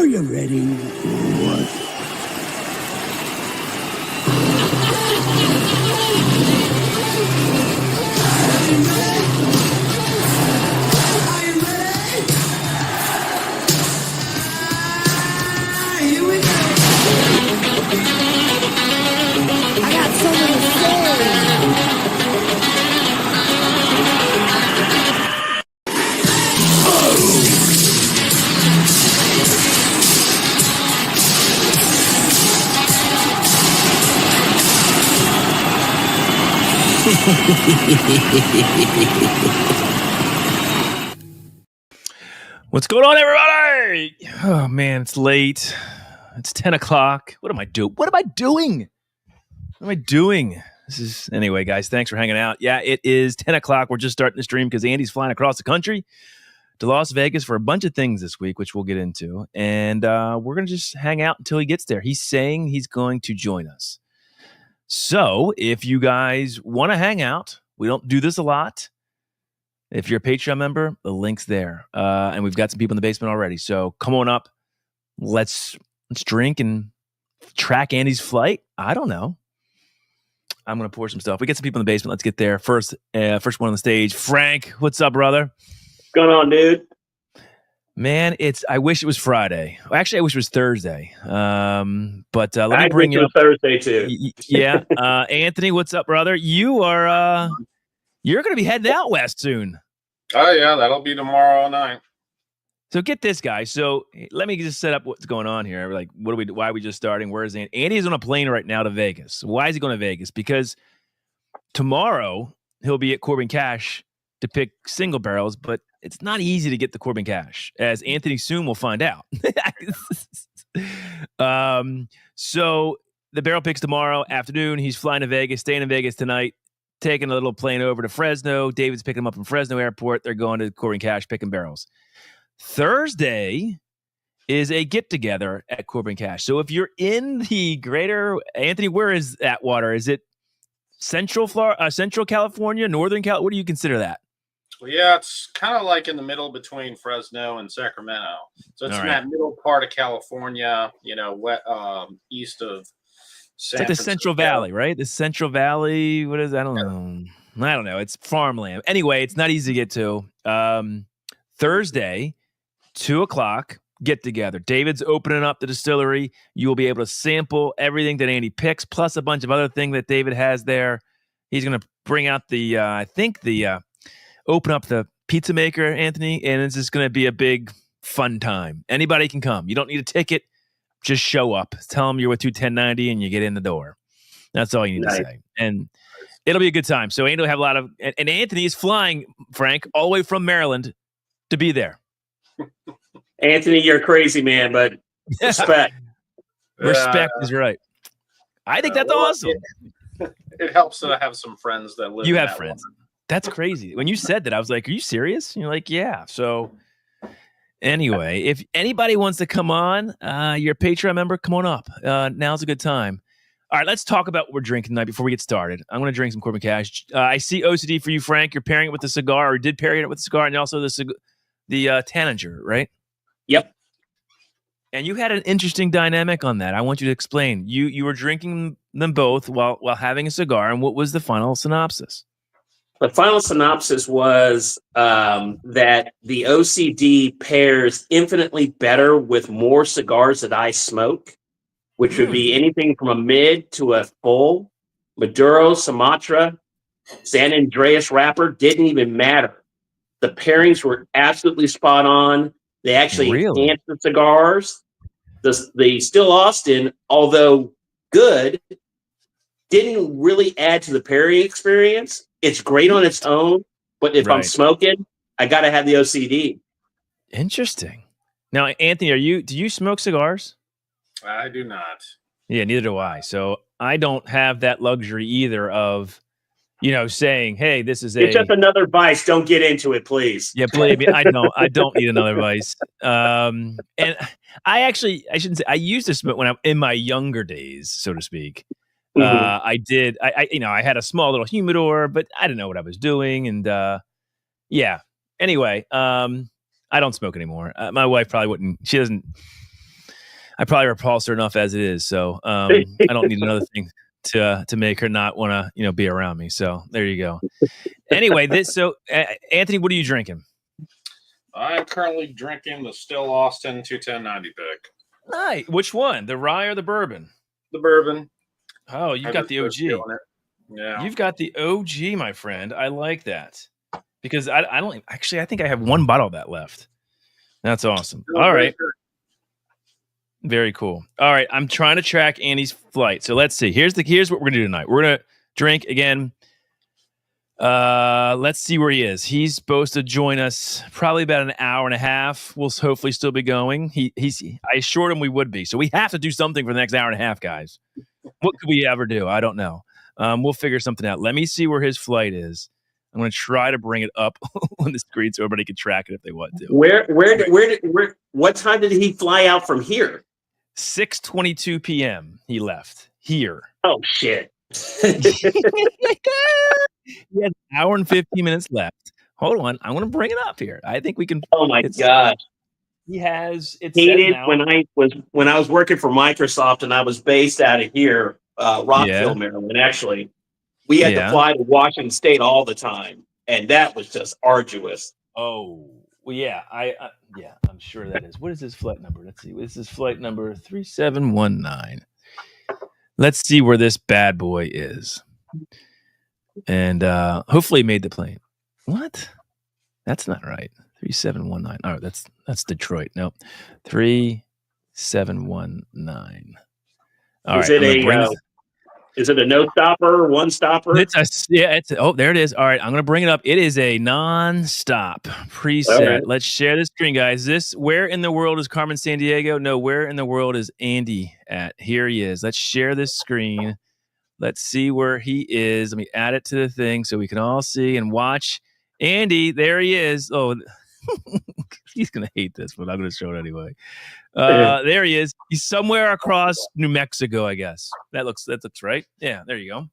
you ready? What? I got something to say. What's going on, everybody? Oh man, it's late. It's 10 o'clock. What am I doing? Anyway, guys, thanks for hanging out. Yeah, it is 10 o'clock. We're just starting the stream because Andy's flying across the country to Las Vegas for a bunch of things this week, which we'll get into. And we're going to just hang out until he gets there. He's saying he's going to join us. So if you guys want to hang out, we don't do this a lot. If you're a Patreon member, the link's there. And we've got some people in the basement already. So come on up. Let's drink and track Andy's flight. I don't know. I'm going to pour some stuff. We get some people in the basement. Let's get there. First one on the stage. Frank, what's up, brother? What's going on, dude? Man, I wish it was Friday. Actually, I wish it was Thursday. But let me bring you up. Thursday too. Yeah. Anthony, what's up, brother? You're going to be heading out west soon. Oh, yeah, that'll be tomorrow night. So get this, guy. So let me just set up what's going on here. Like, why are we just starting? Where is Andy? Andy's on a plane right now to Vegas. Why is he going to Vegas? Because tomorrow he'll be at Corbin Cash to pick single barrels, but it's not easy to get the Corbin Cash, as Anthony soon will find out. So the barrel picks tomorrow afternoon. He's flying to Vegas, staying in Vegas tonight, taking a little plane over to Fresno. David's picking him up from Fresno Airport. They're going to Corbin Cash, picking barrels. Thursday is a get-together at Corbin Cash. So if you're in the greater... Anthony, where is Atwater? Is it Central Florida, Central California, Northern Cal? What do you consider that? Well, yeah, it's kind of like in the middle between Fresno and Sacramento. So it's in that middle part of California, east of San It's like the Central Valley, right? The Central Valley. What is that? I don't know. It's farmland. Anyway, it's not easy to get to. Thursday, 2:00, get together. David's opening up the distillery. You will be able to sample everything that Andy picks, plus a bunch of other things that David has there. He's going to bring out open up the pizza maker, Anthony, and it's just going to be a big fun time. Anybody can come. You don't need a ticket. Just show up. Tell them you're with 2TEN90 and you get in the door. That's all you need to say. And it'll be a good time. So Andy will have a lot of... And Anthony is flying, Frank, all the way from Maryland to be there. Anthony, you're crazy, man, but respect. Respect is right. I think that's awesome. It helps that I have some friends that live. You have friends. That's crazy. When you said that, I was like, are you serious? And you're like, yeah. So anyway, if anybody wants to come on, you're a Patreon member, come on up. Now's a good time. All right, let's talk about what we're drinking tonight before we get started. I'm going to drink some Corbin Cash. I see OCD for you, Frank. You're pairing it with the cigar, or did pair it with the cigar, and also the Tanager, right? Yep. And you had an interesting dynamic on that. I want you to explain. You were drinking them both while having a cigar, and what was the final synopsis? The final synopsis was that the OCD pairs infinitely better with more cigars that I smoke, which would be anything from a mid to a full. Maduro, Sumatra, San Andreas wrapper, didn't even matter. The pairings were absolutely spot on. They actually enhanced the cigars. The Still Austin, although good, didn't really add to the pairing experience. It's great on its own, but if I'm smoking, I got to have the OCD. Interesting. Now, Anthony, do you smoke cigars? I do not. Yeah, neither do I. So I don't have that luxury either of, saying, hey, this is it's just another vice. Don't get into it, please. Yeah, believe me, I don't need another vice. And I shouldn't say, I used to smoke when I'm in my younger days, so to speak. I did. I had a small little humidor, but I didn't know what I was doing. And yeah. Anyway, I don't smoke anymore. My wife probably wouldn't. She doesn't. I probably repulse her enough as it is, so I don't need another thing to make her not want to be around me. So there you go. Anyway, Anthony, what are you drinking? I'm currently drinking the Still Austin 21090 pick. Nice. Which one? The rye or the bourbon? The bourbon. Oh, you've got the OG. Yeah. You've got the OG, my friend. I like that. Because I don't actually, I think I have one bottle of that left. That's awesome. All right. Very cool. All right. I'm trying to track Andy's flight. So let's see. Here's what we're gonna do tonight. We're gonna drink again. Let's see where he is. He's supposed to join us probably about an hour and a half. We'll hopefully still be going. I assured him we would be. So we have to do something for the next hour and a half, guys. What could we ever do? I don't know. We'll figure something out. Let me see where his flight is. I'm going to try to bring it up on the screen so everybody can track it if they want to. What time did he fly out from here? 6:22 p.m. He left here. Oh shit. He has an hour and 15 minutes left. Hold on. I'm going to bring it up here. I think we can. Oh my God. He has it Peated when I was working for Microsoft and I was based out of here, Rockville, Maryland. Actually, we had to fly to Washington State all the time, and that was just arduous. Oh, well, yeah. I'm sure that is. What is his flight number? Let's see. This is flight number 3719. Let's see where this bad boy is. And hopefully he made the plane. What? That's not right. 3719. Oh, that's Detroit. No. 3719. All right. Is it a no stopper, one stopper? There it is. All right, I'm gonna bring it up. It is a non-stop preset. Right. Let's share the screen, guys. Where in the world is Carmen Sandiego? No, where in the world is Andy at? Here he is. Let's share this screen. Let's see where he is. Let me add it to the thing so we can all see and watch. Andy, there he is. Oh, he's gonna hate this, but I'm gonna show it anyway. There he is. He's somewhere across New Mexico, I guess. That looks right. Yeah, there you go.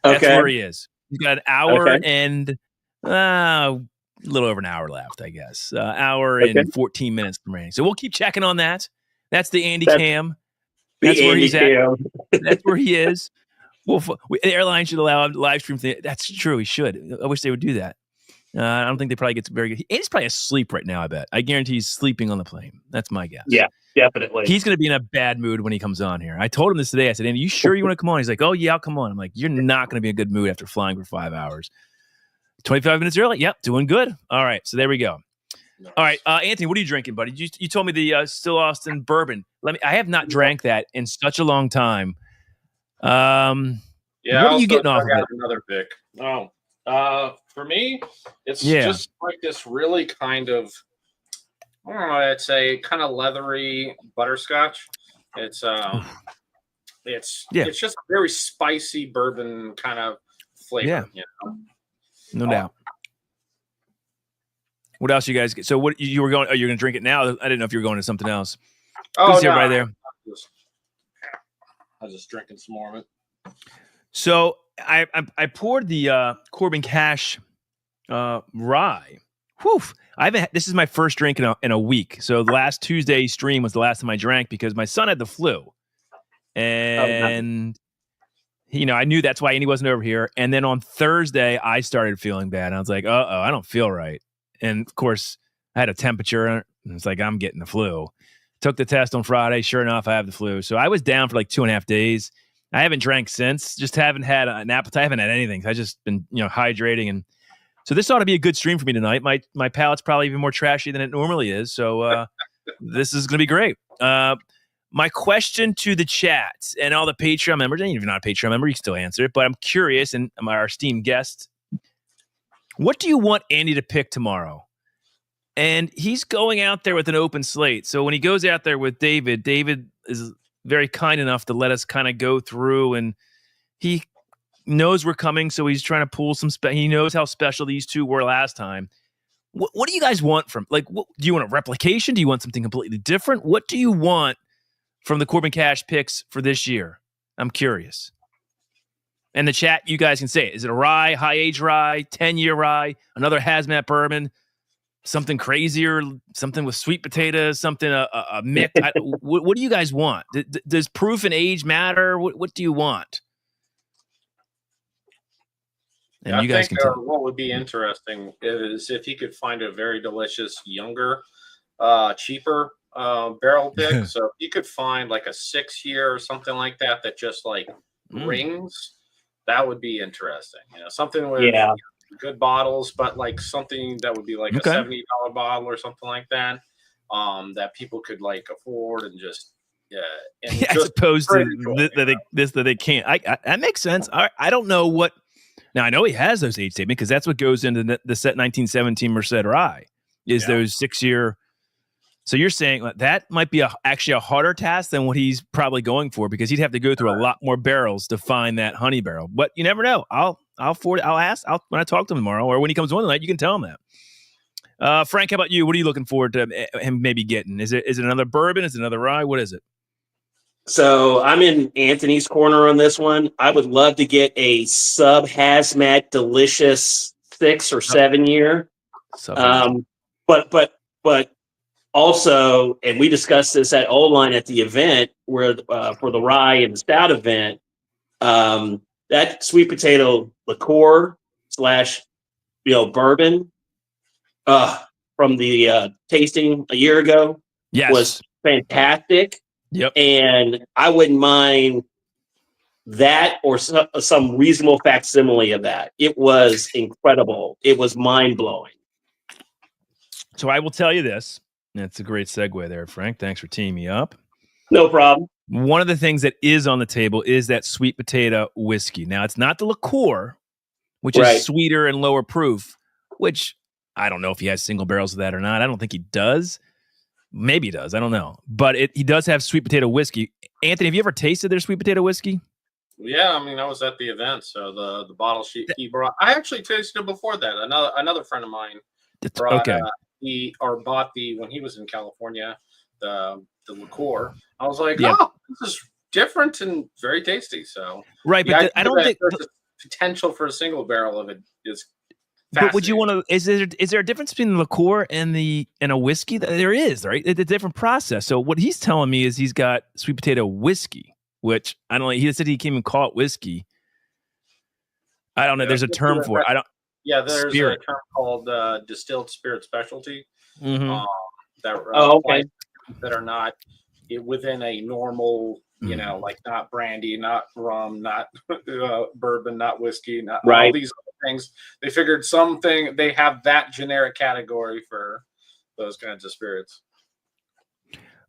That's where he is. He's got an hour and a little over an hour left, I guess. Hour and 14 minutes remaining. So we'll keep checking on that. That's the Andy cam. That's where he's at. That's where he is. The airline should allow him to live stream. That's true. He should. I wish they would do that. I don't think they probably get very good. Andy's probably asleep right now, I bet. I guarantee he's sleeping on the plane. That's my guess. Yeah, definitely. He's going to be in a bad mood when he comes on here. I told him this today. I said, Andy, you sure you want to come on? He's like, oh, yeah, I'll come on. I'm like, you're not going to be in a good mood after flying for 5 hours. 25 minutes early? Yep, doing good. All right, so there we go. Nice. All right, Anthony, what are you drinking, buddy? You told me the Still Austin bourbon. I have not drank that in such a long time. What are you getting off of it? Another pick. For me, it's just like this really kind of, I don't know, I'd say kind of leathery butterscotch. It's just very spicy bourbon kind of flavor. Yeah. No doubt. What else you guys get? So what you were going? Oh, you're going to drink it now? I didn't know if you were going to something else. Oh, no, right there. I was just drinking some more of it. So I poured the Corbin Cash rye. Whew. This is my first drink in a week. So the last Tuesday stream was the last time I drank because my son had the flu, and I knew that's why Andy wasn't over here. And then on Thursday I started feeling bad. And I was like, I don't feel right. And of course I had a temperature, and it's like I'm getting the flu. Took the test on Friday. Sure enough, I have the flu. So I was down for like 2.5 days. I haven't drank since. Just haven't had an appetite. I haven't had anything. I've just been, hydrating. And so this ought to be a good stream for me tonight. My palate's probably even more trashy than it normally is. So this is going to be great. My question to the chat and all the Patreon members, and if you're not a Patreon member, you can still answer it. But I'm curious, and our esteemed guest, what do you want Andy to pick tomorrow? And he's going out there with an open slate. So when he goes out there with David is very kind enough to let us kind of go through, and he knows we're coming, so he's trying to pull some he knows how special these two were last time. What do you guys want from, do you want a replication? Do you want something completely different? What do you want from the Corbin Cash picks for this year? I'm curious. And the chat, you guys can say it. Is it a rye, high age rye, 10-year rye, another hazmat bourbon? something crazier, something with sweet potatoes, something a mix? What do you guys want? Does proof and age matter? What do you want? And I you guys think can tell. what would be interesting is if he could find a very delicious, younger, cheaper barrel pick. So if you could find like a 6-year or something like that just like rings, that would be interesting. Something with good bottles, but like something that would be like a $70 bottle or something like that, that people could like afford and just as opposed to that they can't. That makes sense. I don't know what. Now I know he has those age statements because that's what goes into the set 1917 Merced Rye is those 6-year. So you're saying that might be actually a harder task than what he's probably going for because he'd have to go through a lot more barrels to find that honey barrel. But you never know. I'll ask when I talk to him tomorrow or when he comes on tonight. You can tell him that. Frank, how about you? What are you looking forward to him maybe getting? Is it another bourbon? Is it another rye? What is it? So I'm in Anthony's corner on this one. I would love to get a sub hazmat delicious 6 or 7 year. But also, and we discussed this at O-Line at the event where for the rye and the stout event, that sweet potato liqueur / bourbon from the tasting a year ago was fantastic. Yep. And I wouldn't mind that or some reasonable facsimile of that. It was incredible. It was mind-blowing. So I will tell you this. That's a great segue there, Frank. Thanks for teaming me up. No problem. One of the things that is on the table is that sweet potato whiskey. Now, it's not the liqueur, which is sweeter and lower proof, which I don't know if he has single barrels of that or not. I don't think he does. Maybe he does. I don't know. But he does have sweet potato whiskey. Anthony, have you ever tasted their sweet potato whiskey? Yeah, I mean, I was at the event, so the bottle sheet he brought. I actually tasted it before that. Another friend of mine brought, bought when he was in California, the liqueur. I was like, oh, this is different and very tasty. So but I don't think there's potential for a single barrel of it is. But would you want to? Is there a difference between the liqueur and a whiskey? There is, right? It's a different process. So what he's telling me is he's got sweet potato whiskey, which I don't know. He said he can't even call it whiskey. I don't know. There's a term for it. I don't. Yeah, there's a term called distilled spirit specialty. Mm-hmm. That are not within a normal, like not brandy, not rum, not bourbon, not whiskey, not all these other things. They figured they have that generic category for those kinds of spirits.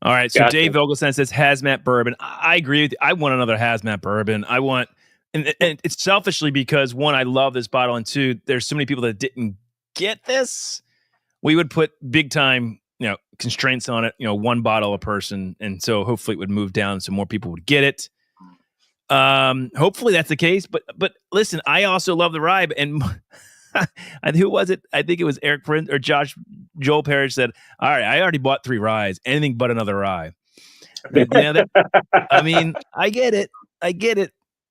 All right. So Dave Vogelson says hazmat bourbon. I agree with you. I want another hazmat bourbon. I want, and it's selfishly because one, I love this bottle, and two, there's so many people that didn't get this. We would put big time, constraints on it, 1 bottle a person. And so hopefully it would move down so more people would get it. Hopefully that's the case. But listen, I also love the rye. And who was it? I think it was Eric Prince or Joel Parrish said, all right, I already bought 3 ryes, anything but another rye. I mean, I get it.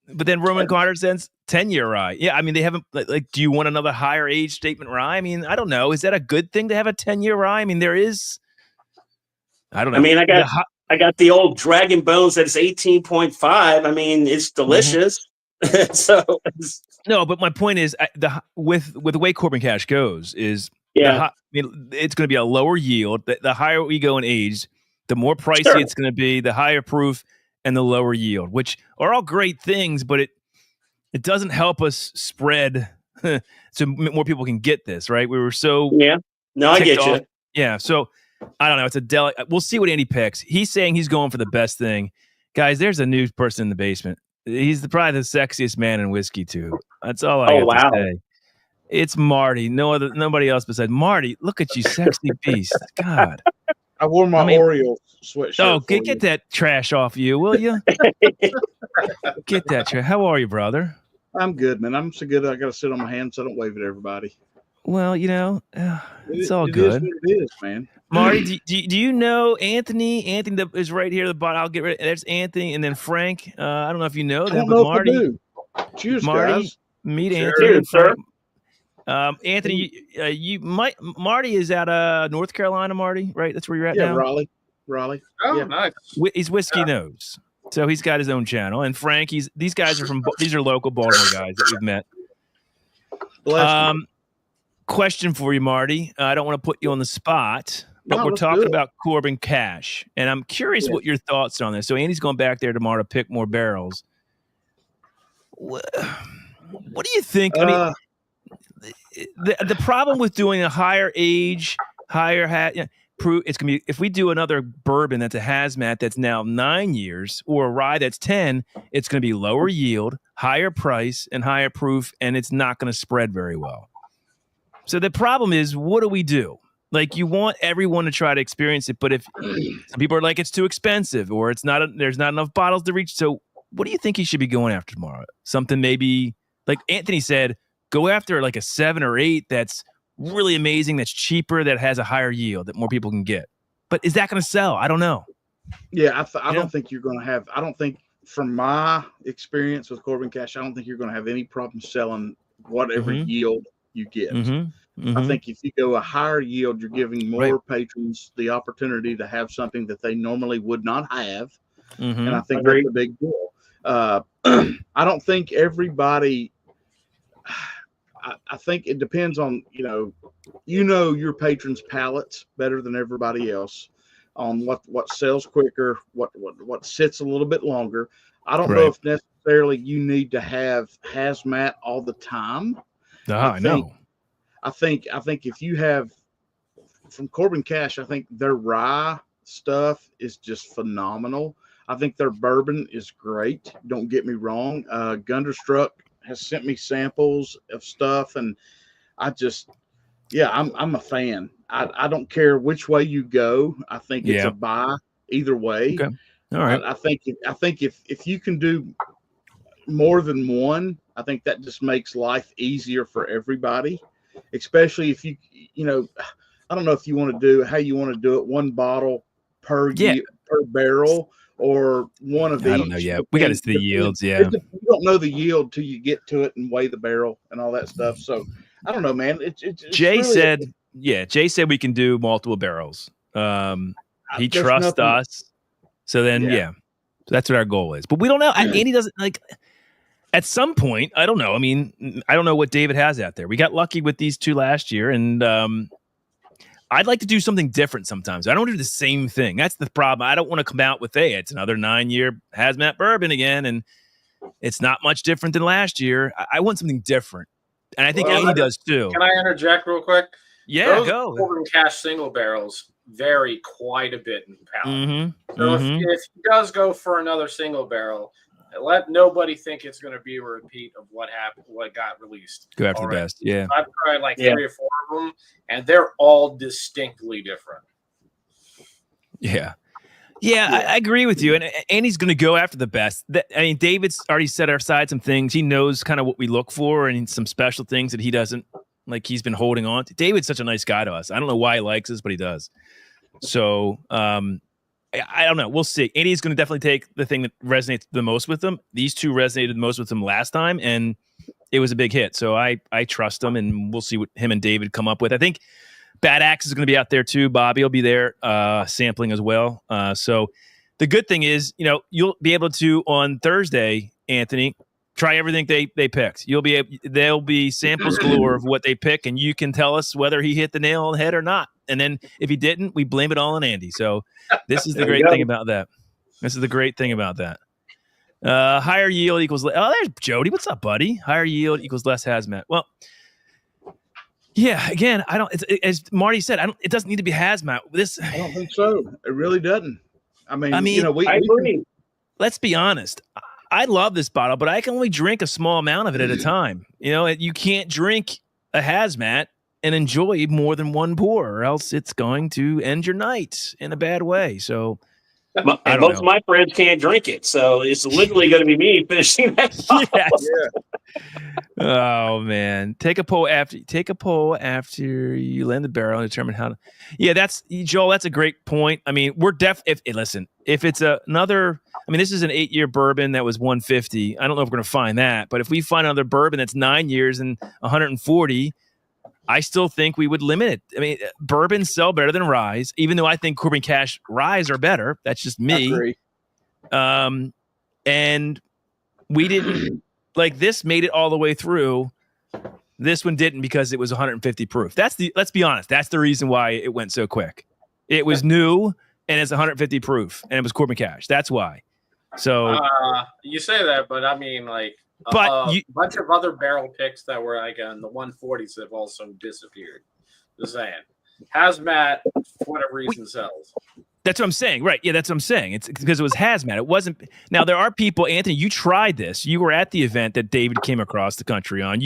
But then Roman Carter says 10-year rye. Yeah, I mean, they haven't, do you want another higher age statement rye? I mean, I don't know. Is that a good thing to have a 10-year rye? I mean, there is, I don't know. I mean, I got the old Dragon Bones that's 18.5. I mean, it's delicious. Mm-hmm. No, but my point is, with the way Corbin Cash goes is, it's going to be a lower yield. The higher we go in age, the more pricey it's going to be, the higher proof, and the lower yield, which are all great things, but it doesn't help us spread so more people can get this, right? We were so I get you. Yeah, so I don't know. It's a we'll see what Andy picks. He's saying he's going for the best thing. Guys, there's a new person in the basement. He's probably the sexiest man in whiskey too. That's all I have to say. It's Marty. Nobody else besides Marty. Look at you, sexy beast. God. I wore my Oreo sweatshirt. Oh, get that trash off you, will you? Get that trash. How are you, brother? I'm good, man. I'm so good. I got to sit on my hands so I don't wave at everybody. Well, it's all good. It is, man. Marty, do you know Anthony? Anthony that is right here at the bottom. I'll get rid. There's Anthony, and then Frank. I don't know if you know that, but Marty. Cheers, Marty, guys. meet Anthony. And Frank. Anthony, you might. Marty is out of North Carolina. Marty, right? That's where you're at Yeah, now. Raleigh. Oh, Yeah. nice. He's Whiskey Nose, so he's got his own channel. And Frank, these guys are these are local Baltimore guys that we've met. Bless you. Question for you, Marty. I don't want to put you on the spot, but No, we're let's talking do it. about Corbin Cash, and I'm curious what your thoughts are on this. So Andy's going back there tomorrow to pick more barrels. What do you think? I mean, the problem with doing a higher age, it's gonna be if we do another bourbon that's a hazmat that's now 9 years or a rye that's 10, it's gonna be lower yield, higher price, and higher proof, and it's not gonna spread very well. So the problem is, what do we do? Like, you want everyone to try to experience it, but if some people are like, it's too expensive, or it's not, there's not enough bottles to reach. So what do you think he should be going after tomorrow? Something maybe like Anthony said, go after like a 7 or 8 that's really amazing, that's cheaper, that has a higher yield that more people can get. But is that going to sell? I don't know. Yeah, I don't think you're going to have. I don't think, from my experience with Corbin Cash, I don't think you're going to have any problem selling whatever yield you get. I think if you go a higher yield, you're giving more patrons the opportunity to have something that they normally would not have, and I think that's a big deal. I don't think everybody. I think it depends on your patrons' palates better than everybody else on what sells quicker, what sits a little bit longer. I don't know if necessarily you need to have hazmat all the time. I know. I think if you have from Corbin Cash, I think their rye stuff is just phenomenal. I think their bourbon is great. Don't get me wrong. Gunderstruck has sent me samples of stuff, and I'm a fan. I don't care which way you go. I think it's a buy either way. Okay. All right. I think if you can do more than one, I think that just makes life easier for everybody, especially if you I don't know if you want to do how you want to do it, one bottle per barrel, or one of each. I don't know yet. We got to see the yields. Yeah. You don't know the yield till you get to it and weigh the barrel and all that stuff. So I don't know, man. Jay said we can do multiple barrels. He trusts us. So then, so that's what our goal is. But we don't know. Andy doesn't like. At some point, I don't know. I mean, I don't know what David has out there. We got lucky with these 2 last year, and I'd like to do something different sometimes. I don't do the same thing. That's the problem. I don't want to come out with, hey, it's another 9-year hazmat bourbon again, and it's not much different than last year. I want something different, and I think Andy does too. Can I interject real quick? Yeah, those go. Corbin Cash single barrels vary quite a bit in palate. So if he does go for another single barrel, let nobody think it's going to be a repeat of what happened, what got released. Go after the best. Yeah. I've tried like 3 or 4 of them, and they're all distinctly different. Yeah. Yeah, I agree with you. And Andy's going to go after the best. I mean, David's already set aside some things. He knows kind of what we look for and some special things that he doesn't, like he's been holding on to. David's such a nice guy to us. I don't know why he likes us, but he does. So, I don't know. We'll see. Andy's going to definitely take the thing that resonates the most with him. These 2 resonated the most with him last time, and it was a big hit. So I trust him, and we'll see what him and David come up with. I think Bad Axe is going to be out there too. Bobby will be there sampling as well. So the good thing is, you'll be able to on Thursday, Anthony, try everything they picked. There'll be samples galore of what they pick, and you can tell us whether he hit the nail on the head or not. And then if he didn't, we blame it all on Andy. So this is the great thing about that. Higher yield equals there's Jody. What's up, buddy? Higher yield equals less hazmat. Well, yeah. Again, as Marty said, it doesn't need to be hazmat. I don't think so. It really doesn't. I mean, I agree. Let's be honest. I love this bottle, but I can only drink a small amount of it at a time. You can't drink a hazmat and enjoy more than one pour, or else it's going to end your night in a bad way. So, most of my friends can't drink it, so it's literally going to be me finishing that. Oh man, take a pull after you land the barrel and determine how to. Yeah, that's Joel. That's a great point. I mean, we're if it's another. I mean, this is an 8-year bourbon that was 150. I don't know if we're going to find that, but if we find another bourbon that's 9 years and 140. I still think we would limit it. I mean, bourbons sell better than ryes, even though I think Corbin Cash ryes are better. That's just me. I agree. And we didn't like this made it all the way through. This one didn't because it was 150 proof. Let's be honest. That's the reason why it went so quick. It was new and it's 150 proof and it was Corbin Cash. That's why. So you say that, but I mean, like, but a bunch of other barrel picks that were like in the 140s have also disappeared. Just saying. Hazmat, for whatever reason, sells. That's what I'm saying. Right. Yeah, that's what I'm saying. It's because it was hazmat. It wasn't. Now, there are people, Anthony, you tried this. You were at the event that David came across the country on.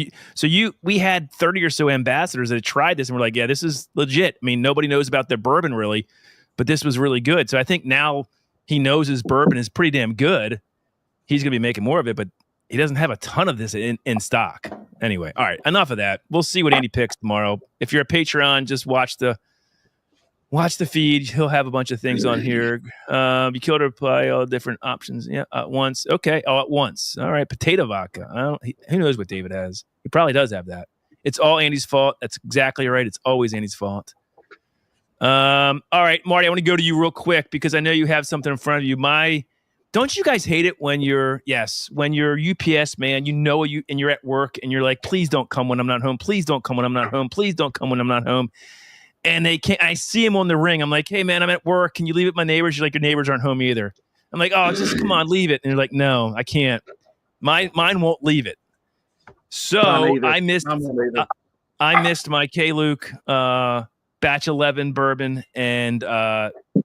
We had 30 or so ambassadors that had tried this and were like, yeah, this is legit. I mean, nobody knows about their bourbon really, but this was really good. So I think now he knows his bourbon is pretty damn good. He's going to be making more of it, but he doesn't have a ton of this in stock. Anyway, all right, enough of that. We'll see what Andy picks tomorrow. If you're a Patreon, just watch the feed. He'll have a bunch of things on here. You killed or apply all different options. Yeah, at once. Okay, at once. All right, potato vodka. Who knows what David has? He probably does have that. It's all Andy's fault. That's exactly right. It's always Andy's fault. All right, Marty, I want to go to you real quick because I know you have something in front of you. Don't you guys hate it when you're UPS man, and you're at work and you're like, please don't come when I'm not home. Please don't come when I'm not home. Please don't come when I'm not home. And they can't. I see him on the ring. I'm like, hey man, I'm at work. Can you leave it? My neighbors. You're like, your neighbors aren't home either. I'm like, oh, just come on, leave it. And they're like, no, I can't. Mine won't leave it. So I missed my K. Luke batch 11 bourbon and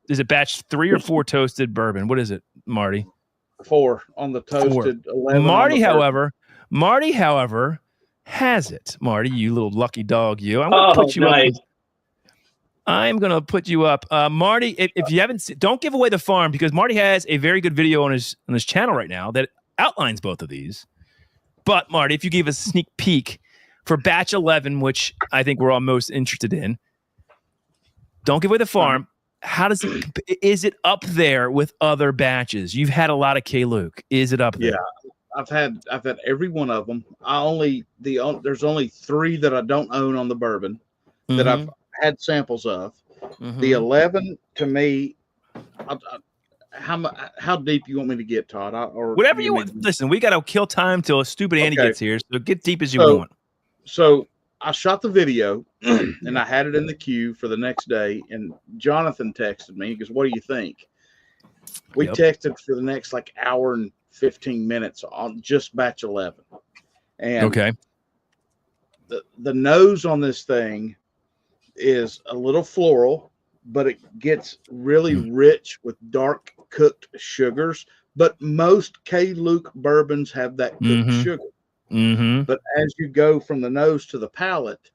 is it batch 3 or 4 toasted bourbon? What is it, Marty? 4 on the toasted. 11 Marty, however, has it. Marty, you little lucky dog, you. I'm gonna put you up. I'm gonna put you up, Marty. If you haven't, don't give away the farm because Marty has a very good video on his channel right now that outlines both of these. But Marty, if you give us a sneak peek for batch 11, which I think we're all most interested in, don't give away the farm. How does it? Is it up there with other batches? You've had a lot of K. Luke. Is it up there? Yeah, I've had every one of them. There's only 3 that I don't own on the bourbon that I've had samples of. The 11 to me, how deep you want me to get, Todd? Or whatever you want. Listen, we got to kill time till a stupid Andy gets here, so get deep as you want. So I shot the video and I had it in the queue for the next day. And Jonathan texted me. He goes, "What do you think?" We texted for the next hour and 15 minutes on just batch 11. And the nose on this thing is a little floral, but it gets really rich with dark cooked sugars. But most K. Luke bourbons have that cooked sugar. But as you go from the nose to the palate,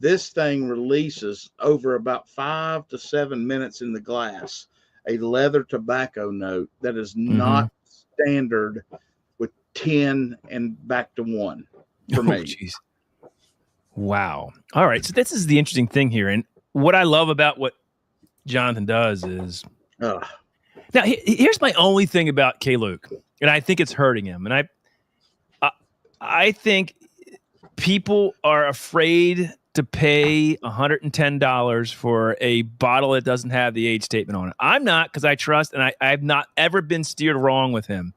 this thing releases over about 5 to 7 minutes in the glass a leather tobacco note that is not standard with 10 and back to 1 for me. Geez. Wow. All right. So this is the interesting thing here. And what I love about what Jonathan does is now here's my only thing about K. Luke, and I think it's hurting him. And I think people are afraid to pay $110 for a bottle that doesn't have the age statement on it. I'm not, because I trust, and I've not ever been steered wrong with him.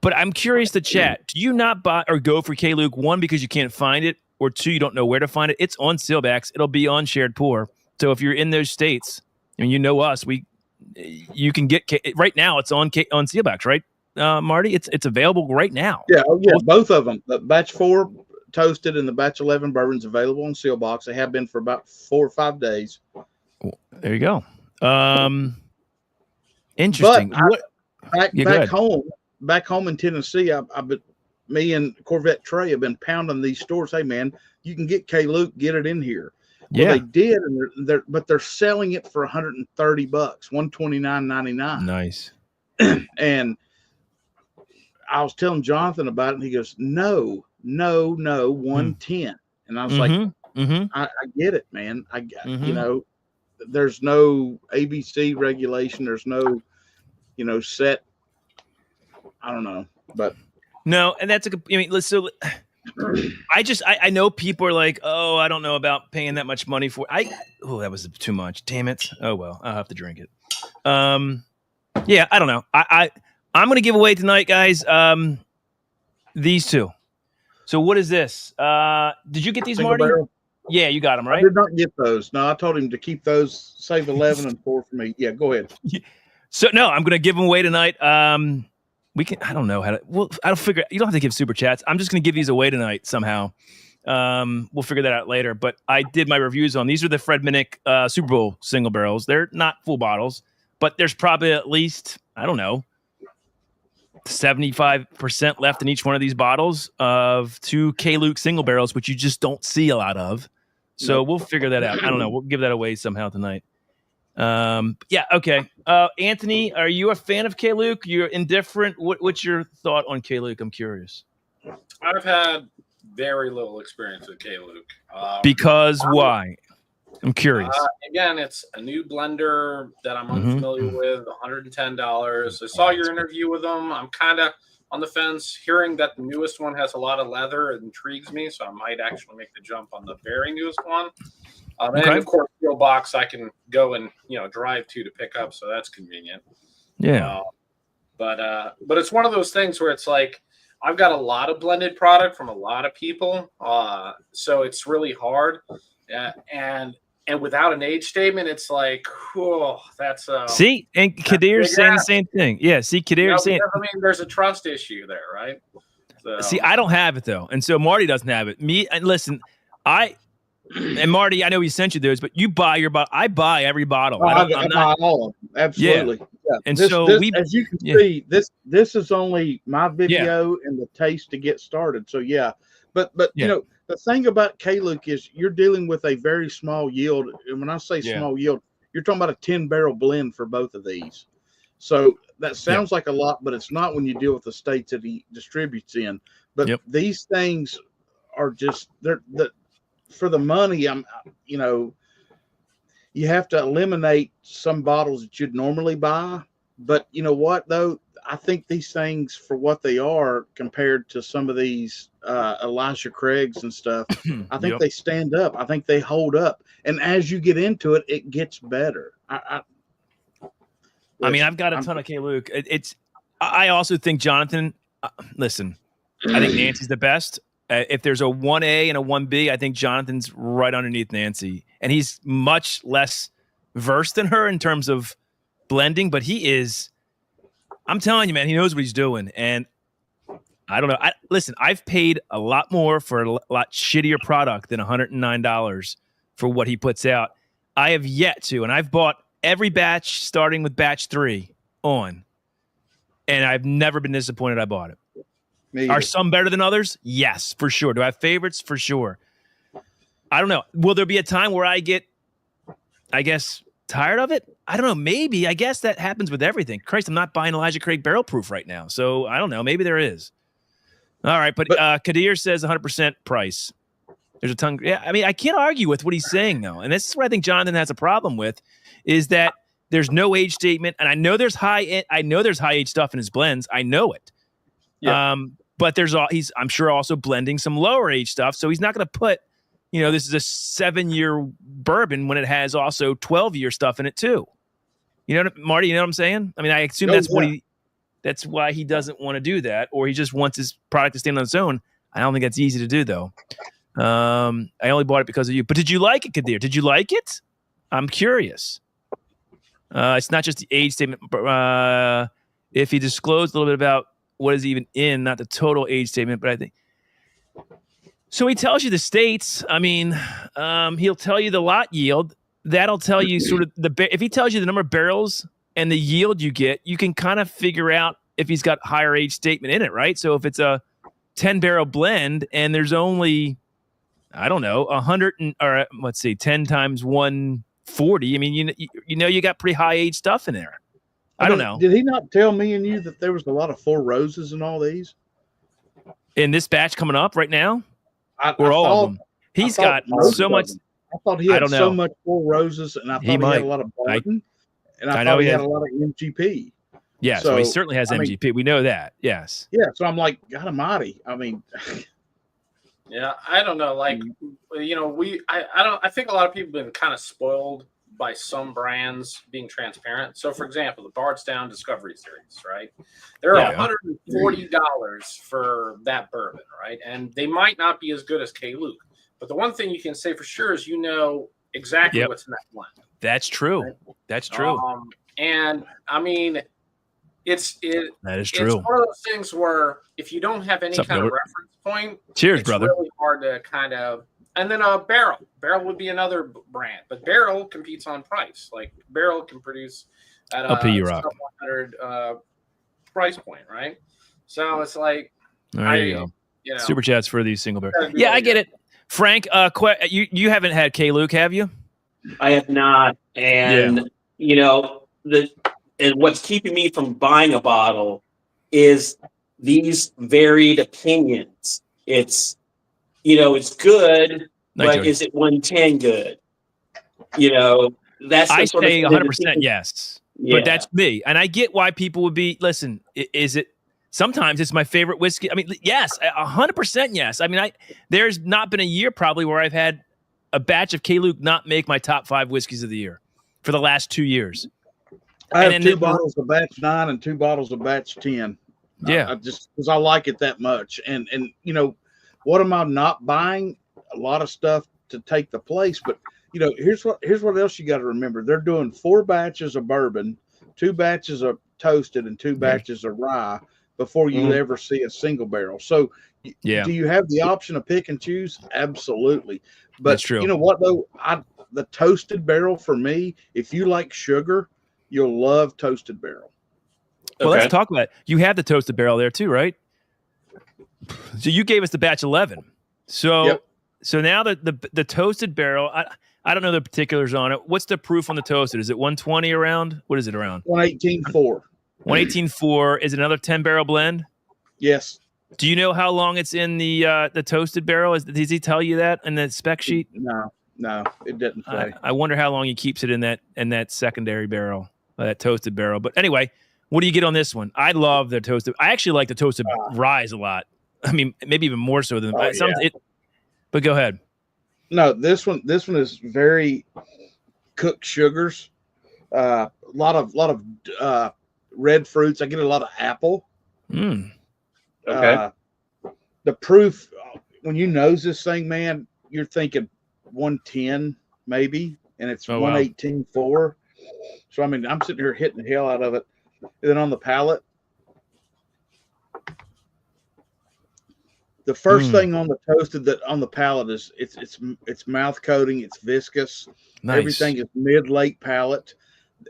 But I'm curious to chat. Do you not buy or go for K. Luke, 1, because you can't find it, or 2, you don't know where to find it? It's on Sealbacks. It'll be on Shared Pour. So if you're in those states, and you know us, you can get right now. It's on Sealbacks, right? Marty, it's available right now. Yeah, both of them. The batch 4 toasted and the batch 11 bourbon's available on Sealbox. They have been for about 4 or 5 days. There you go. Interesting. But back home in Tennessee, me and Corvette Trey have been pounding these stores. Hey man, you can get K. Luke, get it in here. Well, they did, and they're selling it for $130, $129.99. Nice. And I was telling Jonathan about it, and he goes, no, 110. And I was like, I get it, man. There's no ABC regulation. There's no, set. I don't know, but no. And that's I know people are like, oh, I don't know about paying that much money for. That was too much. Damn it. Oh well, I'll have to drink it. Yeah, I don't know. I'm gonna give away tonight, guys. These two. So what is this? Did you get these, Single Marty? barrel? Yeah, you got them, I right? did not get those. No, I told him to keep those, save 11 and 4 for me. Yeah, go ahead. So no, I'm gonna give them away tonight. We can. I don't know how to. Well, I'll figure. You don't have to give super chats. I'm just gonna give these away tonight somehow. We'll figure that out later. But I did my reviews on these. Are the Fred Minnick Super Bowl single barrels. They're not full bottles, but there's probably at least, I don't know, 75% left in each one of these bottles of 2 K-Luke single barrels, which you just don't see a lot of. So we'll figure that out. I don't know. We'll give that away somehow tonight. Yeah. Okay. Anthony, are you a fan of K-Luke? You're indifferent. What's your thought on K-Luke? I'm curious. I've had very little experience with K-Luke. Because why? I'm curious. Again, it's a new blender that I'm unfamiliar with, $110. I saw your interview with them. I'm kind of on the fence. Hearing that the newest one has a lot of leather intrigues me, so I might actually make the jump on the very newest one. And of course, Steel Box I can go and drive to pick up, so that's convenient. Yeah. But it's one of those things where it's like I've got a lot of blended product from a lot of people, so it's really hard. And without an age statement, it's like, oh, that's see, and Kadir's saying the same thing. Yeah, see, Kadir's saying. I mean, there's a trust issue there, right? So. See, I don't have it though, and so Marty doesn't have it. Me, and listen, and Marty, I know he sent you those, but you buy your bottle. I buy every bottle. Oh, I buy all of them. Absolutely. Yeah. And as you can see, this is only my video and the taste to get started. So but the thing about K-Luke is you're dealing with a very small yield. And when I say small yield, you're talking about a 10 barrel blend for both of these. So that sounds like a lot, but it's not when you deal with the states that he distributes in. But these things are just for the money. You have to eliminate some bottles that you'd normally buy. But you know what, though? I think these things, for what they are compared to some of these Elijah Craig's and stuff, I think they stand up. I think they hold up. And as you get into it, it gets better. I mean, I've got a ton of K-Luke. I also think Jonathan, listen, I think Nancy's the best. If there's a 1A and a 1B, I think Jonathan's right underneath Nancy. And he's much less versed than her in terms of blending, but he is, I'm telling you, man, he knows what he's doing. And I don't know. Listen, I've paid a lot more for a lot shittier product than $109 for what he puts out. I have yet to, and I've bought every batch starting with batch 3 on, and I've never been disappointed I bought it. Are some better than others? Yes, for sure. Do I have favorites? For sure. I don't know. Will there be a time where I get, I guess, tired of it? I don't know. Maybe. I guess that happens with everything. Christ, I'm not buying Elijah Craig barrel proof right now. So I don't know. Maybe there is. All right. But Kadir says 100% price. There's a ton. Yeah. I mean, I can't argue with what he's saying, though. And this is what I think Jonathan has a problem with, is that there's no age statement. And I know there's high age stuff in his blends. I know it. Yeah. But he's, I'm sure, also blending some lower age stuff. So he's not going to put, this is a 7-year bourbon when it has also 12-year stuff in it too. Marty, you know what I'm saying? I mean, I assume that's why he doesn't want to do that, or he just wants his product to stand on its own. I don't think that's easy to do, though. I only bought it because of you. But did you like it, Kadir? Did you like it? I'm curious. It's not just the age statement. If he disclosed a little bit about what is even in, not the total age statement, but I think. So he tells you the states. I mean, he'll tell you the lot yield. That'll tell you sort of if he tells you the number of barrels and the yield you get, you can kind of figure out if he's got higher age statement in it, right? So if it's a 10 barrel blend and there's only, I don't know, 10 times 140. I mean, you got pretty high age stuff in there. I don't know. Did he not tell me and you that there was a lot of Four Roses in all these? In this batch coming up right now? Or all of them? He's got so much. I thought he had so much Four Roses, and I thought he had a lot of Barton, and I thought he had a lot of MGP. Yeah, so he certainly has MGP. We know that. Yes. Yeah, so I'm like, God almighty. I mean, Yeah, I don't know. Like, I think a lot of people have been kind of spoiled by some brands being transparent. So, for example, the Bardstown Discovery Series, right? They're $140 for that bourbon, right? And they might not be as good as K. Luke. But the one thing you can say for sure is exactly what's in that blend. That's true. Right? That's true. And I mean, that is true. It's one of those things where if you don't have any kind of reference point, it's brother. Really hard to kind of. And then Barrel would be another brand, but Barrel competes on price. Like Barrel can produce at a sub-100 price point, right? So it's like, there you go. Super chats for these single barrels. Yeah, I get it. Frank, you haven't had K. Luke, have you? I have not, and and what's keeping me from buying a bottle is these varied opinions. It's good, but is it 110 good? That's I say 100% yes, but that's me, and I get why people would be. Listen, is it? Sometimes it's my favorite whiskey. I mean, yes, 100% yes. I mean, there's not been a year probably where I've had a batch of K. Luke not make my top 5 whiskeys of the year for the last 2 years. I have 2 bottles of batch 9 and 2 bottles of batch 10. Yeah, just because I like it that much, and what am I not buying? A lot of stuff to take the place, but here's what else you got to remember. They're doing 4 batches of bourbon, 2 batches of toasted, and 2 batches of rye before you ever see a single barrel. So do you have the option of pick and choose? Absolutely. But that's true. You know what though? The toasted barrel for me, if you like sugar, you'll love toasted barrel. Well, let's talk about it. You have the toasted barrel there too, right? So you gave us the batch 11. So now the toasted barrel, I don't know the particulars on it. What's the proof on the toasted? Is it 120 around? What is it around? 118.4. 118.4. Is it another 10 barrel blend? Yes. Do you know how long it's in the toasted barrel? Does he tell you that in the spec sheet? No, it didn't say. I wonder how long he keeps it in that secondary barrel, that toasted barrel. But anyway, what do you get on this one? I love the toasted. I actually like the toasted rye a lot. I mean, maybe even more so than but go ahead. No, this one is very cooked sugars. A lot of red fruits. I get a lot of apple. Okay. The proof, when you nose this thing, man, you're thinking 110 maybe, and it's 118.4. So I mean, I'm sitting here hitting the hell out of it. And then on the palate, the first thing on the toasted that on the palate is it's mouth coating, it's viscous. Nice. Everything is mid-late palate.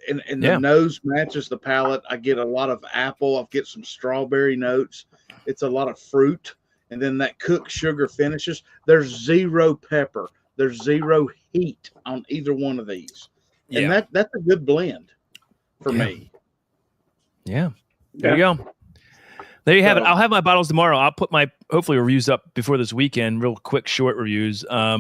And the nose matches the palate. I get a lot of apple. I get some strawberry notes. It's a lot of fruit. And then that cooked sugar finishes. There's 0 pepper. There's 0 heat on either one of these. And that's a good blend for me. Yeah. There you go. There you have it. I'll have my bottles tomorrow. I'll put my hopefully reviews up before this weekend, real quick, short reviews. I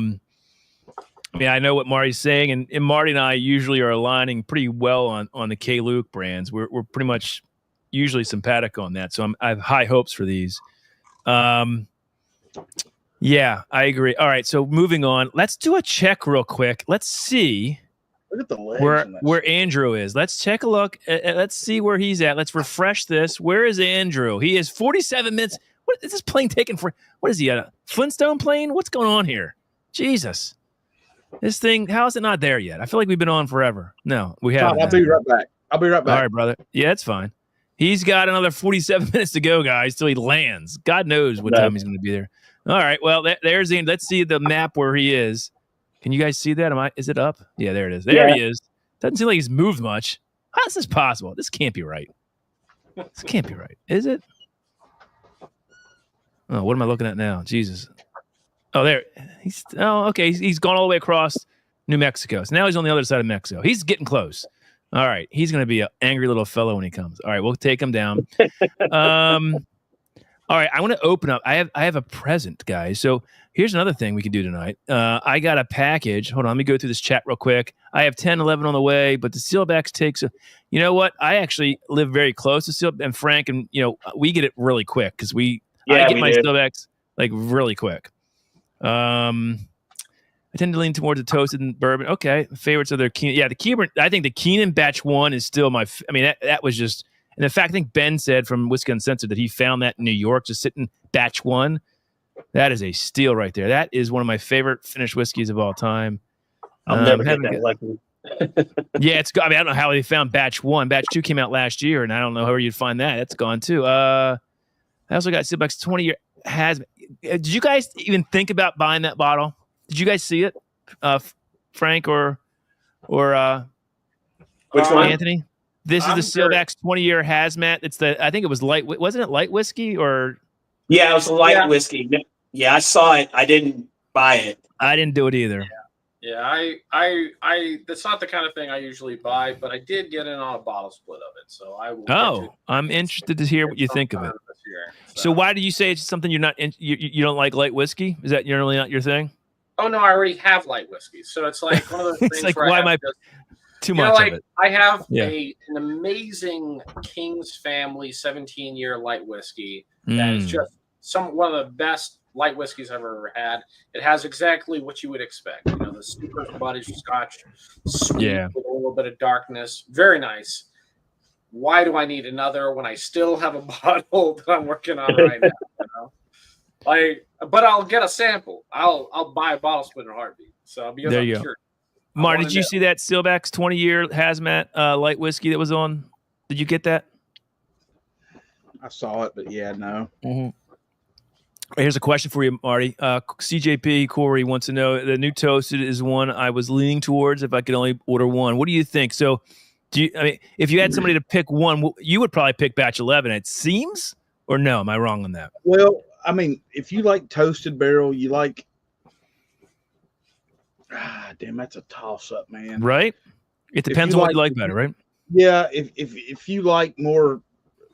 mean, I know what Marty's saying, and Marty and I usually are aligning pretty well on the K. Luke brands. We're pretty much usually sympathetic on that, so I have high hopes for these. Yeah, I agree. All right, so moving on. Let's do a check real quick. Let's see where Andrew is. Let's check a look. Let's see where he's at. Let's refresh this. Where is Andrew? He is 47 minutes. What is this plane taking for? What is he, a Flintstone plane? What's going on here? Jesus. This thing, how is it not there yet? I feel like we've been on forever. No, we haven't. I'll be right back. All right, brother. Yeah, it's fine. He's got another 47 minutes to go, guys, till he lands. God knows what time he's going to be there. All right, well, there's Ian. Let's see the map where he is. Can you guys see that? Is it up? Yeah, there it is. There he is. Doesn't seem like he's moved much. How is this possible? This can't be right. This can't be right. Is it? Oh, what am I looking at now? Jesus. Oh, there. Okay. He's gone all the way across New Mexico. So now he's on the other side of Mexico. He's getting close. All right. He's going to be an angry little fellow when he comes. All right. We'll take him down. All right. I want to open up. I have a present, guys. So here's another thing we can do tonight. I got a package. Hold on. Let me go through this chat real quick. I have 10, 11 on the way, but the Sealbacks takes you know what? I actually live very close to Seal and Frank, and we get it really quick because I get my Sealbacks like really quick. I tend to lean towards the toasted and bourbon. Okay, favorites are their Keenan. Yeah, the Keenan. I think the Keenan Batch 1 is still my. I mean, that was just. And in fact, I think Ben said from Whiskey Uncensored that he found that in New York, just sitting Batch 1. That is a steal right there. That is one of my favorite finished whiskeys of all time. I'll never get that lucky. Yeah, it's. I mean, I don't know how they found Batch 1. Batch 2 came out last year, and I don't know how you'd find that. That's gone too. I also got Silbeck's 20-year has. Did you guys even think about buying that bottle? Did you guys see it, Frank or Which one? Anthony? This is the Silbeck's 20-year hazmat. It's I think it was light. Wasn't it light whiskey or? Yeah, it was a light whiskey. Yeah, I saw it. I didn't buy it. I didn't do it either. Yeah, I that's not the kind of thing I usually buy, but I did get in on a bottle split of it, so I will. Oh, I'm interested to hear what you think of it. So why do you say it's something you're not? You don't like light whiskey? Is that generally not your thing? Oh no, I already have light whiskey, so it's like one of those things. It's like, where why am I too much of it? I have an amazing King's Family 17-year light whiskey that is just one of the best light whiskeys I've ever had. It has exactly what you would expect. You know, the super butterscotch, sweet with a little bit of darkness, very nice. Why do I need another when I still have a bottle that I'm working on right now? You know? But I'll get a sample. I'll buy a bottle split in a heartbeat. So there you go. Marty, did you see that Silbeck's 20-year hazmat light whiskey that was on? Did you get that? I saw it, but yeah, no. Mm-hmm. Here's a question for you, Marty. CJP Corey wants to know, the new toasted is one I was leaning towards if I could only order one. What do you think? So, if you had somebody to pick one, you would probably pick Batch 11, it seems? Or no? Am I wrong on that? Well, I mean, if you like toasted barrel, you like. Damn, that's a toss-up, man. Right? It depends on what you like better, right? Yeah, if you like more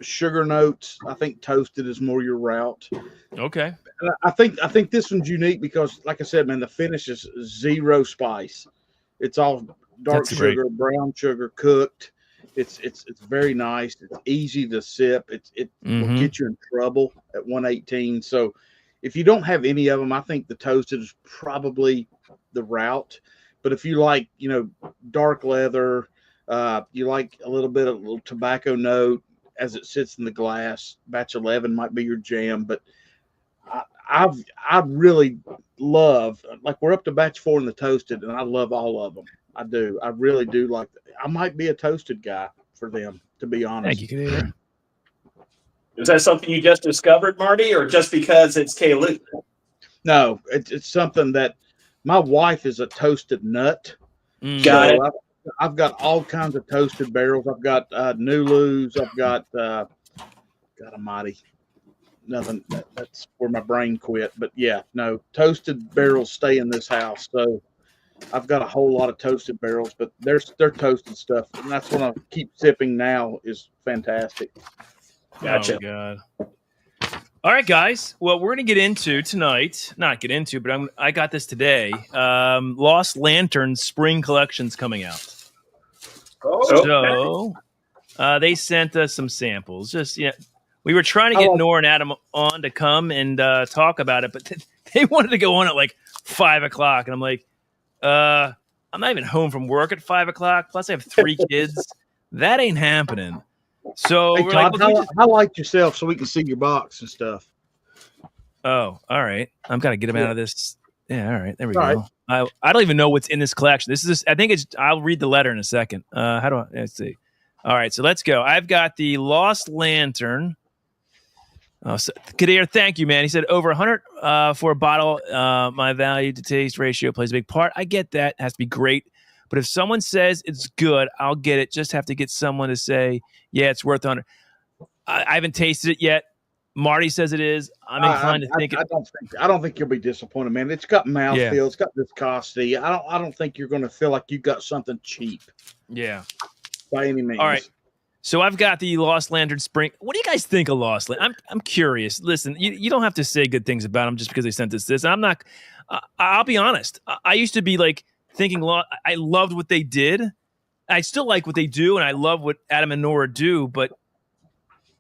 sugar notes, I think toasted is more your route. Okay. And I think this one's unique because, like I said, man, the finish is zero spice. It's all dark sugar, brown sugar, cooked. It's very nice. It's easy to sip. It will get you in trouble at 118. So if you don't have any of them, I think the toasted is probably the route. But if you like, dark leather, you like a little bit of a little tobacco note as it sits in the glass, Batch 11 might be your jam. But I really love, like, we're up to Batch 4 in the toasted, and I love all of them. I do. I really do like that. I might be a toasted guy for them, to be honest. Thank you. Is that something you just discovered, Marty, or just because it's K-Luke? No, it's something that my wife is a toasted nut. Got it. I've got all kinds of toasted barrels. I've got Nulus. I've got God Almighty. Nothing. That's where my brain quit. But yeah, no, toasted barrels stay in this house. So I've got a whole lot of toasted barrels, but they're toasted stuff, and that's what I keep sipping now. Is fantastic. Gotcha. Oh, God. All right, guys. Well, we're going to get into tonight. Not get into, but I got this today. Lost Lantern Spring Collection's coming out. So they sent us some samples. We were trying to get Nora and Adam on to come and talk about it, but they wanted to go on at like 5 o'clock, and I'm like, I'm not even home from work at 5 o'clock. Plus, I have 3 kids. That ain't happening. So hey, we're Todd, like, highlight yourself so we can see your box and stuff. Oh, all right. I'm gonna get them out of this. Yeah, all right. There we go. Right. I don't even know what's in this collection. I think it's. I'll read the letter in a second. Let's see. All right, so let's go. I've got the Lost Lantern. Kadir, thank you, man. He said over 100 for a bottle. My value to taste ratio plays a big part. I get that. It has to be great. But if someone says it's good, I'll get it. Just have to get someone to say, yeah, it's worth 100. I haven't tasted it yet. Marty says it is. I'm inclined to think it. I don't think you'll be disappointed, man. It's got mouthfeel. It's got viscosity. I don't think you're going to feel like you got something cheap. Yeah. By any means. All right. So I've got the Lost Lantern Spring. What do you guys think of Lost Lantern? I'm curious. Listen, you don't have to say good things about them just because they sent us this. I'm not. I'll be honest. I used to be like thinking. I loved what they did. I still like what they do, and I love what Adam and Nora do. But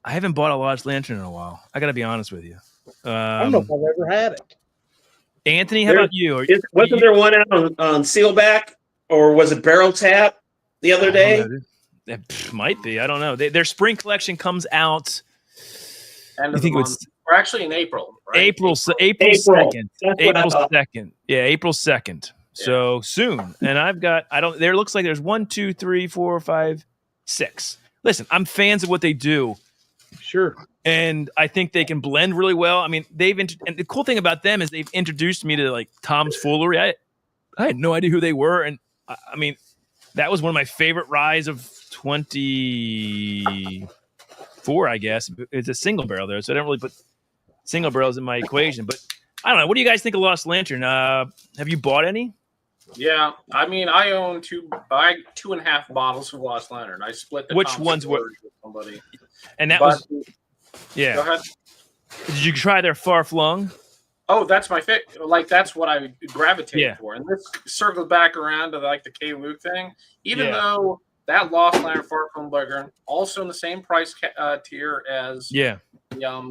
I haven't bought a Lost Lantern in a while. I got to be honest with you. I don't know if I've ever had it. Anthony, how about you? Wasn't there one out on Sealback, or was it Barrel Tap the other day? It might be. I don't know. Their spring collection comes out. End of the month. We're actually in April. Right? April 2nd. April 2nd. Yeah, April 2nd. So soon. And there looks like there's 1, 2, 3, 4, 5, 6. Listen, I'm fans of what they do. Sure. And I think they can blend really well. I mean, and the cool thing about them is they've introduced me to like Tom's Foolery. I had no idea who they were. And I mean, that was one of my favorite ryes of 24, I guess. It's a single barrel though, so I don't really put single barrels in my equation. But I don't know. What do you guys think of Lost Lantern? Have you bought any? Yeah, I mean, I own 2.5 bottles of Lost Lantern. I split the Which ones were with somebody, and that was yeah. Go ahead. Did you try their Far Flung? Oh, that's my like that's what I gravitate for. And this circles back around to like the K. Luke thing. Even though that Lost Lantern Far Flung Burger, also in the same price tier as the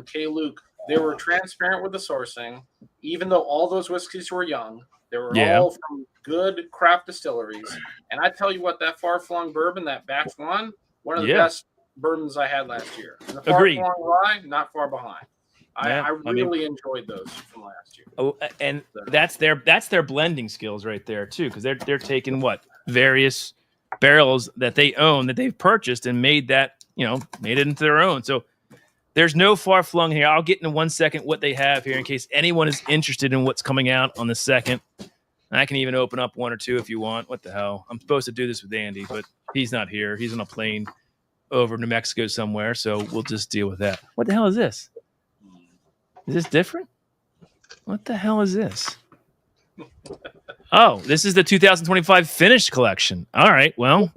K. Luke, they were transparent with the sourcing. Even though all those whiskeys were young, they were all from good craft distilleries. And I tell you what, that Far Flung bourbon, that batch one of the best bourbons I had last year. And the Far Flung rye, not far behind. I really enjoyed those from last year. Oh, and that's their blending skills right there too, because they're taking various barrels that they own that they've purchased and made it into their own. So there's no Far Flung here. I'll get in 1 second what they have here in case anyone is interested in what's coming out on the 2nd. I can even open up 1 or 2 if you want. What the hell? I'm supposed to do this with Andy, but he's not here. He's on a plane over New Mexico somewhere, so we'll just deal with that. What the hell is this? Is this different? What the hell is this? Oh, this is the 2025 finished collection. All right, well,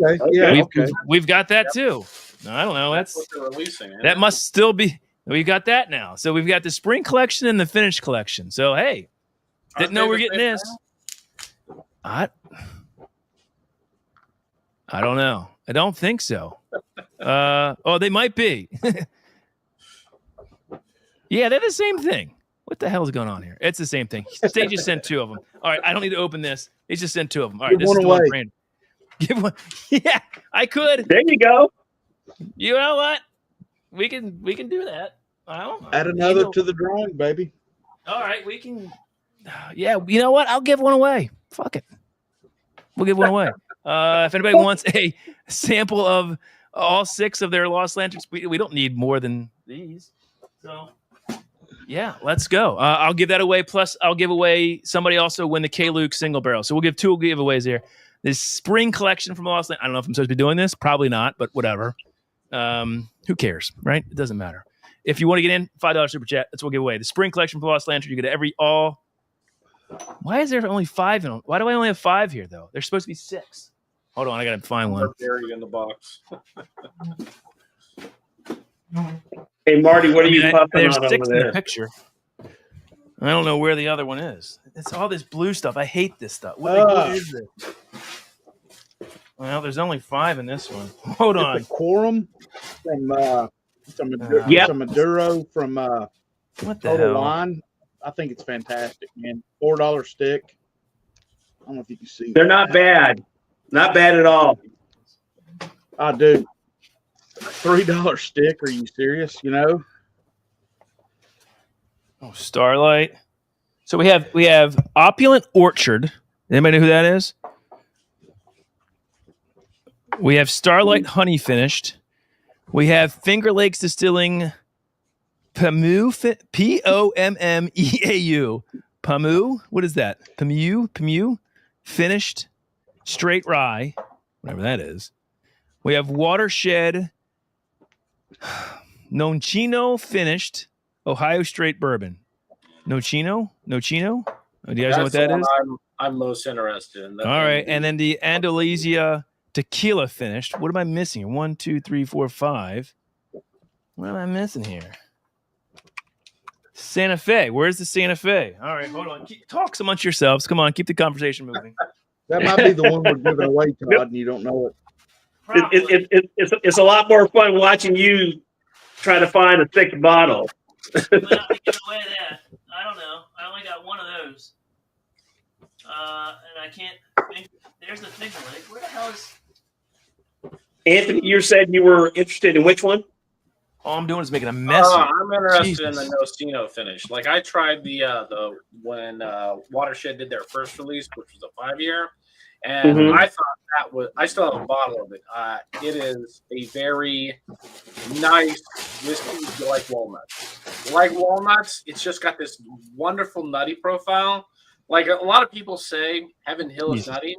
we've got that too. I don't know. That's what they're releasing. That must still be. We got that now. So we've got the spring collection and the finished collection. So hey, didn't know we're getting this. I don't know. I don't think so. They might be. Yeah, they're the same thing. What the hell is going on here? It's the same thing. They just sent 2 of them. All right, I don't need to open this. They just sent 2 of them. All right, this is the one brand. Give one. Yeah, I could. There you go. You know what? We can do that. Add another to the drawing, baby. All right, we can. Yeah, you know what? I'll give one away. Fuck it. We'll give one away. If anybody wants a sample of all 6 of their Lost Lanterns, we don't need more than these. So, yeah, let's go. I'll give that away. Plus, I'll give away somebody also win the K. Luke single barrel. So we'll give 2 giveaways here. This spring collection from Lost Lantern. I don't know if I'm supposed to be doing this. Probably not, but whatever. Who cares, right? It doesn't matter. If you want to get in, $5 super chat. That's what we'll give away. The spring collection from Lost Lantern. You get all. Why is there only 5 in them? Why do I only have 5 here, though? There's supposed to be 6. Hold on, I got to find one. Buried in the box. Hey, Marty, what are you popping there's on 6 over in there? the picture. I don't know where the other one is. It's all this blue stuff. I hate this stuff. What is this? Well, there's only 5 in this one. Hold on. It's a quorum from some Maduro from what the Total hell? Wine. I think it's fantastic, man. $4 stick. I don't know if you can see. They're not bad. Not bad at all. I do. $3 stick. Are you serious? You know? Oh, Starlight. So we have Opulent Orchard. Anybody know who that is? We have Starlight Honey finished. We have Finger Lakes Distilling Pamu, Pommeau. Pamu? What is that? Pamu? Finished straight rye, whatever that is. We have Watershed Nonchino finished Ohio straight bourbon. Nonchino? Oh, do you guys know what that is? I'm most interested in. All right, and then the Andalusia tequila finished. What am I missing here? 1, 2, 3, 4, 5. What am I missing here? Santa Fe. Where's the Santa Fe? All right, hold on. Talk amongst yourselves. Come on, keep the conversation moving. That might be the one we're giving away, Todd, and you don't know it. It's a lot more fun watching you try to find a 6th bottle. Well, I give away that. I don't know. I only got one of those. and I can't think. There's the Finger Lake. Where the hell is? Anthony, you said you were interested in which one? All I'm doing is making a mess. I'm interested in Jesus. the Nocino finish. Like I tried the when Watershed did their first release, which was a 5-year, and Mhm. I thought that was. I still have a bottle of it. It is a very nice whiskey. You like walnuts. You like walnuts. It's just got this wonderful nutty profile. Like a lot of people say, Heaven Hill is Jesus. nutty.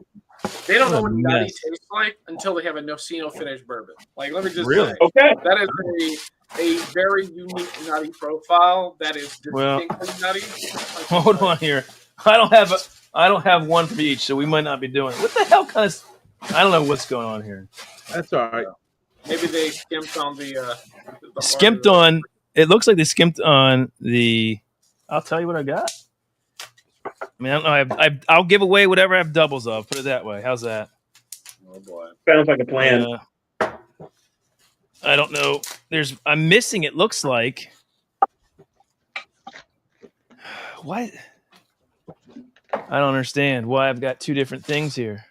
They don't know What a what nutty mess. tastes like until they have a Nocino finished bourbon. Like let me just Really? say. Okay. That is a very unique nutty profile. That is Well- distinctly nutty. Hold on here. I don't have one for each, so we might not be doing it. What the hell kind of? I don't know what's going on here. That's all right. Maybe they skimped on the Skimped on. It looks like they skimped on the. I'll tell you what I got. I mean, I don't know. I'll give away whatever I have doubles of. Put it that way. How's that? Oh boy. Sounds like a plan. I don't know. I'm missing. It looks like. What? I don't understand why I've got two different things here.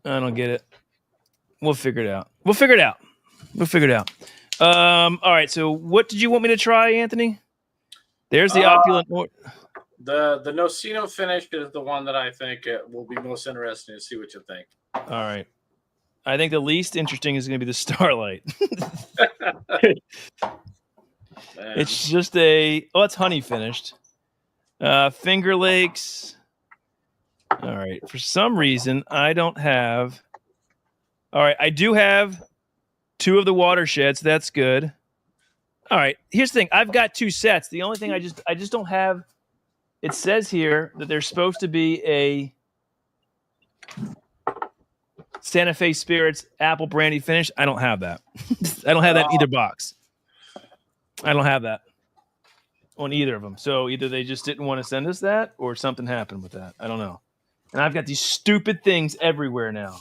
I don't get it. We'll figure it out. All right. So, what did you want me to try, Anthony? There's the opulent. The Nocino finish is the one that I think will be most interesting to see what you think. All right. I think the least interesting is going to be the Starlight. Man. It's just it's honey finished. Finger Lakes. All right. For some reason, I don't have. All right. I do have 2 of the Watersheds. That's good. All right. Here's the thing. I've got 2 sets. The only thing I just don't have. It says here that there's supposed to be a Santa Fe Spirits apple brandy finish. I don't have that. I don't have that in either box. I don't have that on either of them. So either they just didn't want to send us that or something happened with that. I don't know. And I've got these stupid things everywhere now.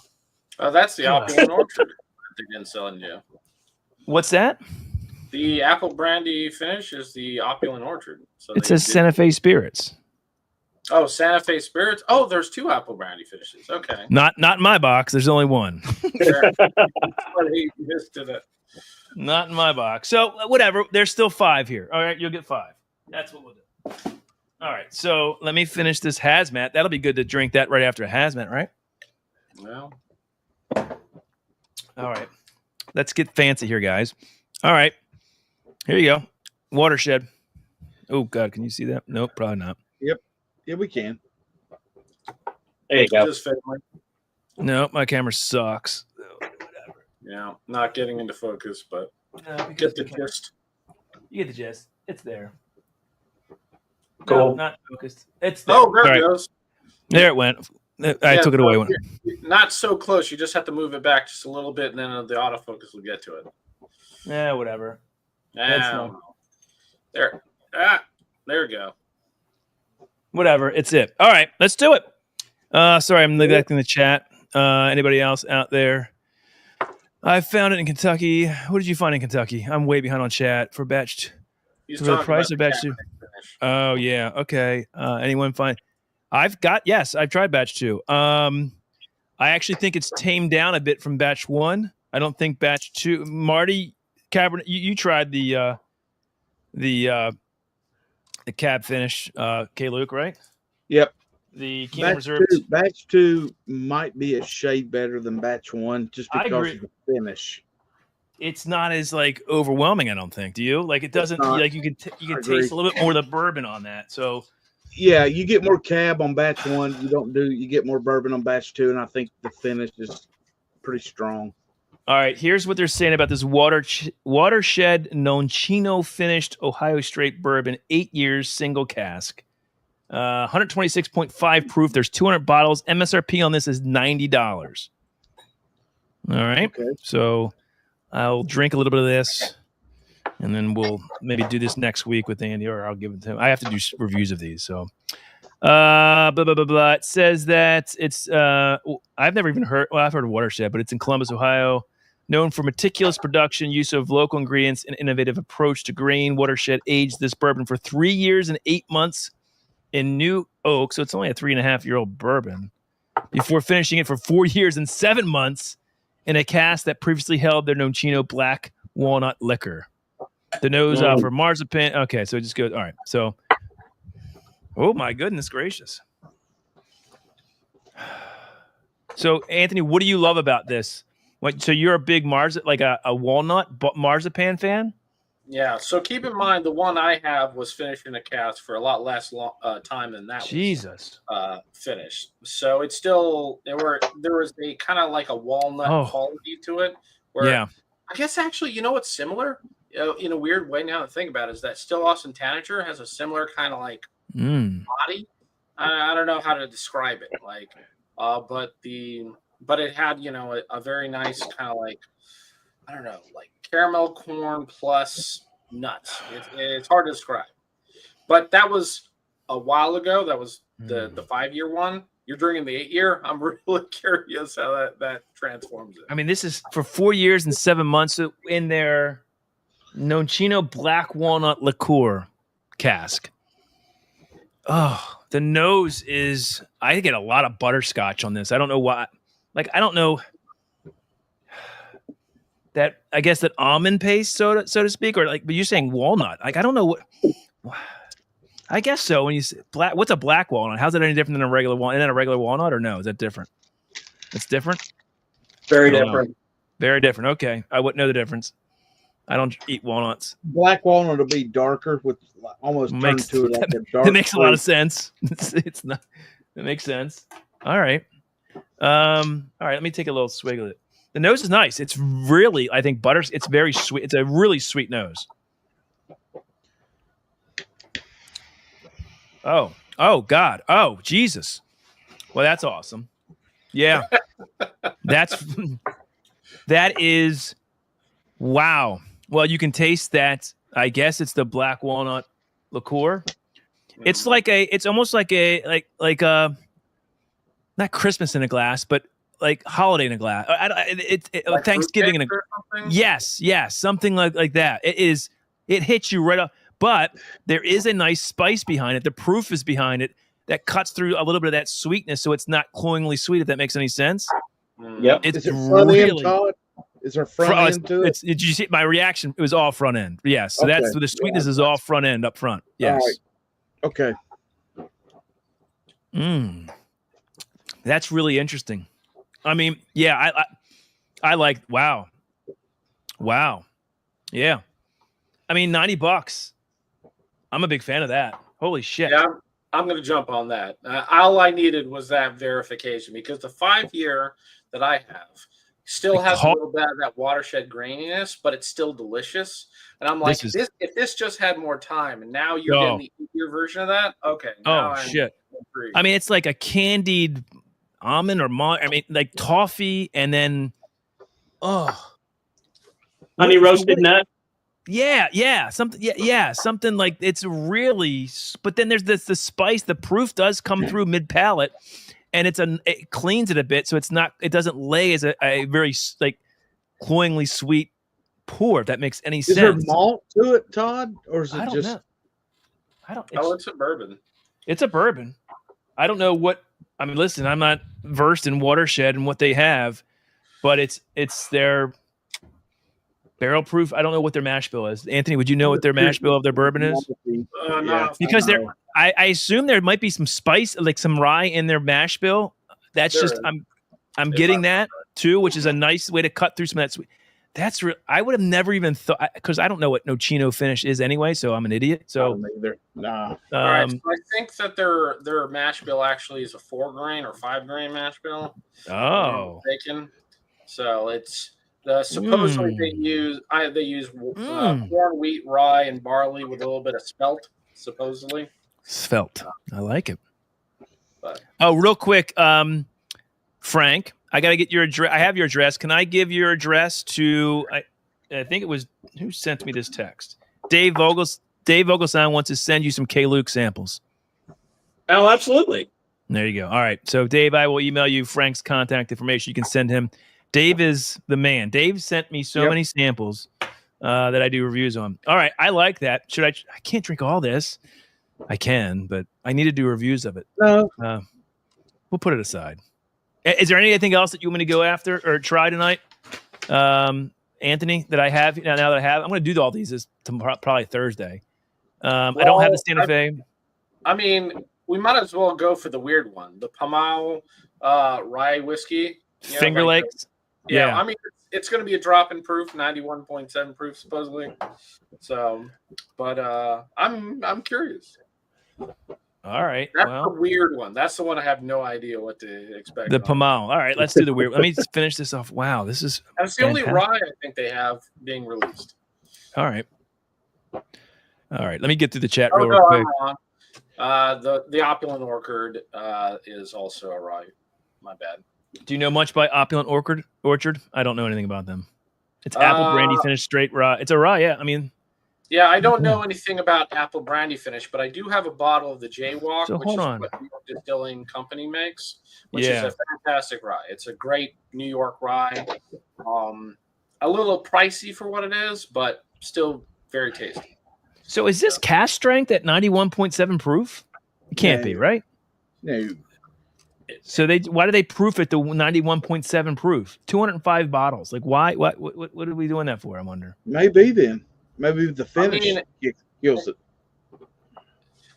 Oh, that's the Opulent Orchard that they didn't sell in you. What's that? The apple brandy finish is the Opulent Orchard. So It says Santa Fe Spirits. Oh, Santa Fe Spirits. Oh, there's 2 apple brandy finishes. Okay. Not in my box. There's only one. Somebody missed it. Not in my box. So whatever. There's still 5 here. All right, you'll get 5. That's what we'll do. All right. So let me finish this hazmat. That'll be good to drink that right after a hazmat, right? Well, All right. Let's get fancy here, guys. All right. Here you go. Watershed. Oh, God. Can you see that? Nope, probably not. Yeah, we can. There you go. just family. Nope, my camera sucks. Yeah, not getting into focus, but No, get the gist. You get the gist. It's there. Cool. No, not focused. It's there. Oh, there All it right. goes. There it went. I Yeah, took it away. you're not so close. You just have to move it back just a little bit, and then the autofocus will get to it. Yeah, whatever. That's fine. There. There we go. Whatever. It's it. All right, let's do it. Sorry, I'm neglecting the chat. Anybody else out there? I found it in Kentucky. What did you find in Kentucky? I'm way behind on chat for batch. He's For the talking price about of the batch 2. Cabernet finish. Oh yeah. Okay. Anyone find? I've tried batch 2. I actually think it's tamed down a bit from batch 1. I don't think batch 2. Marty, Cabernet. You tried the cab finish, K. Luke, right? Yep. The Kingdom Batch Reserve. batch 2 might be a shade better than batch 1 just I because agree. of the finish. It's not as like overwhelming. I don't think. Do you? Like it doesn't. not. Like you can agree. taste a little bit more of the bourbon on that. So Yeah, you get more cab on batch 1. You get more bourbon on batch 2, and I think the finish is pretty strong. all right. Here's what they're saying about this Watershed Nocino finished Ohio straight bourbon, 8 years, single cask. 126.5 proof. There's 200 bottles. MSRP on this is $90. All right. Okay. So I'll drink a little bit of this, and then we'll maybe do this next week with Andy, or I'll give it to him. I have to do reviews of these. So, blah, blah, blah, blah. It says that it's, I've never even heard, well, I've heard of Watershed, but it's in Columbus, Ohio. Known for meticulous production, use of local ingredients, and innovative approach to grain. Watershed aged this bourbon for 3 years and 8 months in new oak, so it's only a 3.5-year-old bourbon, before finishing it for 4 years and 7 months in a cask that previously held their Nonchino black walnut liquor. The nose for marzipan. Okay, so it just goes. All right, so. Oh my goodness gracious! So Anthony, what do you love about this? So you're a big a walnut marzipan fan? Yeah. So keep in mind, the one I have was finished in a cask for a lot less time than that. Jesus. Was finished. So it's still there was a kind of like a walnut quality to it. Where I guess actually, you know what's similar? In a weird way now to think about it, is that Still Austin Tanager has a similar kind of like body. I don't know how to describe it. Like, but it had a very nice kind of like, I don't know, like caramel corn plus nuts. It's hard to describe. But that was a while ago. That was the 5-year one. You're drinking the 8-year. I'm really curious how that transforms it. I mean, this is for 4 years and 7 months in their Nonchino black walnut liqueur cask. Oh, the nose is. I get a lot of butterscotch on this. I don't know why. Like, I don't know that. I guess that almond paste, so to speak, or like. But you're saying walnut. Like, I don't know what. I guess so. When you say black, what's a black walnut? How's it any different than a regular walnut? Isn't that a regular walnut, or no? Is that different? It's different. Very different. Very different. Okay, I wouldn't know the difference. I don't eat walnuts. Black walnut will be darker with almost turned to like a dark. That makes a lot of sense. It's not. It makes sense. All right. All right. Let me take a little swig of it. The nose is nice. It's really, I think, butters. It's very sweet. It's a really sweet nose. Oh God. Oh, Jesus. Well, that's awesome. Yeah. That is, wow. Well, you can taste that. I guess it's the black walnut liqueur. It's almost like not Christmas in a glass, but like holiday in a glass. Like Thanksgiving in a glass. Yes, something like that. It hits you right off. But there is a nice spice behind it. The proof is behind it that cuts through a little bit of that sweetness, so it's not cloyingly sweet. If that makes any sense. Yep. Is it front end, Todd? Is there front end to it? Did you see my reaction? It was all front end. Yes. So that's the sweetness is all front end up front. Yes. All right. Okay. That's really interesting. I mean, yeah, I like. Wow. Yeah. I mean, $90. I'm a big fan of that. Holy shit. Yeah, I'm going to jump on that. All I needed was that verification, because the 5-year that I have still has a little bit of that watershed graininess, but it's still delicious. And I'm like, if this just had more time, and now you're getting the 8-year version of that, okay. Shit. I mean, it's like a candied almond or like toffee, and then honey roasted nut. Yeah, something like it's really. But then there's the spice. The proof does come through mid palate, and it cleans it a bit, so it doesn't lay as a very like cloyingly sweet pour. If that makes any sense. Is there malt to it, Todd, or is it just? Know. I don't. It's a bourbon. It's a bourbon. I don't know what. I mean, listen, I'm not versed in Watershed and what they have, but it's their barrel proof. I don't know what their mash bill is. Anthony, would you know what their mash bill of their bourbon is? No, because I assume there might be some spice, like some rye in their mash bill. That's just I'm getting that too, which is a nice way to cut through some of that sweet. That's real. I would have never even thought, because I don't know what Nonchino finish is anyway, so I'm an idiot. So nah. All right, so I think that their mash bill actually is a 4-grain or 5-grain mash bill. Oh, bacon. So it's supposedly they use corn, wheat, rye, and barley with a little bit of spelt. Supposedly, spelt. I like it. But, real quick, Frank. I got to get your address. I have your address. Can I give your address to, I think it was, who sent me this text? Dave Vogelson wants to send you some K-Luke samples. Oh, absolutely. There you go. All right. So, Dave, I will email you Frank's contact information. You can send him. Dave is the man. Dave sent me so many samples that I do reviews on. All right. I like that. I can't drink all this. I can, but I need to do reviews of it. No, We'll put it aside. Is there anything else that you want me to go after or try tonight, Anthony? That I have now that I have, I'm going to do all these is probably Thursday. I don't have the Santa Fe. I mean, we might as well go for the weird one, the Pamau rye whiskey. Finger Lakes. Yeah, I mean, it's going to be a drop in proof, 91.7 proof supposedly. So, but I'm curious. All right. That's the weird one. That's the one I have no idea what to expect. The Pamau. All right, let's do the weird. Let me finish this off. Wow, this is. That's the only rye I think they have being released. All right. Let me get through the chat real quick. The Opulent Orchard is also a rye. My bad. Do you know much by Opulent Orchard? I don't know anything about them. It's apple brandy finished straight rye. It's a rye, yeah. I mean, yeah, I don't know anything about apple brandy finish, but I do have a bottle of the Jaywalk, So which hold is on. what New York Distilling Company makes, which is a fantastic rye. It's a great New York rye. A little pricey for what it is, but still very tasty. So is this cask strength at 91.7 proof? It can't be, right? no. So why do they proof it to 91.7 proof? 205 bottles. Like why? What are we doing that for? I wonder. Maybe then. Maybe the finish kills it.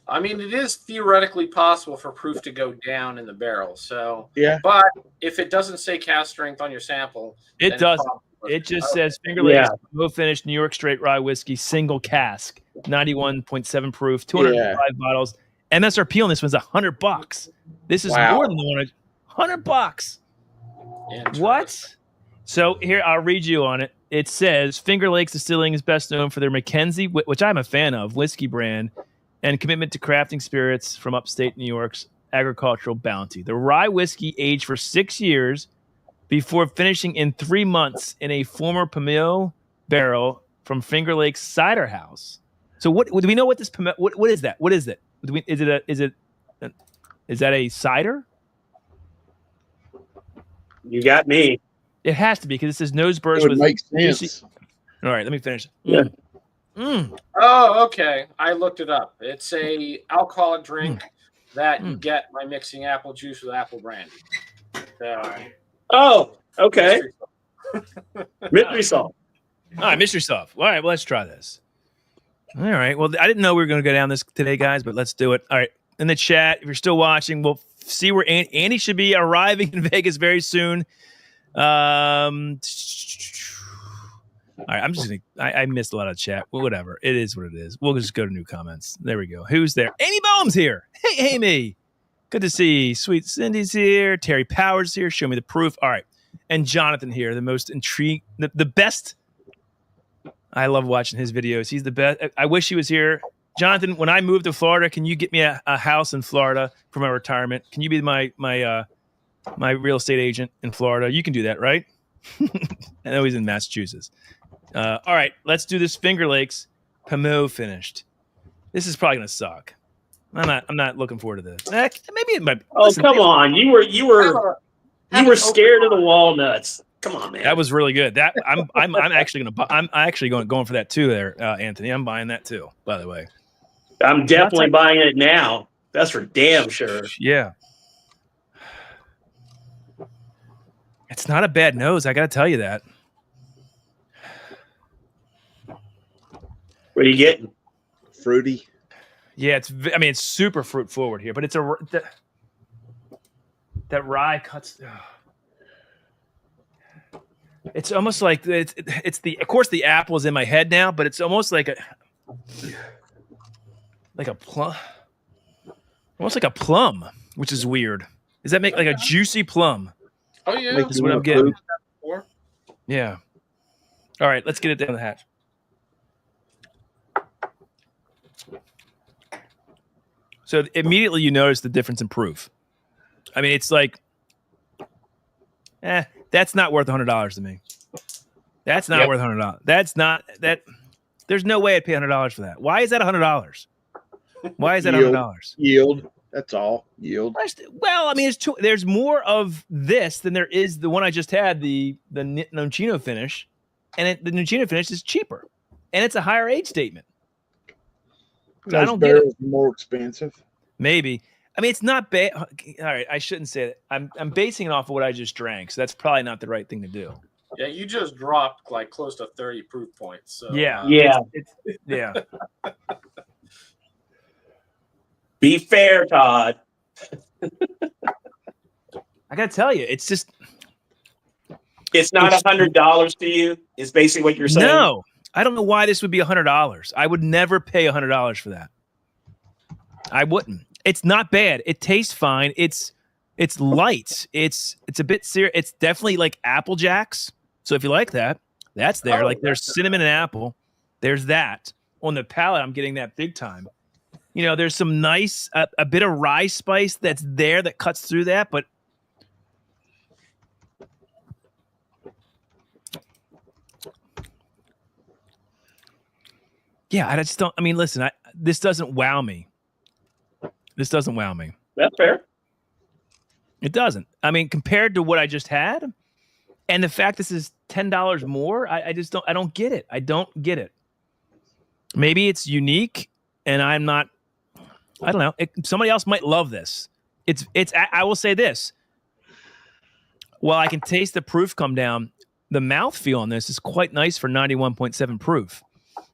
I mean, it is theoretically possible for proof to go down in the barrel. So, yeah. But if it doesn't say cask strength on your sample, it does. It just says Finger Lakes, low finish, New York straight rye whiskey, single cask, 91.7 proof, 205 bottles. MSRP on this one's $100. This is more than the one. $100. What? So here, I'll read you on it. It says Finger Lakes Distilling is best known for their Mackenzie, which I'm a fan of, whiskey brand, and commitment to crafting spirits from upstate New York's agricultural bounty. The rye whiskey aged for 6 years before finishing in 3 months in a former Pamau barrel from Finger Lakes Cider House. So what do we know what this what is that? What is it? Is that a cider? You got me. It has to be because it says nose burst with. Makes sense. All right, let me finish. Yeah. Oh, okay. I looked it up. It's a alcoholic drink that you get by mixing apple juice with apple brandy. Oh, okay. Mystery salt. All right, mystery salt. All right, well, let's try this. All right. Well, I didn't know we were going to go down this today, guys, but let's do it. All right. In the chat, if you're still watching, we'll see where Andy should be arriving in Vegas very soon. All right. I'm just going to, I missed a lot of chat. Well, whatever. It is what it is. We'll just go to new comments. There we go. Who's there? Amy Boehm's here. Hey, Amy. Good to see you. Sweet Cindy's here. Terry Powers here. Show me the proof. All right. And Jonathan here, the most intrigued, the best. I love watching his videos. He's the best. I wish he was here. Jonathan, when I move to Florida, can you get me a house in Florida for my retirement? Can you be my real estate agent in Florida? You can do that, right? I know he's in Massachusetts. All right, let's do this Finger Lakes Pamau finished. This is probably gonna suck. I'm not looking forward to this. Maybe it might. Oh, listen, come on! You were scared of the walnuts. Come on, man. That was really good. That I'm actually going for that too. There, Anthony. I'm buying that too. By the way, I'm definitely buying it now. That's for damn sure. Yeah, it's not a bad nose. I got to tell you that. What are you getting? Fruity. Yeah, it's super fruit forward here, but it's that rye cuts. It's almost like it's of course the apple is in my head now, but it's almost like a plum, almost like a plum, which is weird. Does that make like a juicy plum? Oh yeah, that's what I'm getting. Yeah. All right, let's get it down the hatch. So immediately you notice the difference in proof. I mean, it's like, that's not worth $100 to me. That's not worth $100. That's not that. There's no way I'd pay $100 for that. Why is that $100? Why is that $100? Yield. That's all. Yield. Well, I mean, there's more of this than there is the one I just had, the Nocino finish, and the Nocino finish is cheaper, and it's a higher age statement. I don't get it. Barrels are more expensive. Maybe. I mean, it's not bad. All right, I shouldn't say that. I'm basing it off of what I just drank, so that's probably not the right thing to do. Yeah, you just dropped like close to 30 proof points. So, Yeah. Yeah. Be fair, Todd. I gotta tell you, it's just It's not $100 to you. Is basically what you're saying. no. I don't know why this would be $100. I would never pay $100 for that. I wouldn't. It's not bad. It tastes fine. It's light. It's a bit serious. It's definitely like Apple Jacks. So if you like that, that's there. Like there's cinnamon and apple. There's that. On the palate, I'm getting that big time. You know, there's some nice a bit of rye spice that's there that cuts through that, but yeah, I just don't. I mean, listen, this doesn't wow me. This doesn't wow me. That's fair. It doesn't. I mean, compared to what I just had, and the fact this is $10 more, I just don't. I don't get it. I don't get it. Maybe it's unique, and I'm not. I don't know. Somebody else might love this. It's. I will say this. While I can taste the proof come down, the mouthfeel on this is quite nice for 91.7 proof.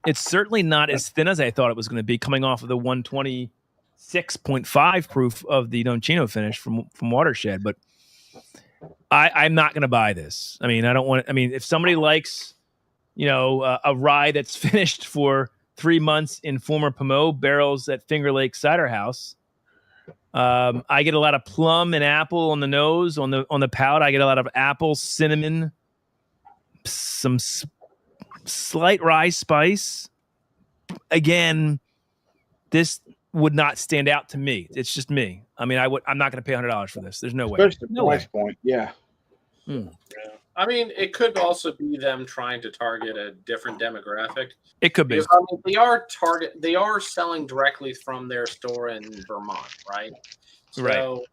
It's certainly not as thin as I thought it was going to be, coming off of the 126.5 proof of the Doncino finish from Watershed. But I'm not going to buy this. I mean, I don't want. I mean, if somebody likes, a rye that's finished for 3 months in former Pommeau barrels at Finger Lake Cider House, I get a lot of plum and apple on the nose, on the palate. I get a lot of apple, cinnamon, some slight rye spice. Again, this would not stand out to me. It's just me. I mean, I'm not going to pay $100 for this. There's no way. Especially the No price way. point. Yeah. Yeah. I mean, it could also be them trying to target a different demographic. It could be. Because, I mean, they are selling directly from their store in Vermont, right? So,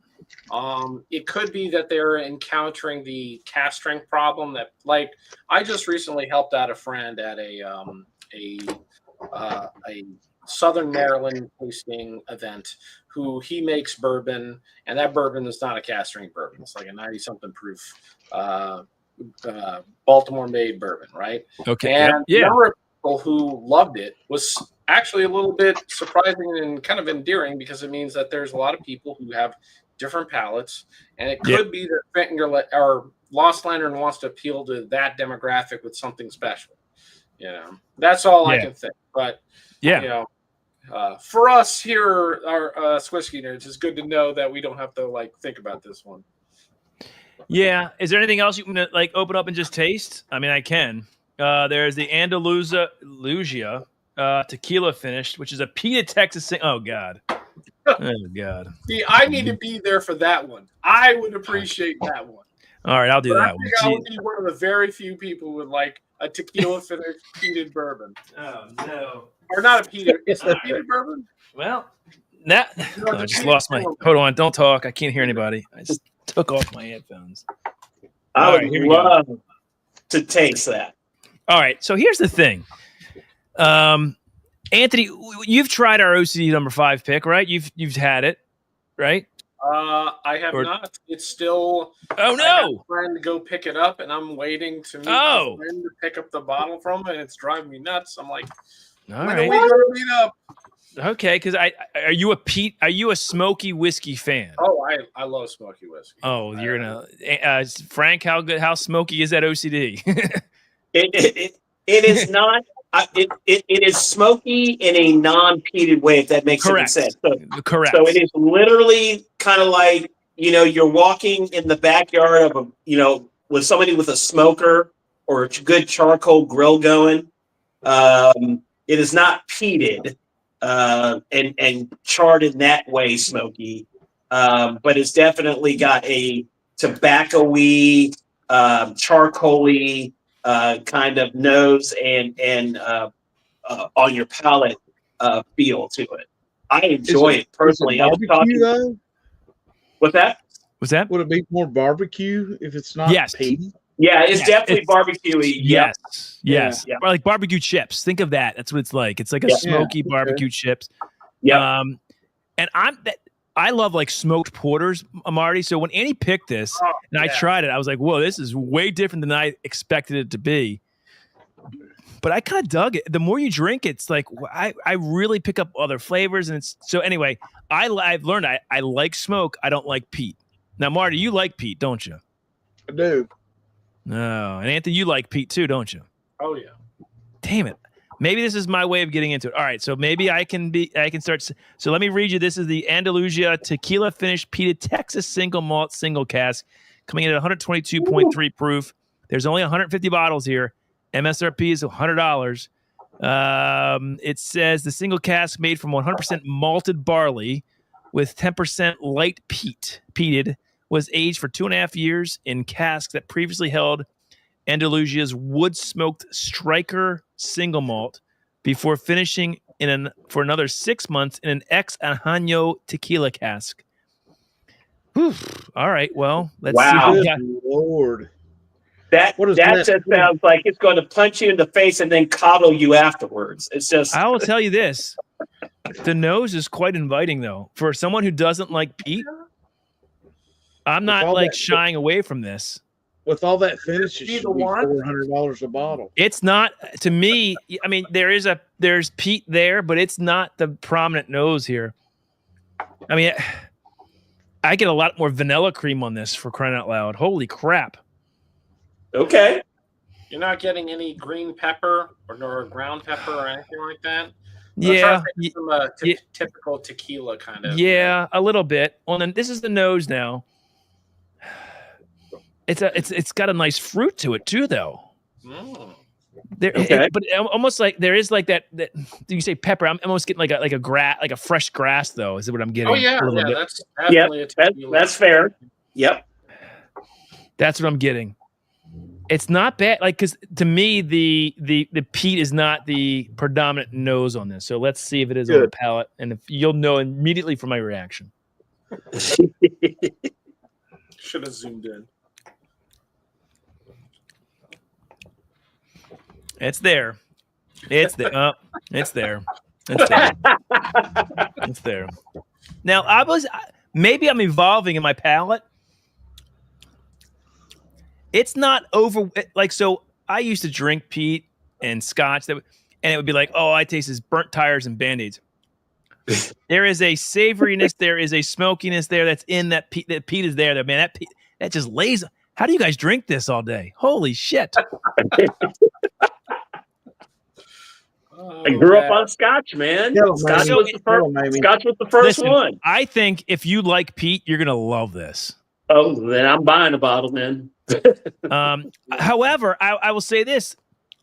it could be that they're encountering the cast strength problem that, like, I just recently helped out a friend at a Southern Maryland tasting event who he makes bourbon, and that bourbon is not a cast strength bourbon. It's like a 90-something proof Baltimore made bourbon, right? Okay. And yeah. the number of people who loved it was actually a little bit surprising and kind of endearing, because it means that there's a lot of people who have different palates, and it could be that or Lost Lantern wants to appeal to that demographic with something special. That's all I can think. But for us here, our whiskey nerds, it's good to know that we don't have to think about this one. Yeah. Is there anything else you can open up and just taste? I mean, I can. There's the Andalusia tequila finish, which is a Peated Texas. Oh God. Oh God. See, I need to be there for that one. I would appreciate that one. All right, I'll do that I think I would be one of the very few people who would like a tequila finished peated bourbon. Oh no. Or not a peated. It's a peated bourbon. Well, I just lost my. Hold on, don't talk. I can't hear anybody. I just took off my headphones. I would love to taste that. All right, so here's the thing. Anthony, you've tried our OCD number 5 pick, right? You've had it, right? I have not. It's still. Oh no! I have a friend to go pick it up, and I'm waiting to meet a friend to pick up the bottle from it. And it's driving me nuts. I'm like, when are we gonna meet up? Okay, because are you a smoky whiskey fan? Oh, I love smoky whiskey. Oh, you're gonna Frank. How smoky is that OCD? It is not. It is smoky in a non-peated way, if that makes any sense. Correct. So it is literally kind of like, you're walking in the backyard of with somebody with a smoker or a good charcoal grill going. It is not peated and charred in that way, smoky, but it's definitely got a tobacco-y, charcoal-y kind of nose and on your palate feel to it. I enjoy it personally. Barbecue though? What's that? What's that? Would it be more barbecue if it's not Yes. peated? Yeah, it's Yes, definitely it's- barbecue-y. Yep. Yes. Yeah. Or like barbecue chips. Think of that. That's what it's like. It's like a Yeah. smoky Yeah, barbecue chips. Yep. And I love like smoked porters, Marty. So when Andy picked this and I tried it, I was like, whoa, this is way different than I expected it to be. But I kind of dug it. The more you drink, it's like I really pick up other flavors. And it's so anyway, I've learned I like smoke. I don't like peat. Now, Marty, you like peat, don't you? I do. No. And Anthony, you like peat too, don't you? Oh yeah. Damn it. Maybe this is my way of getting into it. All right, so maybe I can start. So let me read you. This is the Andalusia Tequila Finish Peated Texas Single Malt Single Cask, coming in at 122.3 proof. There's only 150 bottles here. MSRP is $100. It says the single cask made from 100% malted barley with 10% light peated, was aged for 2.5 years in casks that previously held Andalusia's wood-smoked Striker single malt before finishing for another 6 months in an ex-Añejo tequila cask. Whew. All right, well, let's Wow. see. Good Lord. That What is that that? just sounds like it's going to punch you in the face and then coddle you afterwards. It's just I will tell you this. The nose is quite inviting, though. For someone who doesn't like peat, I'm not all like that- shying away from this. With all that finish, it Be should the be one? $400 a bottle. It's not, to me, I mean, there's peat there, but it's not the prominent nose here. I mean, I get a lot more vanilla cream on this, for crying out loud. Holy crap. okay. You're not getting any green pepper or ground pepper or anything like that. Yeah. From a typical tequila kind of. Yeah, a little bit. Well, then this is the nose now. It's got a nice fruit to it too, though. Mm. Okay. But almost like there is like that. You say pepper. I'm almost getting like a fresh grass, though. Is what I'm getting? Oh yeah, a little bit. that's definitely a tequila. That's fair. Yep. That's what I'm getting. It's not bad. Like, because to me, the peat is not the predominant nose on this. So let's see if it is on the Good. palate, and if you'll know immediately from my reaction. Should have zoomed in. It's there. It's there. It's there. It's there. It's there. Now, maybe I'm evolving in my palate. It's not over. Like, so I used to drink peat and scotch, and it would be like, oh, I taste this burnt tires and Band-Aids. There is a savoriness. There is a smokiness there that's in that peat. That peat is there. That, man, that just lays. How do you guys drink this all day? Holy shit. I grew up on Scotch, man. Kill 'em, Scotch Amy. was the Kill 'em, first. Amy. Scotch was the first Listen, one. I think if you like peat, you're gonna love this. Oh, then I'm buying a bottle, man. However, I will say this.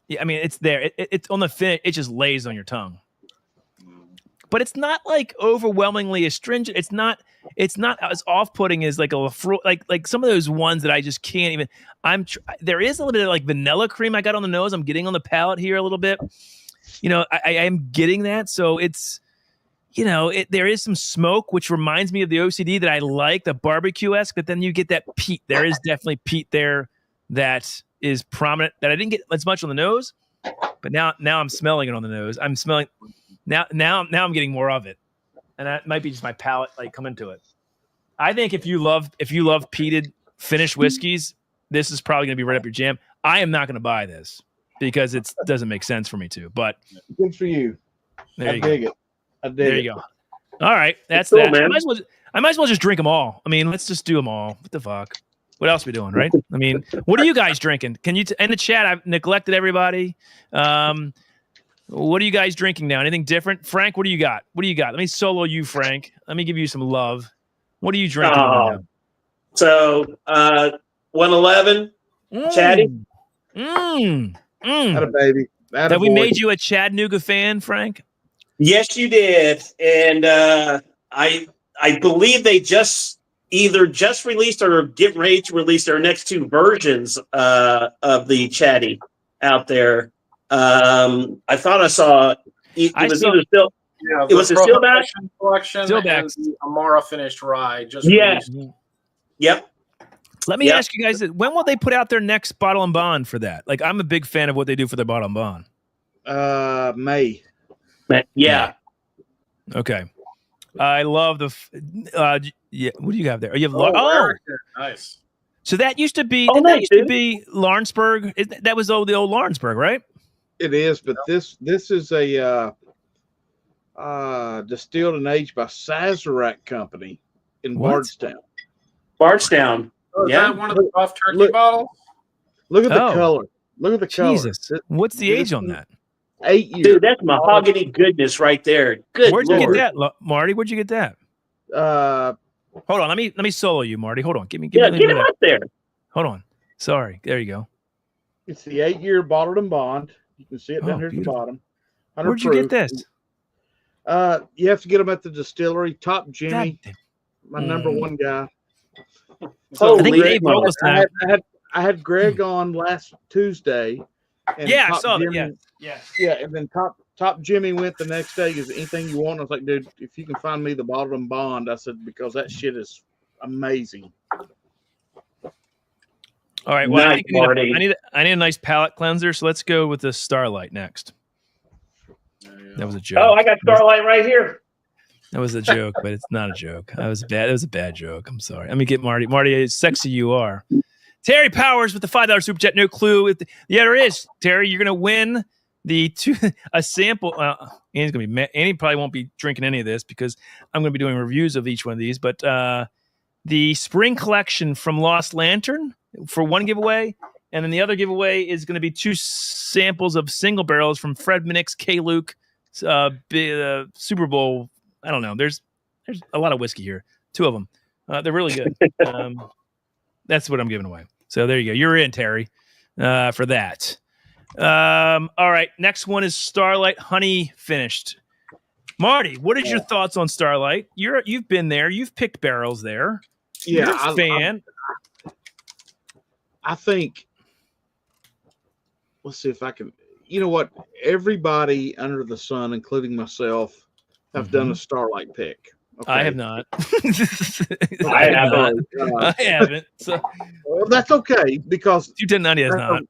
Yeah, I mean, it's there. It's on the finish. It just lays on your tongue. But it's not like overwhelmingly astringent. It's not as off-putting as like a like some of those ones that I just can't even. There is a little bit of like vanilla cream I got on the nose. I'm getting on the palate here a little bit. You know, I am getting that. So it's, you know, there is some smoke, which reminds me of the OCD that I like, the barbecue-esque, but then you get that peat. There is definitely peat there that is prominent that I didn't get as much on the nose, but now I'm smelling it on the nose. I'm smelling now I'm getting more of it. And that might be just my palate like coming to it. I think if you love peated finished whiskeys, this is probably going to be right up your jam. I am not going to buy this because it doesn't make sense for me to, but Good for you. there I you dig go. it. I dig There it. you go. All right, that's Cool, that. man. I might as well just drink them all. I mean, let's just do them all. What the fuck? What else are we doing, right? I mean, what are you guys drinking? Can you in the chat? I've neglected everybody. What are you guys drinking now? Anything different? Frank, what do you got? What do you got? Let me solo you, Frank. Let me give you some love. What are you drinking right now? So 111, Chatty. That a baby. That a Have we boy. made you a Chattanooga fan, Frank? Yes, you did, and I believe they either just released or getting ready to release their next two versions of the Chatty out there. I thought I saw it was either still. Yeah, It was a stillback? collection Stillbacks. and the Amara finished rye. Just Yes. released. Yep. Let me ask you guys, when will they put out their next bottle and bond for that? Like, I'm a big fan of what they do for their bottle and bond. May. Yeah. Okay. I love the. Yeah. What do you have there? You have Nice. So that used to be. Oh, that nice, used to dude. be Lawrenceburg. That was the old Lawrenceburg, right? It is, but this is a distilled and aged by Sazerac Company in What? Bardstown. Bardstown. Oh, is Yeah. that one of the buff turkey bottles? Look at the Oh. color. Look at the color. Jesus. What's the age on that? 8 years. Dude, that's mahogany goodness right there. Good Where'd you Lord. get that, Marty? Where'd you get that? Hold on. Let me solo you, Marty. Hold on. Give me Yeah, a get him minute. up there. Hold on. Sorry. There you go. It's the 8-year bottled and bond. You can see it down here at the beautiful. bottom. Where'd you get this? You have to get them at the distillery. Top Jimmy, God my number one guy. Holy I think Dave smokes. Douglas and I had Greg on last Tuesday. And Yeah, I Top saw that. Jimmy- Yeah. Yeah, and then top Jimmy went the next day. Is anything you want? I was like, dude, if you can find me the bottled and bond, I said, because that shit is amazing. All right. Well, I, Nice, think Marty. I need a nice palate cleanser. So let's go with the Starlight next. That was a joke. Oh, I got Starlight right here. That was a joke, but it's not a joke. That was bad. It was a bad joke. I'm sorry. Let me get Marty. Marty, as sexy you are. Terry Powers with the $5 super chat. No clue. Yeah, there is. Terry, you're gonna win a sample. Andy's gonna be. Andy probably won't be drinking any of this because I'm gonna be doing reviews of each one of these. But the spring collection from Lost Lantern for one giveaway, and then the other giveaway is going to be 2 samples of single barrels from Fred Minnick's K. Luke Super Bowl. I don't know. There's a lot of whiskey here. 2 of them. They're really good. That's what I'm giving away. So there you go. You're in, Terry, for that. All right. Next one is Starlight Honey finished. Marty, what is your thoughts on Starlight? You've been there. You've picked barrels there. Yeah, You're a fan. I think. Let's see if I can. You know what? Everybody under the sun, including myself, have done a Starlight pick. Okay. I have not. I haven't. I haven't. So Well, that's okay because 21090 has not.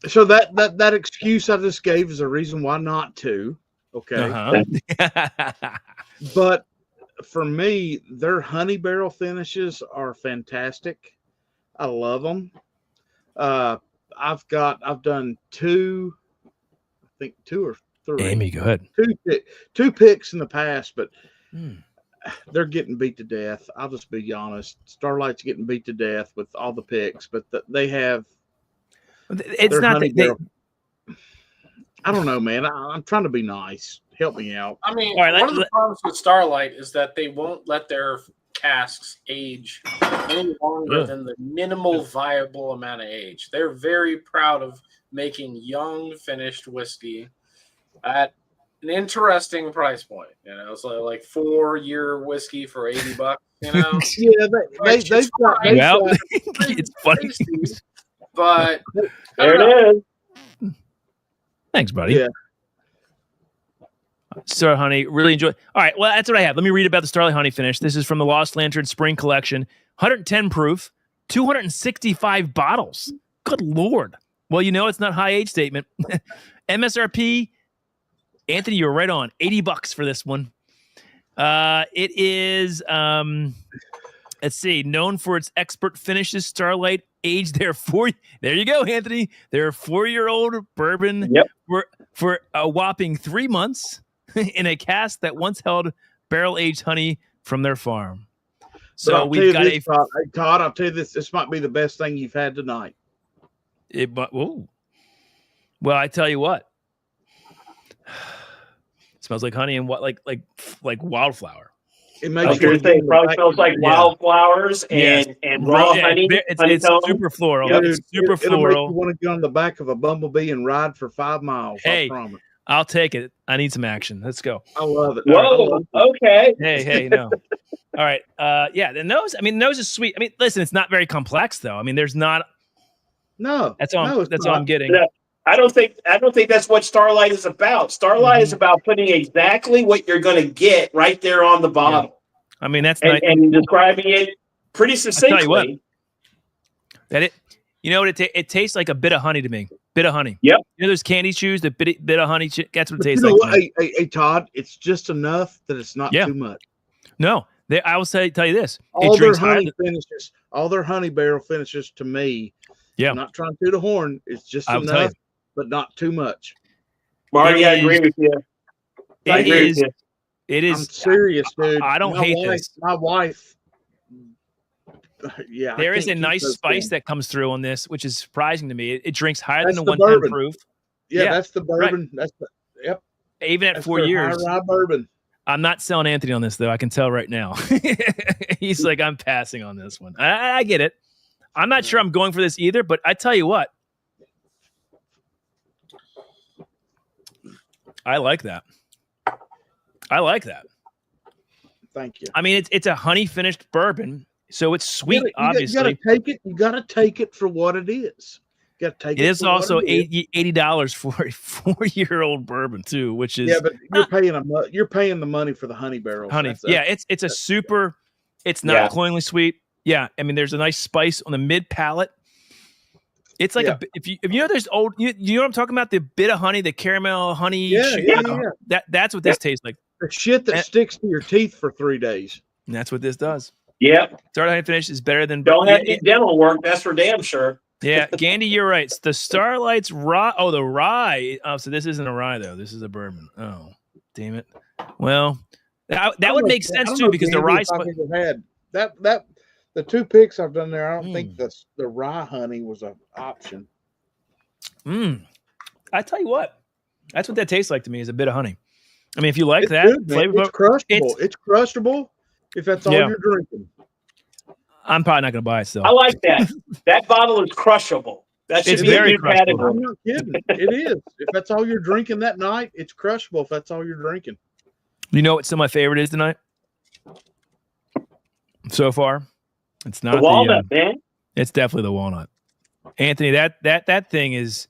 so that excuse I just gave is a reason why not to. Okay. Uh-huh. But for me, their honey barrel finishes are fantastic. I love them. I've done 2, I think 2 or 3. Amy, go ahead. Two picks in the past, but they're getting beat to death. I'll just be honest. Starlight's getting beat to death with all the picks, but they have. It's their not honey that they, barrel. I don't know, man. I'm trying to be nice. Help me out. I mean, All right, one of the problems with Starlight is that they won't let their casks age any longer than the minimal viable amount of age. They're very proud of making young finished whiskey at an interesting price point. You know, so like 4-year whiskey for $80. You know, Yeah, they've got. it's funny. But There it is. Thanks, buddy. Yeah. So, honey, really enjoy. All right, well, that's what I have. Let me read about the Starlight Honey finish. This is from the Lost Lantern Spring Collection, 110 proof, 265 bottles. Good Lord. Well, you know, it's not high age statement. MSRP, Anthony, you're right on. $80 for this one. It is, let's see, known for its expert finishes. Starlight aged their there you go, Anthony. Their 4-year-old bourbon for a whopping 3 months in a cask that once held barrel-aged honey from their farm. So we've got Todd, I'll tell you this. This might be the best thing you've had tonight. Well, I tell you what. It smells like honey and what like wildflower. It I makes was going to say, it probably smells like wildflowers and raw honey. It's super floral. Dude, It's super it'll floral. make you want to get on the back of a bumblebee and ride for 5 miles. Hey. I promise. I'll take it. I need some action. Let's go. I love it. Whoa, okay. Hey, no. All right. Yeah, the nose. I mean, nose is sweet. I mean, listen, it's not very complex though. I mean, there's not. No, That's all. no, it's That's not. all I'm getting. No, I don't think that's what Starlight is about. Starlight is about putting exactly what you're going to get right there on the bottle, I mean, that's and, nice. and describing it pretty I tell you what, succinctly. That it. You know what it tastes like? A bit of honey to me. Bit of honey. Yep. You know those candy chews, the bit of honey. That's what it But tastes you know like. what? To me. Hey, Todd, it's just enough that it's not Yeah. too much. No, I will tell you this. All It their drinks higher honey finishes, all their honey barrel finishes, to me. Yeah. I'm not trying to toot a horn. It's just I will tell enough, you. but not too much. Marty, It I agree is- with you. I It agree is. with you. It I'm is. serious, dude. I don't hate this. My wife. Yeah, There I is a can't keep nice those spice things. that comes through on this, which is surprising to me. It drinks higher That's than the the 110 bourbon. proof. Yeah, Yeah, that's the bourbon. That's the yep. Even at That's 4 their years. high rye bourbon. I'm not selling Anthony on this, though. I can tell right now. He's like, I'm passing on this one. I get it. I'm not sure I'm going for this either, but I tell you what. I like that. I like that. Thank you. I mean, it's a honey finished bourbon, so it's sweet, obviously. You gotta take it. You gotta take it for what it is. You gotta take it. It is for what also it is. $80 for a 4-year-old bourbon too, which is Yeah, but you're paying the money for the honey barrels. honey. That's Yeah, it's a super. It's not Yeah. cloyingly sweet. Yeah, I mean, there's a nice spice on the mid palate. It's like Yeah. if you know there's old you know what I'm talking about, the bit of honey, the caramel honey. Yeah, yeah. That's what this tastes like, the shit that And- sticks to your teeth for 3 days. and that's what this does. Yep. Start honey finish is better than. Don't have yeah, any dental work. That's for damn sure. yeah, Gandy, you're right. It's the Starlight's rye. Oh, the rye. Oh, so this isn't a rye though. This is a bourbon. Oh, damn it. Well, that would make sense too, because the rye. I've ever had that the 2 picks I've done there. I don't think the rye honey was an option. I tell you what, that's what that tastes like to me, is a bit of honey. I mean, if you like It's that good, man. flavor, It's crushable. It's crushable if that's all Yeah. you're drinking. I'm probably not going to buy it still. I like that. That bottle is crushable. That should It's be a very new crushable. category. I'm not kidding. It is. If that's all you're drinking that night, it's crushable. If that's all you're drinking. You know what some of my favorite is tonight? So far, it's not The walnut, man. it's definitely the walnut. Anthony, that thing is.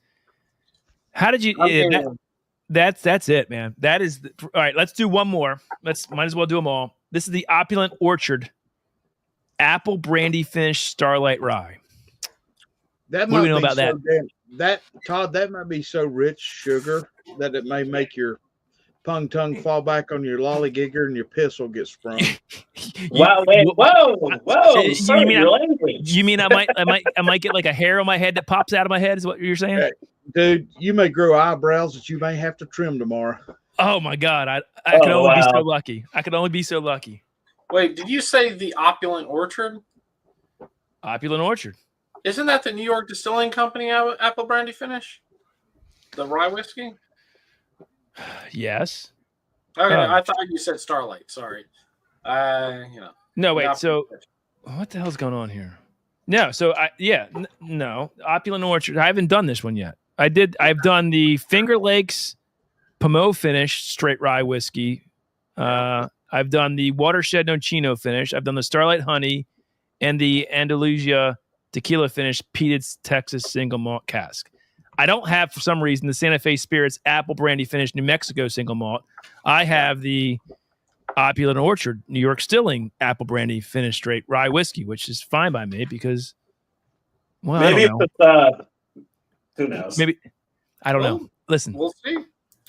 How did you? That's it, man. That is all right. Let's do one more. Might as well do them all. This is the Opulent Orchard Apple Brandy Finish Starlight Rye. That What do we know be about so Todd, that might be so rich sugar that it may make your pung tongue fall back on your lollygigger and your piss will get sprung. Wow, man. Whoa. Sir, you mean your language. You mean I might get like a hair on my head that pops out of my head? Is what you're saying? Hey, dude, you may grow eyebrows that you may have to trim tomorrow. Oh my God, I could only be so wow. lucky. I could only be so lucky. Wait, did you say the Opulent Orchard? Opulent Orchard. Isn't that the New York Distilling Company apple brandy finish? The rye whiskey? Yes. Okay, Oh. I thought you said Starlight. Sorry. No, wait. the So Opulent Orchard. what the hell's going on here? No. So no. Opulent Orchard. I haven't done this one yet. I've done the Finger Lakes Pommeau finish straight rye whiskey. I've done the Watershed Nocino finish. I've done the Starlight Honey and the Andalusia tequila finish Peated Texas single malt cask. I don't have, for some reason, the Santa Fe Spirits Apple Brandy Finish New Mexico single malt. I have the Opulent Orchard New York Stilling Apple Brandy Finish straight rye whiskey, which is fine by me because, well, Maybe I don't know. it's who knows? Maybe I don't know. Well, Listen, We'll see.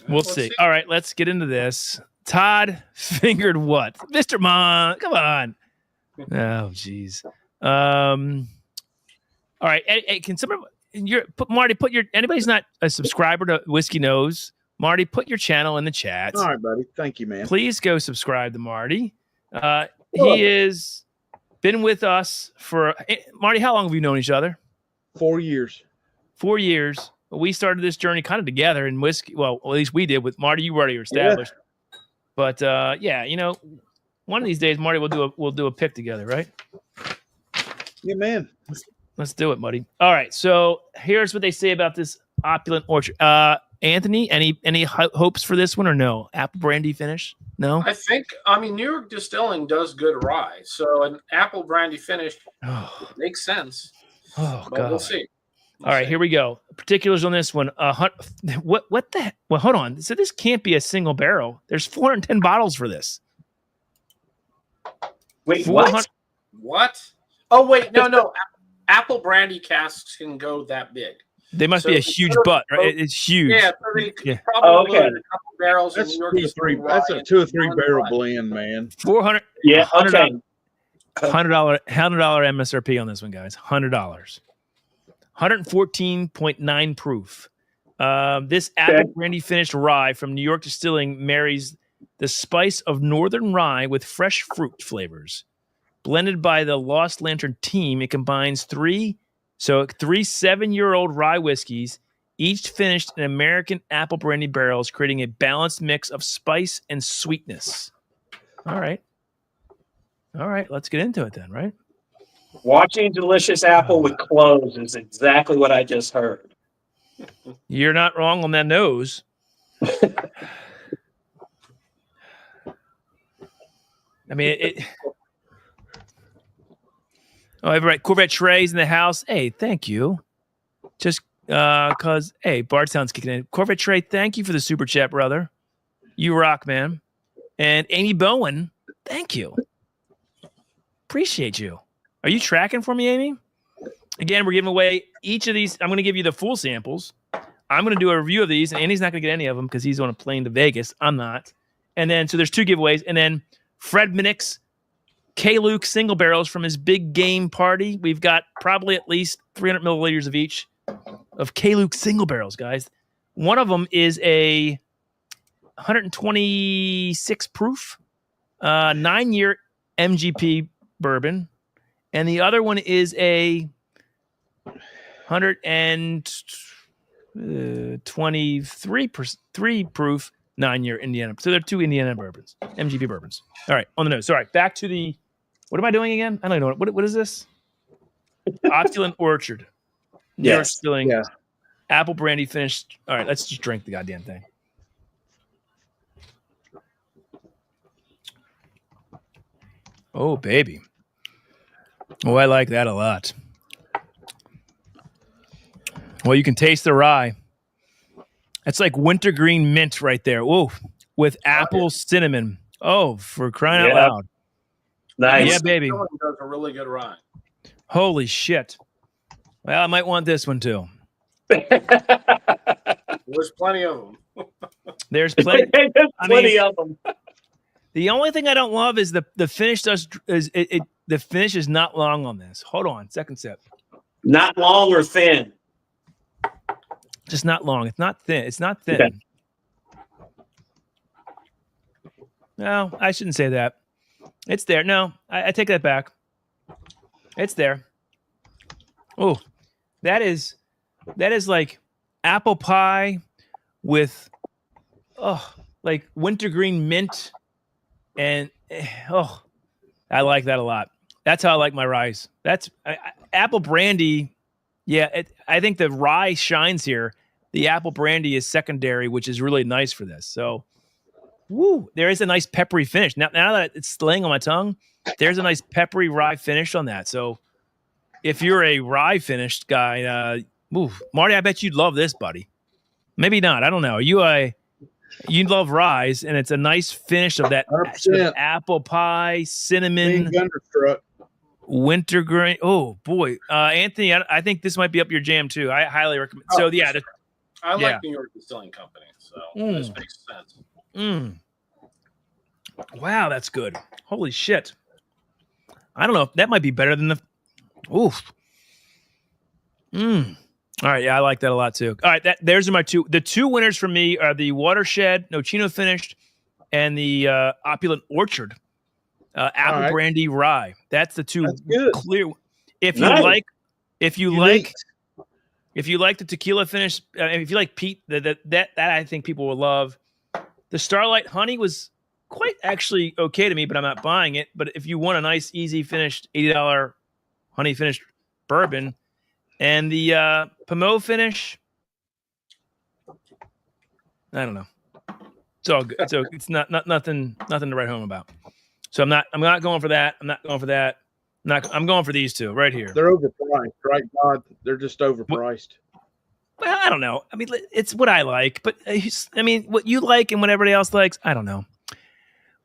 we'll see. All right, let's get into this. Todd fingered what? Mr. Mon, come on. Oh, jeez. All right. Hey, can somebody Marty put your anybody's not a subscriber to Whiskey Knows? Marty, put your channel in the chat. All right, buddy. Thank you, man. Please go subscribe to Marty. He is been with us for Marty. How long have we known each other? 4 years. 4 years. We started this journey kind of together in whiskey. Well, at least we did with Marty. You already were established. But yeah, one of these days, Marty, we'll do a pick together, right? Yeah, man. Let's do it, Marty. All right. So here's what they say about this Opulent Orchard. Anthony, any hopes for this one or no? Apple brandy finish? No. I think, New York Distilling does good rye, so an apple brandy finish makes sense. Oh But God. we'll see. All right, here we go. Particulars on this one. What the heck? Well, hold on. So this can't be a single barrel. There's 410 bottles for this. Wait, 400 what? What? Oh wait, no. apple brandy casks can go that big. They must be a huge butt, right? It's huge. Yeah, so they Yeah. probably Okay. loaded a couple barrels. That's in New two York or three. That's a 2 or 3 barrel blend, man. 400. Yeah. Okay. $100 MSRP on this one, guys. $100. 114.9 proof. This apple brandy finished rye from New York Distilling marries the spice of northern rye with fresh fruit flavors. Blended by the Lost Lantern team, it combines three 7-year-old rye whiskeys, each finished in American apple brandy barrels, creating a balanced mix of spice and sweetness. All right, let's get into it then, right? Watching delicious apple with cloves is exactly what I just heard. You're not wrong on that nose. I mean, it. Oh, everybody, Corvette Trey's in the house. Hey, thank you. Just because, hey, Bardstown's kicking in. Corvette Trey, thank you for the super chat, brother. You rock, man. And Amy Bowen, thank you. Appreciate you. Are you tracking for me, Amy? Again, we're giving away each of these. I'm going to give you the full samples. I'm going to do a review of these, and Andy's not going to get any of them because he's on a plane to Vegas. I'm not. And then, so there's 2 giveaways. And then Fred Minnick's K-Luke single barrels from his big game party. We've got probably at least 300 milliliters of each of K-Luke single barrels, guys. One of them is a 126 proof, 9-year MGP bourbon. And the other one is a 123 proof 9-year Indiana. So they're 2 Indiana bourbons, MGP bourbons. All right, on the nose. Sorry, back to the. What am I doing again? I don't know. What is this? Opulent Orchard. New York Distilling. Yeah. Apple brandy finished. All right, let's just drink the goddamn thing. Oh, baby. Oh, I like that a lot. Well, you can taste the rye. It's like wintergreen mint right there. Ooh, with apple cinnamon. Oh, for crying out loud. Nice. Yeah, baby. Does a really good rye. Holy shit. Well, I might want this one too. There's plenty of them. There's plenty. There's plenty of them. The only thing I don't love is the finish the finish is not long on this. Hold on, second sip. Not long or thin. Just not long. It's not thin. It's not thin. Okay. No, I shouldn't say that. It's there. No, I take that back. It's there. Oh, that is like apple pie with like wintergreen mint, and I like that a lot. That's how I like my rice. That's apple brandy. Yeah, I think the rye shines here. The apple brandy is secondary, which is really nice for this. So, woo, there is a nice peppery finish. Now that it's laying on my tongue, there's a nice peppery rye finish on that. So, if you're a rye finished guy, Marty, I bet you'd love this, buddy. Maybe not. I don't know. You love rye, and it's a nice finish of that sort of apple pie, cinnamon, wintergreen. Oh boy, Anthony, I think this might be up your jam too. I highly recommend. So yeah, I like New York Distilling Company, so this makes sense. Wow, that's good. Holy shit! I don't know if that might be better than the. Oof. All right, yeah, I like that a lot too. All right, there's my two. The 2 winners for me are the Watershed Nocino finished and the Opulent Orchard apple brandy rye. That's the 2 clear. If you like the tequila finish, if you like Pete, that I think people will love. The Starlight Honey was quite actually okay to me, but I'm not buying it. But if you want a nice, easy finished $80 honey finished bourbon, and the Pommeau finish, I don't know. It's all good. So it's not nothing to write home about. So I'm not going for that. I'm going for these 2 right here. They're overpriced, right, God? They're just overpriced. Well, I don't know. I mean, it's what I like, but I mean, what you like and what everybody else likes, I don't know.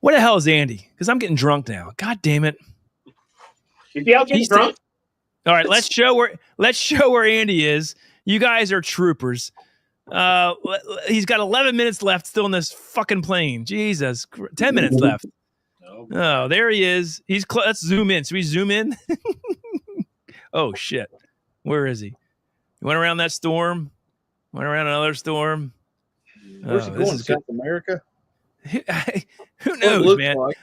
What the hell is Andy? Because I'm getting drunk now. God damn it. Is he out getting drunk? All right, let's show where Andy is. You guys are troopers. He's got 11 minutes left still in this fucking plane. Jesus, 10 minutes left. Oh, there he is. He's let's zoom in. So we zoom in. Oh shit, where is he? He went around that storm. Went around another storm. Where's he going? South America? Who knows, man? Like.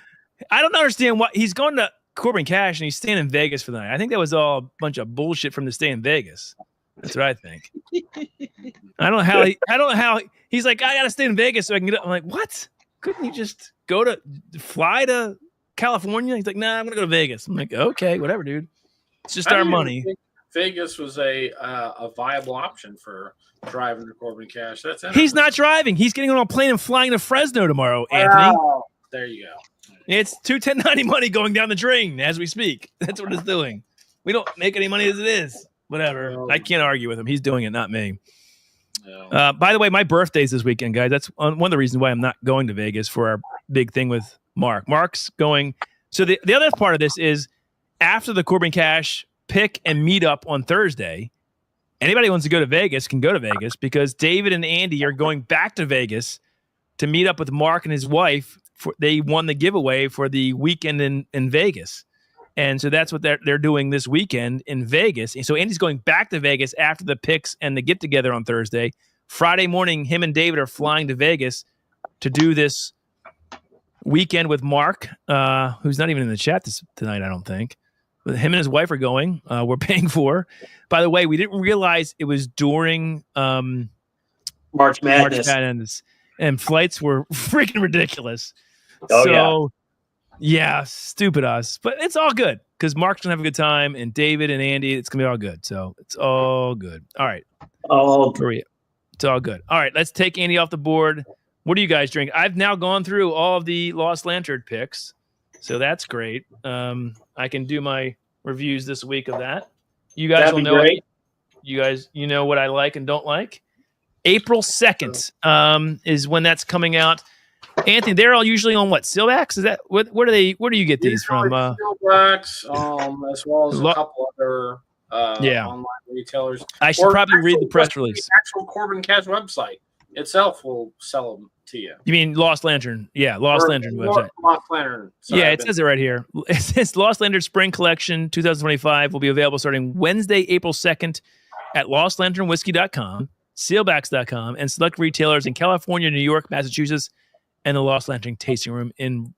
I don't understand why he's going to Corbin Cash and he's staying in Vegas for the night. I think that was all a bunch of bullshit from the stay in Vegas. That's what I think. I don't know how he's like, I gotta stay in Vegas so I can get up. I'm like, what? Couldn't you just fly to California? He's like, nah, I'm gonna go to Vegas. I'm like, okay, whatever, dude. It's just our money. Vegas was a viable option for driving to Corbin Cash. That's he's not driving. He's getting on a plane and flying to Fresno tomorrow, Anthony. There you go. It's 21090 money going down the drain as we speak. That's what it's doing. We don't make any money as it is. Whatever. I can't argue with him. He's doing it, not me. No. By the way, my birthday's this weekend, guys. That's one of the reasons why I'm not going to Vegas for our big thing with Mark. Mark's going. So the other part of this is after the Corbin Cash pick and meet up on Thursday, anybody who wants to go to Vegas can go to Vegas because David and Andy are going back to Vegas to meet up with Mark and his wife. They won the giveaway for the weekend in Vegas. And so that's what they're doing this weekend in Vegas. And so Andy's going back to Vegas after the picks and the get-together on Thursday. Friday morning, him and David are flying to Vegas to do this weekend with Mark, who's not even in the chat tonight, I don't think. But him and his wife are going. We're paying for. By the way, we didn't realize it was during March Madness. And flights were freaking ridiculous. Oh, yeah, stupid us. But it's all good because Mark's going to have a good time, and David and Andy, it's going to be all good. So it's all good. All right. It's all good. All right, let's take Andy off the board. What do you guys drink? I've now gone through all of the Lost Lantern picks, so that's great. I can do my reviews this week of that. You guys will know it. You guys, you know what I like and don't like. April 2nd is when that's coming out. Anthony, they're all usually on what? Sealbacks? Is that where do you get these from? Sealbacks, as well as a couple other online retailers. I should probably read the press release. The actual Corbin Cash website itself will sell them to you. You mean Lost Lantern? Yeah, Lost Lantern website. Lost Lantern. Sorry, yeah, it says it right here. It says Lost Lantern Spring Collection 2025 will be available starting Wednesday, April 2nd at lostlanternwhiskey.com, sealbacks.com, and select retailers in California, New York, Massachusetts, and the Lost Lantern Tasting Room in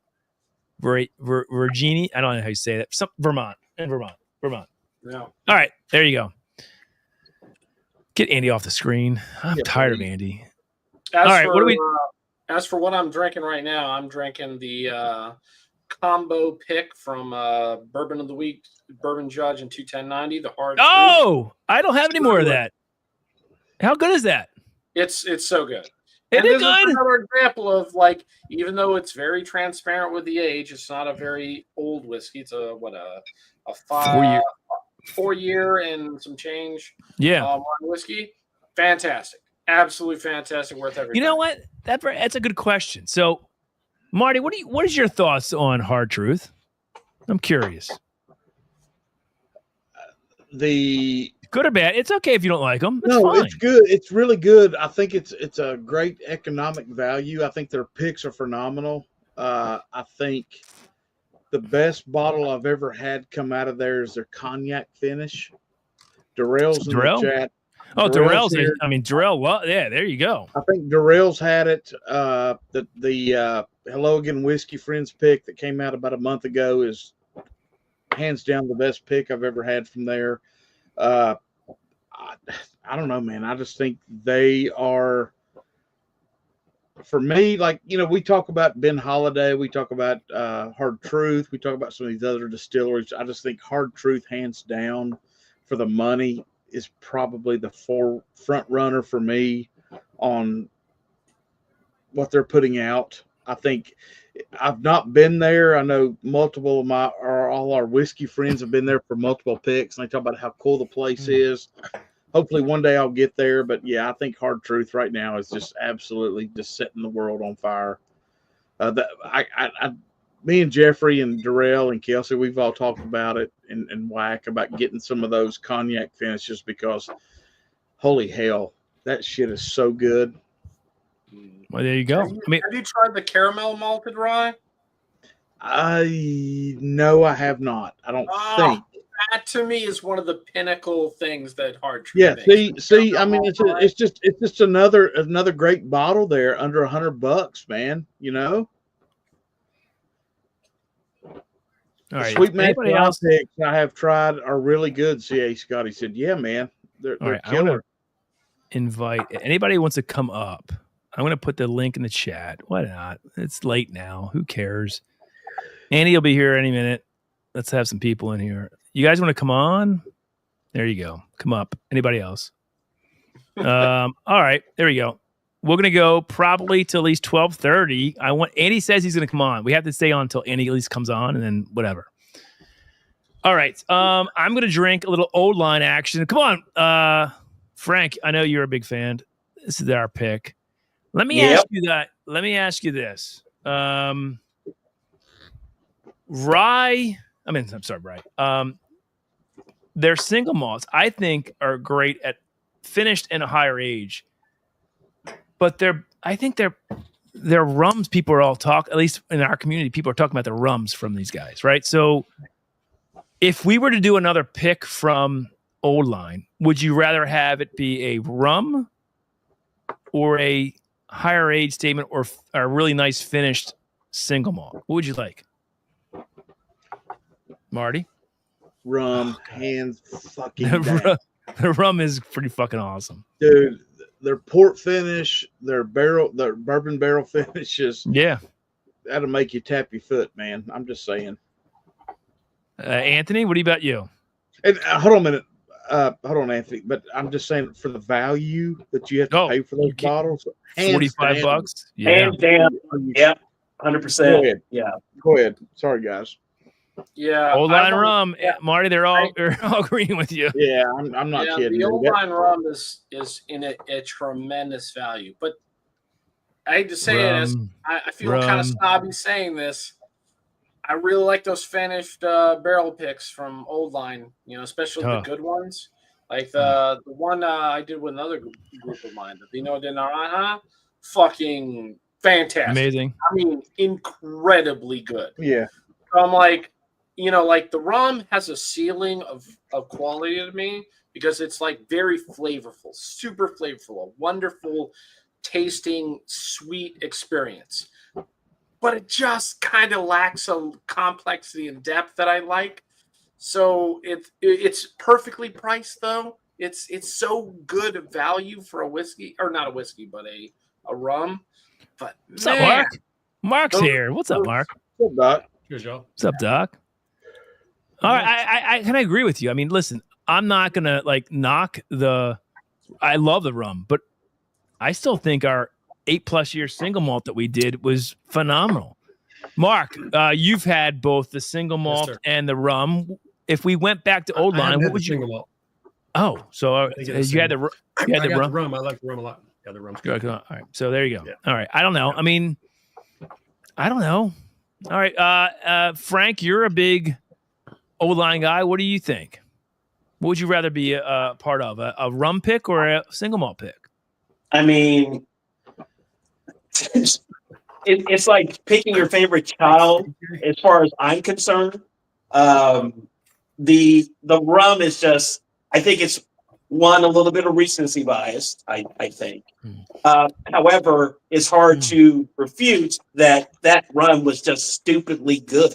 Virginia. I don't know how you say that. Vermont. Yeah. All right, there you go. Get Andy off the screen. I'm tired of Andy. As for what I'm drinking right now, I'm drinking the combo pick from Bourbon of the Week, Bourbon Judge, and 21090. The hard. Oh, I don't have any more of that. How good is that? It's so good. It is good. Another example of like, even though it's very transparent with the age, it's not a very old whiskey. It's a 4 year and some change. Yeah, whiskey. Fantastic, absolutely fantastic. Worth every. You know what? That's a good question. So, Marty, what is your thoughts on Hard Truth? I'm curious. The good or bad? It's okay if you don't like them. It's good. It's really good. I think it's a great economic value. I think their picks are phenomenal. I think the best bottle I've ever had come out of there is their cognac finish. Darrell's in the chat. Oh, Darrell's here. I mean, Darrell. Well, yeah, there you go. I think Darrell's had it. The Hello Again Whiskey Friends pick that came out about a month ago is hands down the best pick I've ever had from there. I don't know, man. I just think they are, for me, like, we talk about Ben Holiday, we talk about Hard Truth, we talk about some of these other distilleries. I just think Hard Truth, hands down, for the money, is probably the front runner for me on what they're putting out. I think I've not been there. I know multiple of all our whiskey friends have been there for multiple picks, and they talk about how cool the place is. Hopefully one day I'll get there, but yeah, I think Hard Truth right now is just absolutely just setting the world on fire. me and Jeffrey and Darrell and Kelsey, we've all talked about it and Whack about getting some of those cognac finishes because holy hell, that shit is so good. Well, there you go. Have you tried the caramel malted rye? No, I have not. I don't think. That to me is one of the pinnacle things that Hard Truth Yeah, makes. see. I mean, it's just another great bottle there under $100, man. You know. All right. Sweet Match Anybody else? picks I have tried are really good. CA Scotty said, "Yeah, man, they're All right, I killer." want to invite anybody who wants to come up. I'm going to put the link in the chat. Why not? It's late now. Who cares? Andy will be here any minute. Let's have some people in here. You guys want to come on? There you go. Come up. Anybody else? All right. There we go. We're going to go probably till at least 12:30. Andy says he's going to come on. We have to stay on until Andy at least comes on and then whatever. All right. I'm going to drink a little old line action. Come on. Frank, I know you're a big fan. This is our pick. Let me ask you that. Let me ask you this. Rye. Their single malts, I think, are great at finished and a higher age. But I think their rums, people are all talk, at least in our community, people are talking about the rums from these guys, right? So if we were to do another pick from Old Line, would you rather have it be a rum or a higher age statement or a really nice finished single malt? What would you like? Marty? Rum, hands fucking down. The rum is pretty fucking awesome. Dude, their port finish, their bourbon barrel finishes. Yeah. That'll make you tap your foot, man. I'm just saying. Anthony, what about you? And hold on a minute. Hold on, Anthony. But I'm just saying for the value that you have to pay for those bottles. $45. Yeah. Hands down. Yep. 100%. Go ahead. Yeah. Go ahead. Sorry, guys. Yeah, Old Line rum, Marty. They're all agreeing with you. Yeah, I'm not kidding. The Old Line rum is in a tremendous value, but I hate to say it, I feel kind of snobby saying this. I really like those finished barrel picks from Old Line. You know, especially the good ones, like the one I did with another group of mine, the Vino de Naranja, fucking fantastic, amazing. I mean, incredibly good. Yeah. So I'm like. You know, like the rum has a ceiling of quality to me because it's like very flavorful, super flavorful, a wonderful tasting, sweet experience. But it just kind of lacks a complexity and depth that I like. So it's perfectly priced though. It's so good a value for a whiskey, or not a whiskey, but a rum. But what's up, Mark? Mark's here. What's up, Mark? What's up, Doc? Good, Joe. What's up, Doc? All right, I kind of agree with you. I mean, listen, I'm not gonna knock I love the rum, but I still think our 8+ year single malt that we did was phenomenal. Mark, you've had both the single malt and the rum. If we went back to Old Line, what would you? Single malt. Oh, so you had the rum. The rum. I like the rum a lot. Yeah, the rum's good. All right, so there you go. Yeah. All right, I don't know. I mean, I don't know. All right, Frank, you're a big Old Line guy. What do you think? What would you rather be a part of, a rum pick or a single malt pick? I mean, it's like picking your favorite child. As far as I'm concerned, the rum is just. I think it's a little bit of recency bias. I think. However, it's hard to refute that rum was just stupidly good.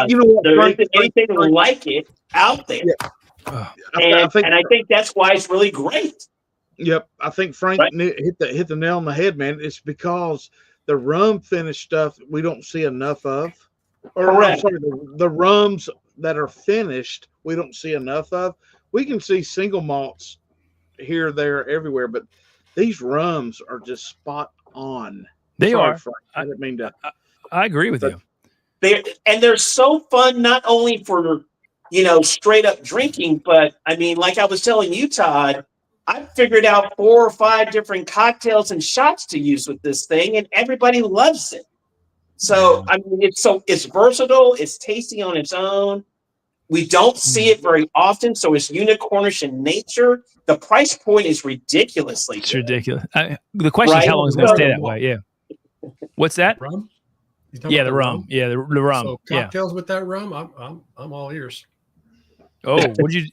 You know what, there Frank, isn't anything like it out there. Yeah. I think that's why it's really great. Yep, I think Frank hit the nail on the head, man. It's because the rum finished stuff we don't see enough of. I'm sorry, the rums that are finished we don't see enough of. We can see single malts here, there, everywhere, but these rums are just spot on. They are. Frank. I didn't mean to. I agree with you. They're so fun, not only for straight up drinking, but I mean, like I was telling you, Todd, I figured out 4 or 5 different cocktails and shots to use with this thing, and everybody loves it. So I mean, it's versatile. It's tasty on its own. We don't see it very often, so it's unicornish in nature. The price point is ridiculously It's good, ridiculous. The question is right? how long it's going to So- stay that way. Yeah. What's that? Rum? You talking Yeah, about the rum. Yeah, the rum. So Yeah. cocktails with that rum, I'm all ears. Oh, would you,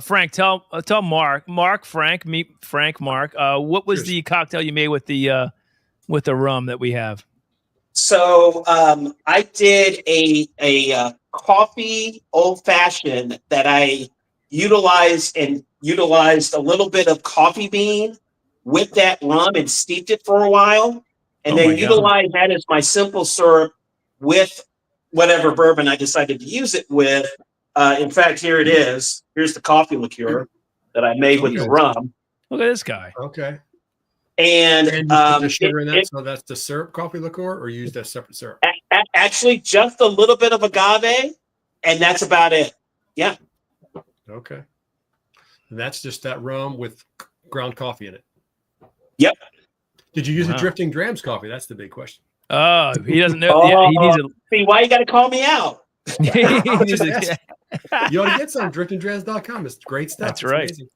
Frank? Tell Mark, Frank, meet Frank, Mark. What was Cheers. the cocktail you made with the rum that we have? So I did a coffee old fashioned that I utilized a little bit of coffee bean with that rum and steeped it for a while, and Oh my then God. utilized that as my simple syrup with whatever bourbon I decided to use it with. In fact, here it is. Here's the coffee liqueur that I made with the Jesus. rum, Look at this guy. Okay. and And you put the sugar in that, it- so that's the syrup coffee liqueur, or use that separate syrup? actually just a little bit of agave, and that's about it. Yeah. Okay. And that's just that rum with ground coffee in it. Yep. Did you use Wow. a drifting drams coffee? That's the big question. Oh, he doesn't know. Yeah, he needs See, why you got to call me out? he needs a You ought to get some driftingdrams.com. It's great stuff. That's It's right. amazing.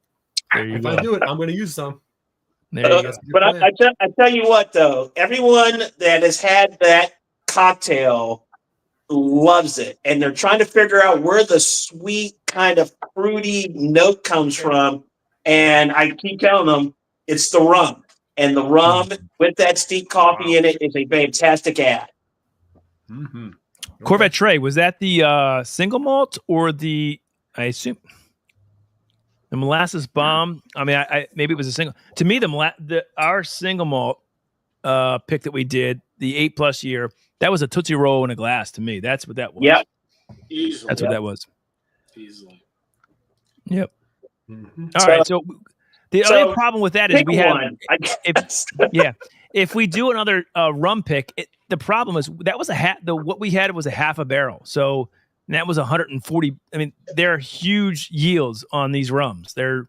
There you If go. I do it, I'm going to use some. There you go. That's a good But plan. I tell you what, though, everyone that has had that cocktail loves it, and they're trying to figure out where the sweet kind of fruity note comes from. And I keep telling them it's the rum, and the rum with that steep coffee in it is a fantastic add. Mm-hmm. Corvette Trey, was that the single malt or the? I assume the molasses bomb. I mean, I maybe it was a single. To me, our single malt pick that we did, the 8+ year, that was a Tootsie Roll in a glass. To me, that's what that was. Yep. Easily. That's what that was. Easily. Yep. Mm-hmm. All right. So the So, only problem with that is Pick we have. one. I guess. If we do another rum pick, the problem is that was what we had was a half a barrel. So that was 140. I mean, they're huge yields on these rums. They're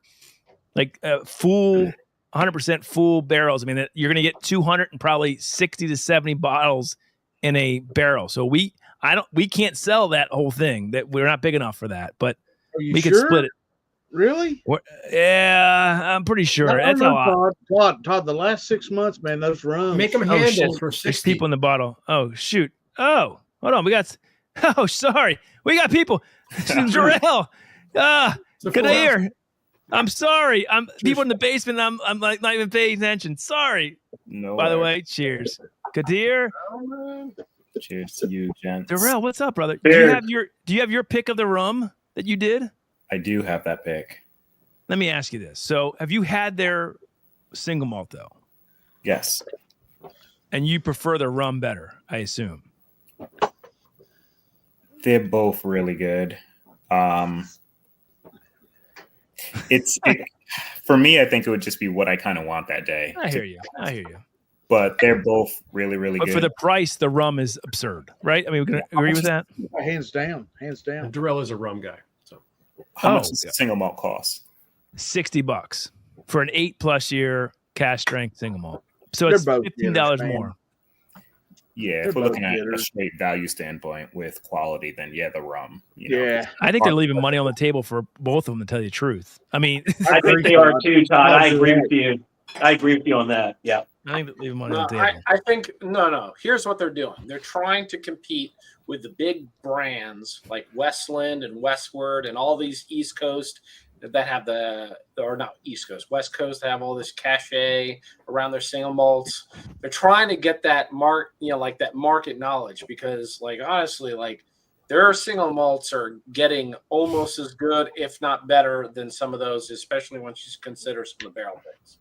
like full, 100% full barrels. I mean, you're going to get 200 and probably 60 to 70 bottles in a barrel. So we can't sell that whole thing. That we're not big enough for that. But Are you we sure? could split it. Really? Yeah, I'm pretty sure. I That's don't a know, lot. Todd, the last 6 months, man, those rums. Make them Oh, shit. handles for There's 60. people in the bottle. Oh, shoot. Oh, hold on. We got. Oh, sorry. We got people. Jarrell. It's a full Kadir. house. I'm sorry. I'm people in the basement. I'm like not even paying attention. Sorry. No. By the way, cheers. Kadir. Cheers to you, gents. Darrell, what's up, brother? Cheers. Do you have your pick of the rum that you did? I do have that pick. Let me ask you this. So have you had their single malt though? Yes. And you prefer the rum better, I assume. They're both really good. For me, I think it would just be what I kind of want that day. I hear you. But they're both really, really But good. for the price, the rum is absurd, right? I mean, we can agree with that. Hands down. Hands down. And Darrell is a rum guy. So How much Oh, does yeah. a single malt cost? $60 for an 8+ year cash strength single malt. So They're it's both $15 getters, man. more. Yeah, They're if we're both looking at a getters. straight value standpoint with quality, then yeah, the rum. You know, Yeah. I think they're leaving money on the table for both of them, to tell you the truth. I mean, I think they are too, Todd. I agree with you. I agree with you on that. Yeah. I think they're leaving money No, on the table. I think no. Here's what they're doing. They're trying to compete with the big brands like Westland and Westward and all these East Coast that have West Coast have all this cachet around their single malts. They're trying to get that that market knowledge, because like honestly, like their single malts are getting almost as good, if not better, than some of those, especially once you consider some of the barrel things.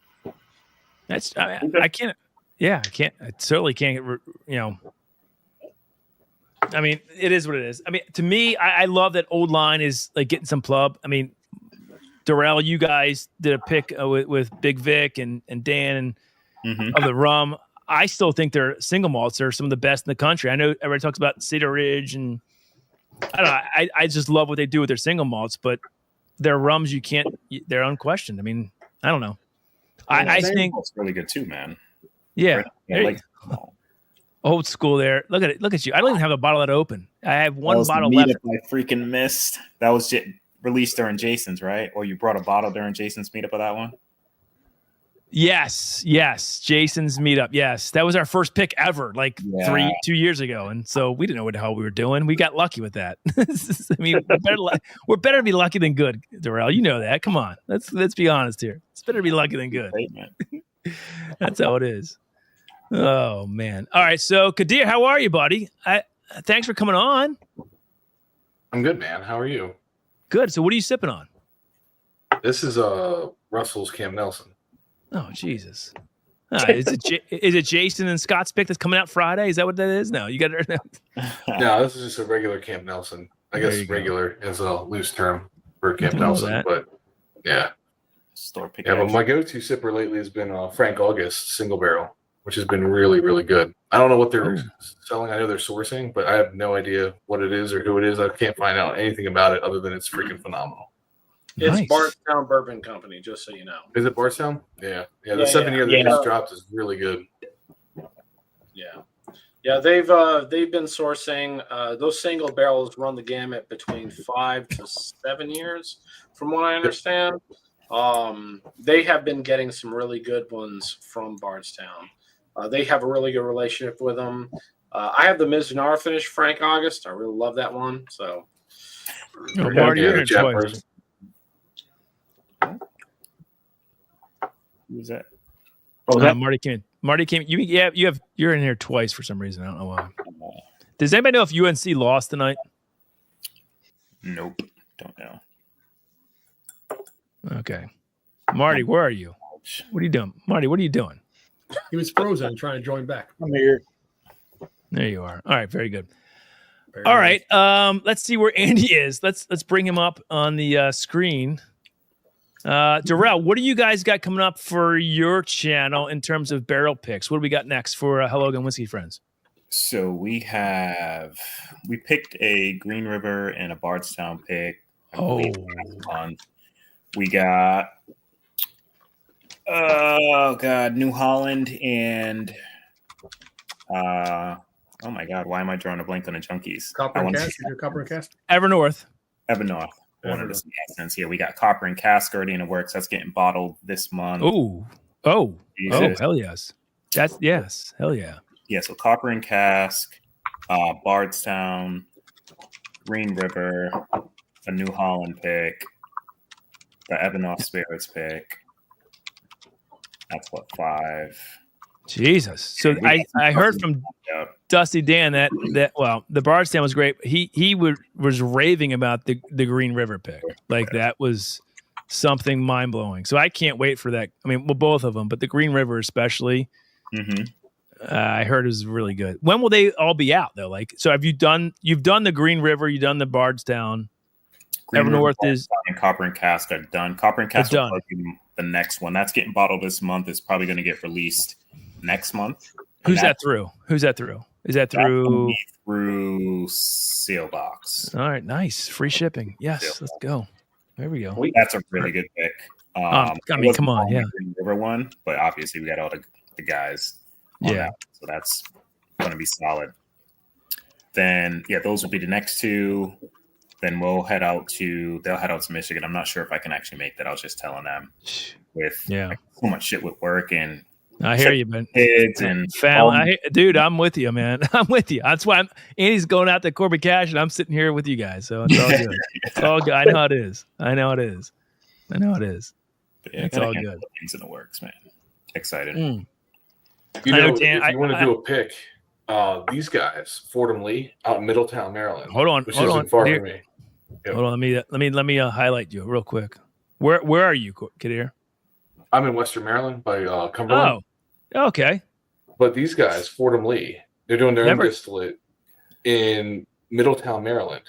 I can't. Yeah, I can't. I certainly can't. I mean, it is what it is. I mean, to me, I love that old line is like getting some plub. I mean, Darrell, you guys did a pick with Big Vic and Dan of the rum. I still think their single malts are some of the best in the country. I know everybody talks about Cedar Ridge, and I don't know. I just love what they do with their single malts, but their rums, they're unquestioned. I mean, I don't know. I think it's really good too, man. yeah. I like. Old school there. Look at it. Look at you. I don't even have a bottle that open. I have one bottle the left. meetup I freaking missed. That was released during Jason's, right? Or you brought a bottle during Jason's meetup of that one? Yes. Jason's meetup. Yes. That was our first pick ever, like 2 years ago. And so we didn't know what the hell we were doing. We got lucky with that. I mean, we're better to be lucky than good, Darrell. You know that. Come on. Let's be honest here. It's better to be lucky than good. That's how it is. Oh, man. All right. So, Kadir, how are you, buddy? Thanks for coming on. I'm good, man. How are you? Good. So what are you sipping on? This is Russell's Camp Nelson. Oh, Jesus. Is it Jason and Scott's pick that's coming out Friday? Is that what that is? No, you got to. No, this is just a regular Camp Nelson. I guess regular is a loose term for Camp Nelson, but yeah. Store pick. Yeah, but my go-to sipper lately has been Frank August single barrel, which has been really, really good. I don't know what they're selling. I know they're sourcing, but I have no idea what it is or who it is. I can't find out anything about it other than it's freaking phenomenal. It's Bardstown Bourbon Company, just so you know. Is it Bardstown? Yeah. The 7-year that just dropped is really good. Yeah, they've been sourcing those single barrels run the gamut between 5 to 7 years, from what I understand. They have been getting some really good ones from Bardstown. They have a really good relationship with them. I have the Mizunara finish Frank August. I really love that one. So, Marty, you're in twice. Who's that? Marty came. You're in here twice for some reason. I don't know why. Does anybody know if UNC lost tonight? Nope. Don't know. Okay. Marty, where are you? What are you doing? Marty, what are you doing? He was frozen trying to join back. I'm here. There you are. All right, very good. All right. Let's see where Andy is. Let's bring him up on the screen. Darrell, what do you guys got coming up for your channel in terms of barrel picks? What do we got next for Hello Again Whiskey Friends? So we picked a Green River and a Bardstown pick. We got New Holland and oh my God, why am I drawing a blank on the junkies? Copper and Cask. Evernorth. I wanted to see accents here. We got Copper and Cask already in the works. That's getting bottled this month. Oh, hell yes. Hell yeah. Yeah, so Copper and Cask, Bardstown, Green River, a New Holland pick, the Ebanoff Spirits pick. That's 5. Jesus. So I heard from Dusty Dan that the Bardstown was great. He was raving about the Green River pick. Like that was something mind blowing. So I can't wait for that. I mean, well, both of them, but the Green River especially. I heard is really good. When will they all be out though? Like, so you've done the Green River, you've done the Bardstown. Evernorth is and Copper and Cask are done. Copper and Cask will be the next one. That's getting bottled this month. It's probably going to get released next month. Who's that through? Is that through Sealbox? All right, nice. Free shipping. Yes, let's go. There we go. That's a really good pick. I mean, come on, yeah. Green River one, but obviously we got all the guys. Yeah. So that's going to be solid. Then, those will be the next two. Then they'll head out to Michigan. I'm not sure if I can actually make that. I was just telling them with so much shit with work and I hear you, man. Kids and family. Dude, I'm with you, man. I'm with you. That's why Andy's going out to Corbin Cash and I'm sitting here with you guys. So it's all good. It's all good. I know how it is. It's all good. Things in the works, man. Excited. You know, if you want to do a pick, these guys, Fordham Lee, out in Middletown, Maryland. Hold on. Far from me. Yep. Hold on. Let me highlight you real quick. Where are you, Kadir? I'm in Western Maryland by Cumberland. Oh, okay. But these guys, Fordham Lee, they're doing their own distillate in Middletown, Maryland,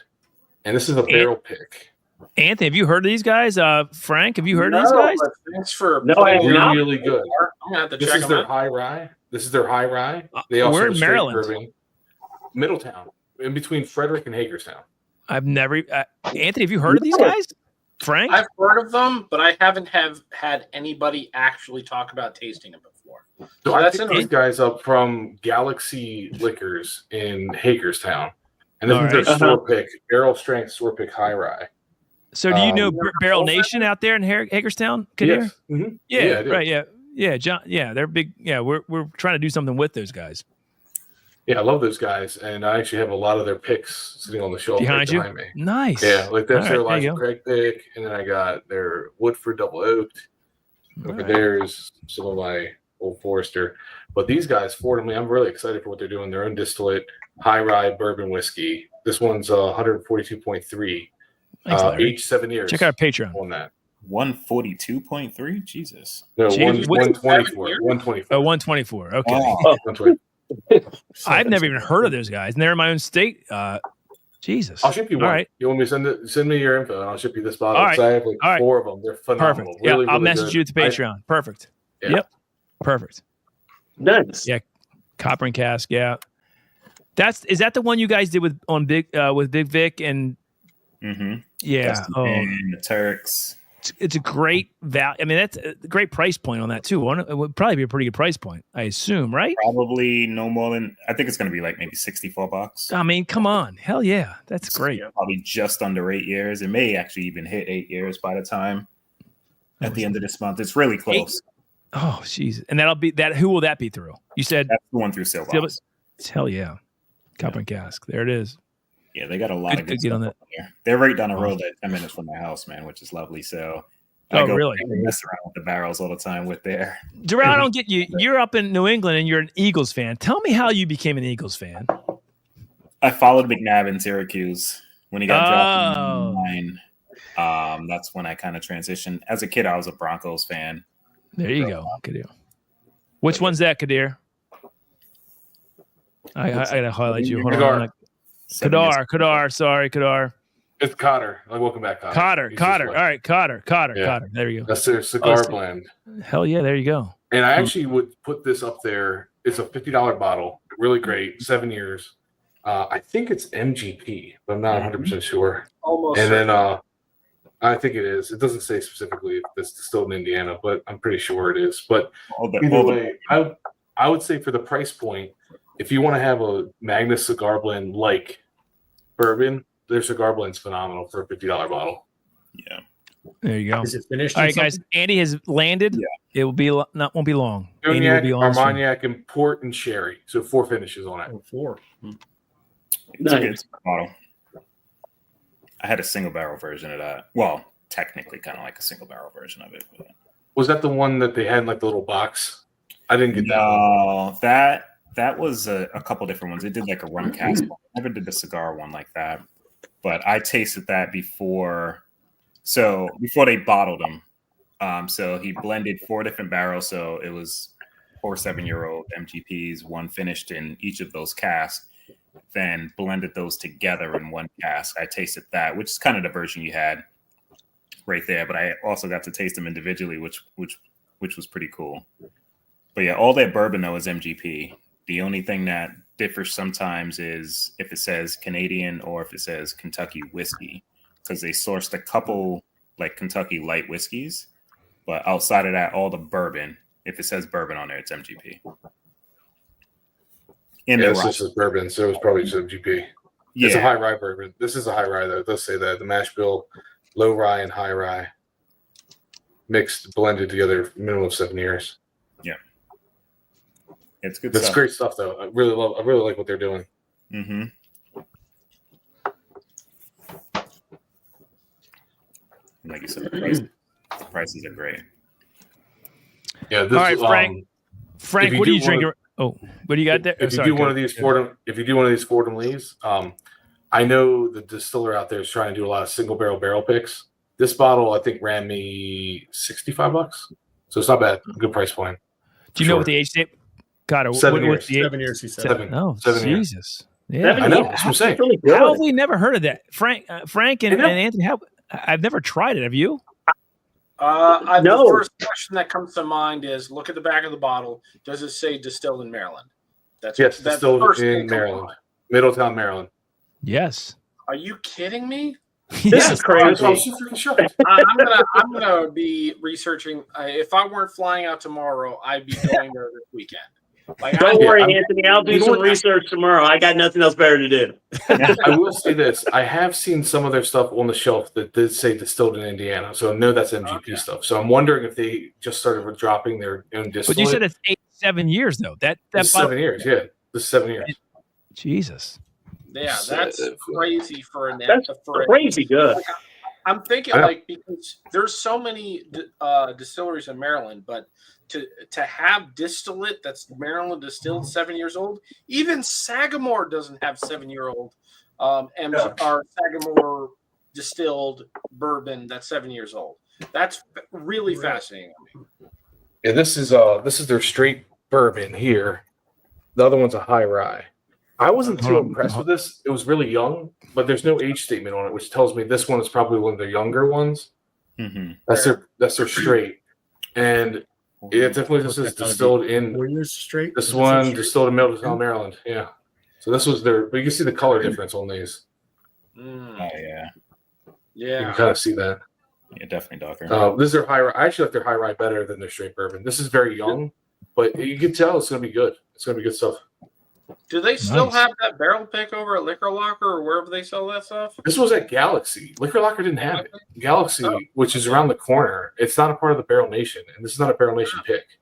and this is a barrel pick. Anthony, have you heard of these guys? Frank, have you heard of these guys? Thanks for really good. I'm gonna have to this check is them their out. high rye. This is their high rye. They also we're have in straight Maryland. bourbon. Middletown, in between Frederick and Hagerstown. I've never. Anthony, have you heard of these guys? Frank, I've heard of them, but I haven't had anybody actually talk about tasting them before. before. So I that's picked these guys up from Galaxy Liquors in Hagerstown, and this All is their right. store pick, barrel strength store pick high rye. So do you know Um, Barrel Nation out there in Hagerstown, Kadir? Yes. Mhm. Yeah, I do. right. Yeah, John. Yeah, they're big. Yeah, we're trying to do something with those guys. Yeah, I love those guys, and I actually have a lot of their picks sitting on the shelf Behind you? me. Nice. Yeah, like that's All their right, there you Elijah go. Craig pick, and then I got their Woodford double oaked. All Over right. there is some of my Old Forester, but these guys, Fordham, I'm really excited for what they're doing. Their own distillate, high rye bourbon whiskey. This one's 142.3, Thanks, Larry. aged 7 years. Check out our Patreon. On that. 142.3? Jesus. No, Jeez. 124. 124. Oh, 124. Okay. Oh. 124. I've never even heard of those guys, and they're in my own state. Jesus. I'll ship you All one. right. You want me to send me your info, and I'll ship you this bottle. All right. So I have like All right. 4 of them. They're phenomenal. Perfect. Yeah, Really, I'll really message good. you at the Patreon. Perfect. Yeah. Yep. Perfect. Nice. Yeah. Copper and Cask. Yeah. Is that the one you guys did with Big Vic and Mm-hmm. yeah. The Turks. It's a great value. I mean, that's a great price point on that too. It would probably be a pretty good price point, I assume, right? Probably no more than, I think it's going to be like maybe $64. I mean, come on. Hell yeah. That's great. Probably just under 8 years. It may actually even hit 8 years by the time at the end of this month. It's really close. Oh, jeez. And that'll be that. Who will that be through? You said That's the one through Silva's. hell yeah. Copper and Cask. There it is. Yeah, they got a lot of good get on stuff that. up there. They're right down the road, like 10 minutes from my house, man, which is lovely. So I Oh, go really? mess around with the barrels all the time with their. Darrell, I don't get you. You're up in New England and you're an Eagles fan. Tell me how you became an Eagles fan. I followed McNabb in Syracuse when he got drafted Oh. in 9. That's when I kind of transitioned. As a kid, I was a Broncos fan. There you go, Kadir. Which one's that, Kadir? I gotta highlight you. Hold on. Kadar. Sorry, Kadar. It's Cotter. Welcome back, Cotter. Cotter. All right, Cotter. Yeah. Cotter. There you go. That's their cigar that's- blend. Hell yeah, there you go. And I actually would put this up there. It's a $50 bottle. Really great. 7 years. I think it's MGP, but I'm not 100% sure. Almost. And then I think it is. It doesn't say specifically if it's distilled in Indiana, but I'm pretty sure it is. But either way, I would say for the price point, if you want to have a Magnus cigar blend like bourbon, their cigar blend's phenomenal for a $50 bottle. Yeah. There you go. Is it finished? All in right, guys. something? Andy has landed. Yeah. It will be won't be long. Andy will Cognac, be on stream. Armagnac, and port and sherry. So 4 finishes on it. Oh, 4. It's a good Nice. bottle. I had a single barrel version of that. Well, technically kind of like a single barrel version of it. But... Was that the one that they had in like the little box? I didn't get that. No, that was a couple different ones. They did like a rum cask one. I never did the cigar one like that. But I tasted that before they bottled them. So he blended 4 different barrels. So it was 4 7-year-old MGPs, one finished in each of those casks, then blended those together in one cask. I tasted that, which is kind of the version you had right there. But I also got to taste them individually, which was pretty cool. But yeah, all that bourbon though is MGP. The only thing that differs sometimes is if it says Canadian or if it says Kentucky whiskey, because they sourced a couple like Kentucky light whiskeys, but outside of that, all the bourbon, if it says bourbon on there, it's MGP. Yeah, this is bourbon, so it was probably just MGP. Yeah. It's a high rye bourbon. This is a high rye though. It does say that the mash bill, low rye and high rye, mixed, blended together, minimum of 7 years. Yeah, it's good. That's stuff. great stuff though. I really like what they're doing. Mm-hmm. Like you said, the prices are great. Yeah. This, All right, Frank. Frank, you what do do you drink? wanna- What do you got there? If you do one of these Fordham Lees, I know the distiller out there is trying to do a lot of single barrel picks. This bottle I think ran me $65, so it's not bad. Good price point. Do you know what the age tape? God, 7 years. what's the age? 7 years, he said. 7. Oh, 7 years. Jesus. Yeah, I know. That's what I'm saying. Really good. how have we never heard of that? Frank and I know. Anthony, I've never tried it. Have you? No. The first question that comes to mind is look at the back of the bottle. Does it say distilled in Maryland? Yes, that's the distilled first in thing that comes to Maryland, mind. Middletown, Maryland. Yes. Are you kidding me? This is crazy. I'm gonna be researching. If I weren't flying out tomorrow, I'd be going there this weekend. Like, Don't worry, Anthony. I'll do some research tomorrow. I got nothing else better to do. I will say this: I have seen some of their stuff on the shelf that did say distilled in Indiana, so I know that's MGP stuff. So I'm wondering if they just started dropping their own distillate. But you said it's 7 years though. That It's 7 years. Yeah, this is 7 years. Jesus. Yeah, that's crazy for an. That's crazy good. Like, I'm thinking because there's so many distilleries in Maryland, but to have distillate that's Maryland distilled 7 years old, even Sagamore doesn't have 7-year-old our Sagamore distilled bourbon that's 7 years old. That's really fascinating to me. Yeah, this is their straight bourbon here. The other one's a high rye. I wasn't too impressed with this. It was really young, but there's no age statement on it, which tells me this one is probably one of the younger ones. Mm-hmm. That's their straight, and it definitely just is distilled in 4 years straight. This one distilled in Middletown, Maryland. Yeah, so this was their. But you can see the color difference on these. Oh yeah, you can kind of see that. Yeah, definitely darker. This is their high rye. I actually like their high rye better than their straight bourbon. This is very young, but you can tell it's going to be good. It's going to be good stuff. Do they still have that barrel pick over at Liquor Locker or wherever they sell that stuff? This was at Galaxy. Liquor Locker didn't have it. Galaxy, which is around the corner, it's not a part of the Barrel Nation, and this is not a Barrel Nation pick.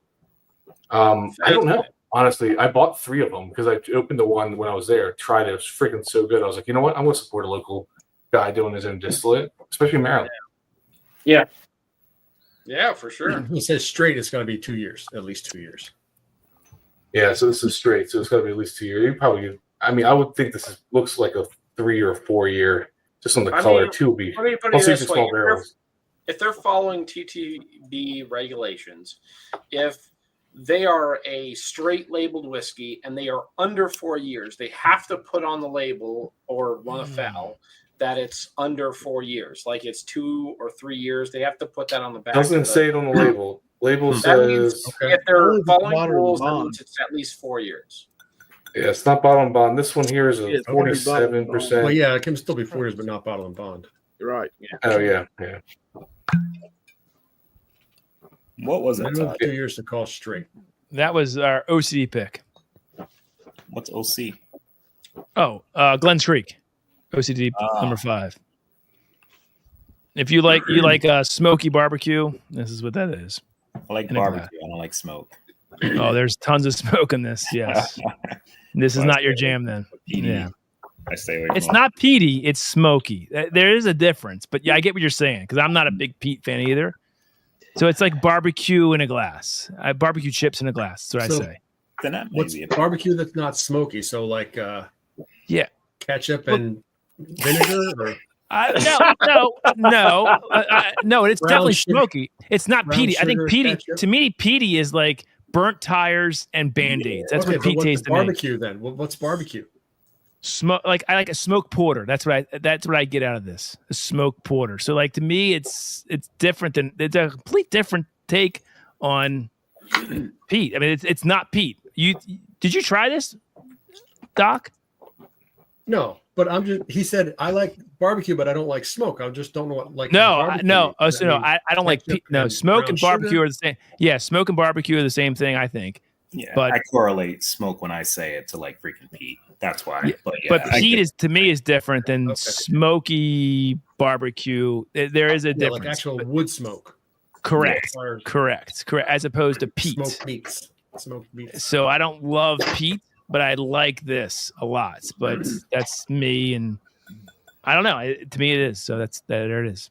I don't know. Honestly, I bought 3 of them because I opened the one when I was there, tried it. It was freaking so good. I was like, you know what? I'm going to support a local guy doing his own distillate, especially in Maryland. Yeah. Yeah, for sure. He says straight, it's going to be 2 years, at least 2 years. Yeah, so this is straight, so it's got to be at least 2 years. You probably, I would think this looks like a 3 or 4 year, just on the color. 2 will be. Let me put it this way. If they're following TTB regulations, if they are a straight labeled whiskey and they are under 4 years, they have to put on the label or run afoul that it's under 4 years. Like it's 2 or 3 years. They have to put that on the back. Doesn't say it on the label. Label says if they're following rules, that means it's at least 4 years. Yeah, it's not bottle and bond. This one here is a 47%. Well, yeah, it can still be 4 years, but not bottle and bond. You're right. Yeah. Oh yeah. What was it? 2 years to call straight. That was our OCD pick. What's OC? Oh, Glens Creek, OCD number 5. If you like smoky barbecue, this is what that is. I like barbecue. I don't like smoke. Oh, there's tons of smoke in this. Yes, this is not your jam then. Yeah, I stay away. It's not peaty. It's smoky. There is a difference, but yeah, I get what you're saying because I'm not a big peat fan either. So it's like barbecue in a glass. Barbecue chips in a glass. That's what I say. Then that What's barbecue that's not smoky? So like, yeah, ketchup and vinegar. Or? No. It's Brown definitely sugar. smoky. It's not Brown peaty. I think sugar, peaty ketchup. to me, peaty is like burnt tires and Band-Aids. That's Okay, what peat but tastes to me. barbecue then? What's barbecue? Smoke, like I like a smoked porter. That's what I get out of this. A smoked porter. So like to me, it's different than it's a complete different take on peat. I mean, it's not peat. Did you try this, Doc? No, but he said I like barbecue, but I don't like smoke. I just don't know what like. I don't like peat. No, smoke and barbecue are the same. Yeah, smoke and barbecue are the same thing. I think. Yeah, but I correlate smoke when I say it to like freaking peat. That's why. Yeah, but peat is to me is different than smoky barbecue. There is a difference. Like actual wood smoke. Correct. As opposed to peat. Smoked meats. So I don't love peat, but I like this a lot. But that's me, and I don't know. To me, it is. So there it is.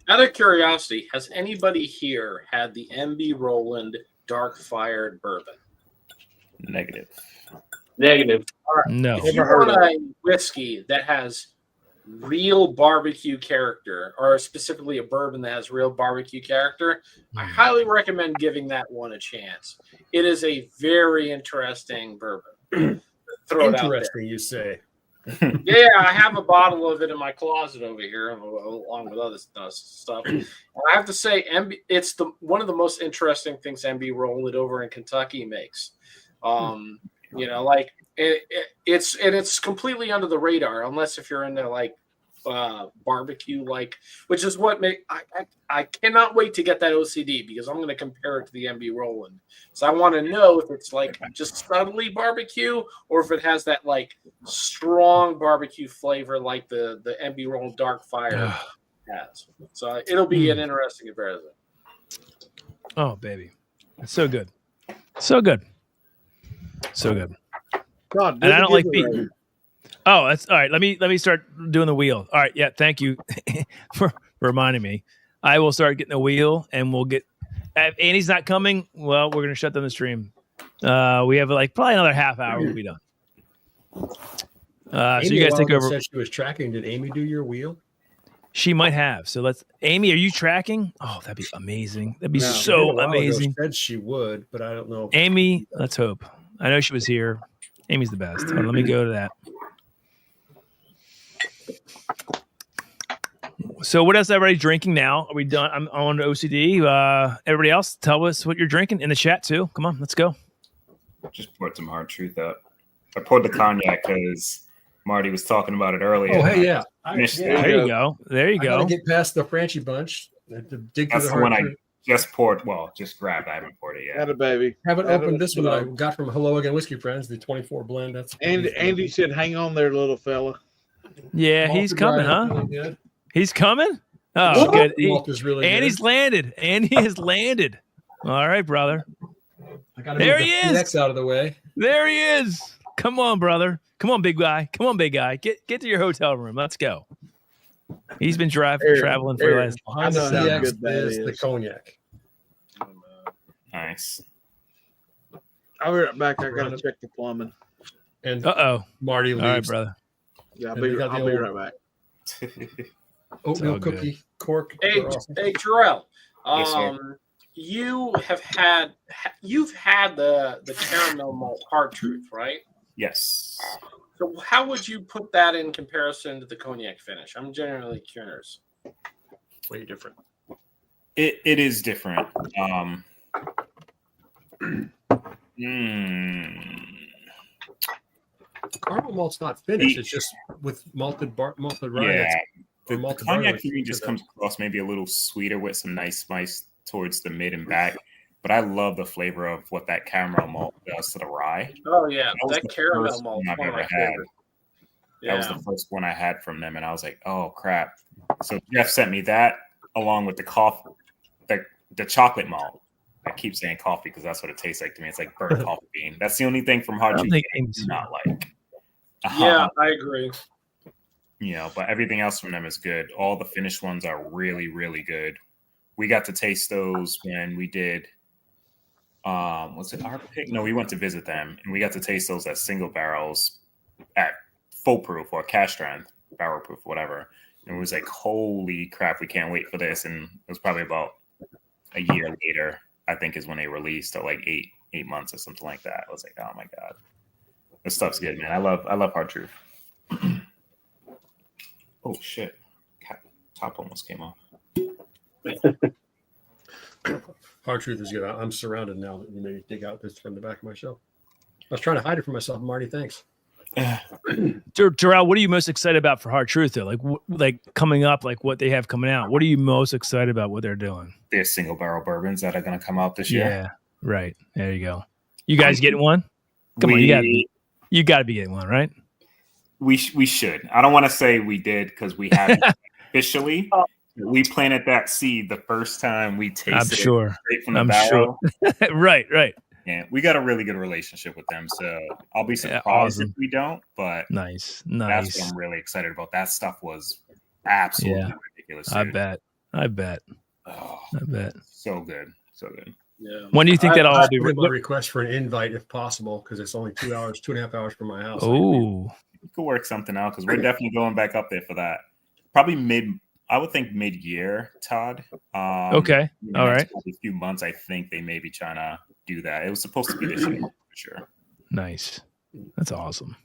Out of curiosity, has anybody here had the MB Roland Dark Fired Bourbon? Negative. All right. No. If you want a whiskey that has real barbecue character, or specifically a bourbon that has real barbecue character, I highly recommend giving that one a chance. It is a very interesting bourbon. Throw it out there. Interesting, you say. Yeah, I have a bottle of it in my closet over here, along with other stuff. And I have to say, it's one of the most interesting things MB Roland over in Kentucky makes. It's completely under the radar, unless if you're into like barbecue like, which is what I cannot wait to get that OCD because I'm going to compare it to the MB Roland. So I want to know if it's like just subtly barbecue or if it has that like strong barbecue flavor like the MB Roland Dark Fire has. So it'll be an interesting comparison. Oh, baby. It's so good. So good. So good. God, And I don't like giveaway. beef. Oh, that's all right. Let me start doing the wheel. All right. Yeah. Thank you for reminding me. I will start getting the wheel and we'll get, if Andy's not coming, well, we're going to shut down the stream. We have like probably another half hour. We'll be done. So Amy you guys a while take ago over. said she was tracking. Did Amy do your wheel? She might have. So Amy, are you tracking? Oh, that'd be amazing. That'd be No. She did a so while ago. amazing. She said she would, but I don't know. Amy, let's hope. I know she was here. Amy's the best. Hold on, let me go to that. So what else is everybody drinking now? Are we done? I'm on OCD. Everybody else, tell us what you're drinking in the chat too. Come on, let's go. Just poured some Hard Truth up. I poured the cognac because Marty was talking about it earlier. Oh, hey, yeah. Finished it. There you go. There you I gotta go. get past the Franchi bunch. I have to dig through That's the the one hard I truth. just poured. Well, just grabbed. I haven't poured it yet. Had a baby. Haven't Had opened a- this one that I got from Hello Again Whiskey Friends, the 24 blend. That's Andy said, "Hang on there, little fella." Yeah, he's coming, huh? Really good. He's coming? Oh, good. Malt is really Andy's good. landed. Andy has landed. All right, brother. I gotta There move he the is. PX out of the way. There he is. Come on, brother. Come on, big guy. Come on, big guy. Get to your hotel room. Let's go. He's been traveling for the last. Behind the I know how PX good that is the is. cognac. Nice. I'll be right back. I gotta check the plumbing. And Uh-oh. Marty All leaves. right, brother. Yeah, And we got the I'll be old- right back. Oatmeal all good. cookie cork. Hey, They're awesome. hey, Jarrell. Yes, sir. You've had the caramel malt Hard Truth, right? Yes. So how would you put that in comparison to the cognac finish? I'm generally curious. Way different. It is different. Caramel malt's not finished. It's just with malted rye. Yeah. The Multi cognac barley for me just comes across maybe a little sweeter with some nice spice towards the mid and back. But I love the flavor of what that caramel malt does to the rye. Oh yeah, was that the caramel first malt. one I've One of ever my had. favorites. That was the first one I had from them, and I was like, "Oh crap!" So Jeff sent me that along with the coffee, the chocolate malt. I keep saying coffee because that's what it tastes like to me. It's like burnt coffee bean. That's the only thing from Hard I don't Truth think that I do not like. Yeah, I agree. You know, but everything else from them is good. All the finished ones are really, really good. We got to taste those when we did. Was it our pick? No, we went to visit them, and we got to taste those as single barrels at full proof or cash strength, barrel proof, whatever. And it was like, holy crap, we can't wait for this. And it was probably about a year later, I think, is when they released, or like eight months or something like that. I was like, oh my god, this stuff's good, man. I love Hard Truth. Oh shit, top almost came off. Hard Truth is good. I'm surrounded now. That you may dig out this from the back of my shelf. I was trying to hide it from myself, Marty. Thanks. Terrell, what are you most excited about for Hard Truth though? Like coming up, like what they have coming out. What are you most excited about what they're doing? There's single barrel bourbons that are going to come out this year. Yeah, right. There you go. You guys getting one? Come on, you got to be getting one, right? We should. I don't want to say we did because we haven't officially. We planted that seed the first time we tasted I'm sure. it straight from the barrel. Sure. Right. Yeah, we got a really good relationship with them, so I'll be surprised awesome. if we don't. But nice. That's what I'm really excited about. That stuff was absolutely ridiculous. Dude. I bet. Oh, I bet. So good. Yeah. When do you think that'll all be? My request for an invite, if possible, because it's only 2.5 hours from my house. Oh, we could work something out because we're definitely going back up there for that. Probably I would think mid-year, Todd. Okay. All right. A few months, I think they may be trying to do that. It was supposed to be this year for sure. Nice. That's awesome.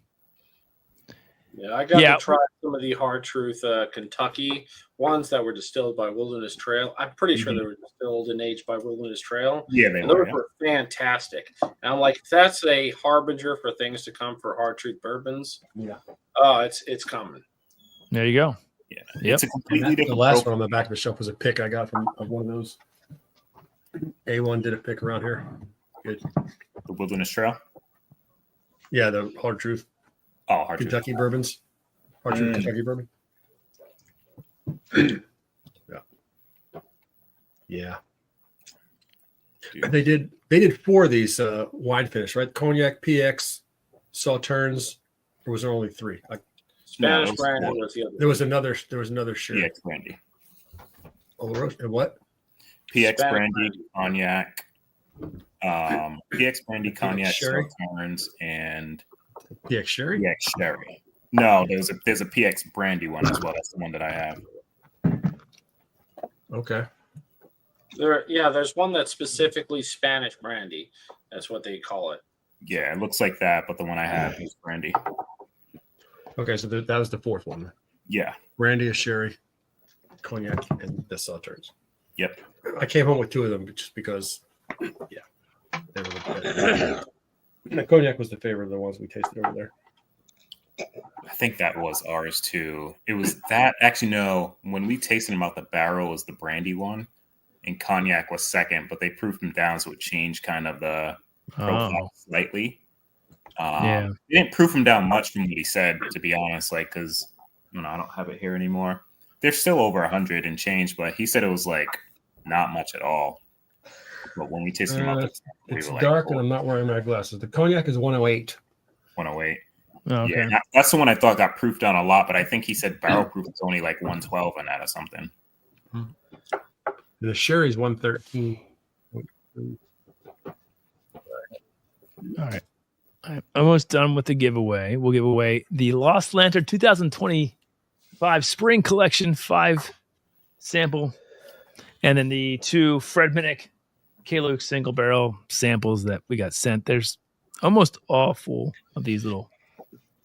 Yeah, I got to try some of the Hard Truth Kentucky ones that were distilled by Wilderness Trail. I'm pretty sure they were distilled and aged by Wilderness Trail. Yeah, they those were fantastic. And I'm like, that's a harbinger for things to come for Hard Truth bourbons. Yeah. Oh, it's coming. There you go. Yeah, Yep. it's a completely The different. last profile. one on the back of the shelf was a pick I got from one of those. A1 did a pick around here. Good. The Wilderness Trail. Yeah, the Hard Truth Oh, hard truth. Kentucky bourbons. Hard Truth Kentucky bourbon. Yeah. Dude. They did 4 of these wine finish, right? Cognac, PX, Sauternes, or was there only 3? Spanish No, brandy it was was the other. There was another sherry. PX brandy. Oh, and what? PX Spanish brandy, cognac. PX brandy, cognac, sherry? Sauternes, and PX sherry? PX sherry. No, there's a PX brandy one as well. That's the one that I have. Okay. There's one that's specifically Spanish brandy. That's what they call it. Yeah, it looks like that, but the one I have is brandy. Okay, so that was the 4th one. Yeah. Brandy, a sherry, cognac, and the Sauternes. Yep. I came home with 2 of them just because, they were the the cognac was the favorite of the ones we tasted over there. I think that was ours too. It was that. Actually, no. When we tasted them out the barrel, was the brandy one, and cognac was second. But they proofed them down, so it changed kind of the profile slightly. Yeah. They didn't proof them down much from what he said, to be honest. Like, because I don't have it here anymore. They're still over 100 and change, but he said it was like not much at all. But when we tasted them out, It's dark, and I'm not wearing my glasses. The cognac is 108. 108. Oh, okay. Yeah, that's the one I thought got proofed down a lot, but I think he said barrel proof is only like 112 on that or something. The sherry's 113. All right. I'm almost done with the giveaway. We'll give away the Lost Lantern 2025 Spring Collection 5 sample, and then the 2 Fred Minnick K-Luke single barrel samples that we got sent. There's almost all full of these little.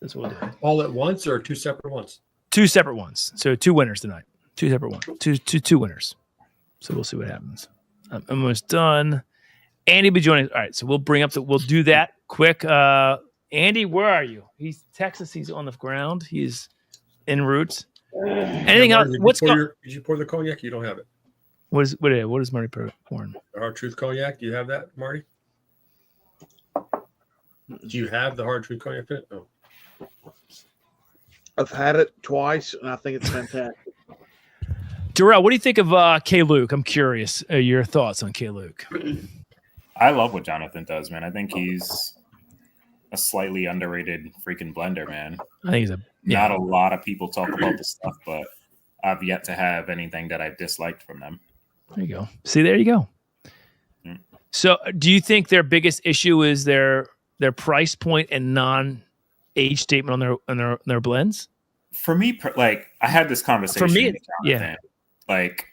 That's what we'll do. All at once or 2 separate ones? 2 separate ones. So 2 winners tonight. 2 separate ones. Two winners. So we'll see what happens. I'm almost done. Andy will be joining us. All right, so we'll do that quick. Andy, where are you? He's Texas. He's on the ground. He's en route. Anything else? Did you pour the cognac? You don't have it. What is Marty pouring? The Hard Truth cognac. Do you have that, Marty? Do you have the Hard Truth cognac? Oh. I've had it twice, and I think it's fantastic. Darrell, what do you think of K-Luke? I'm curious. Your thoughts on K-Luke? I love what Jonathan does, man. I think he's a slightly underrated freaking blender, man. I think he's not a lot of people talk about this stuff, but I've yet to have anything that I've disliked from them. There you go. See, there you go. So, do you think their biggest issue is their price point and non-age statement on their blends? For me, like I had this conversation. For me, with Jonathan. Like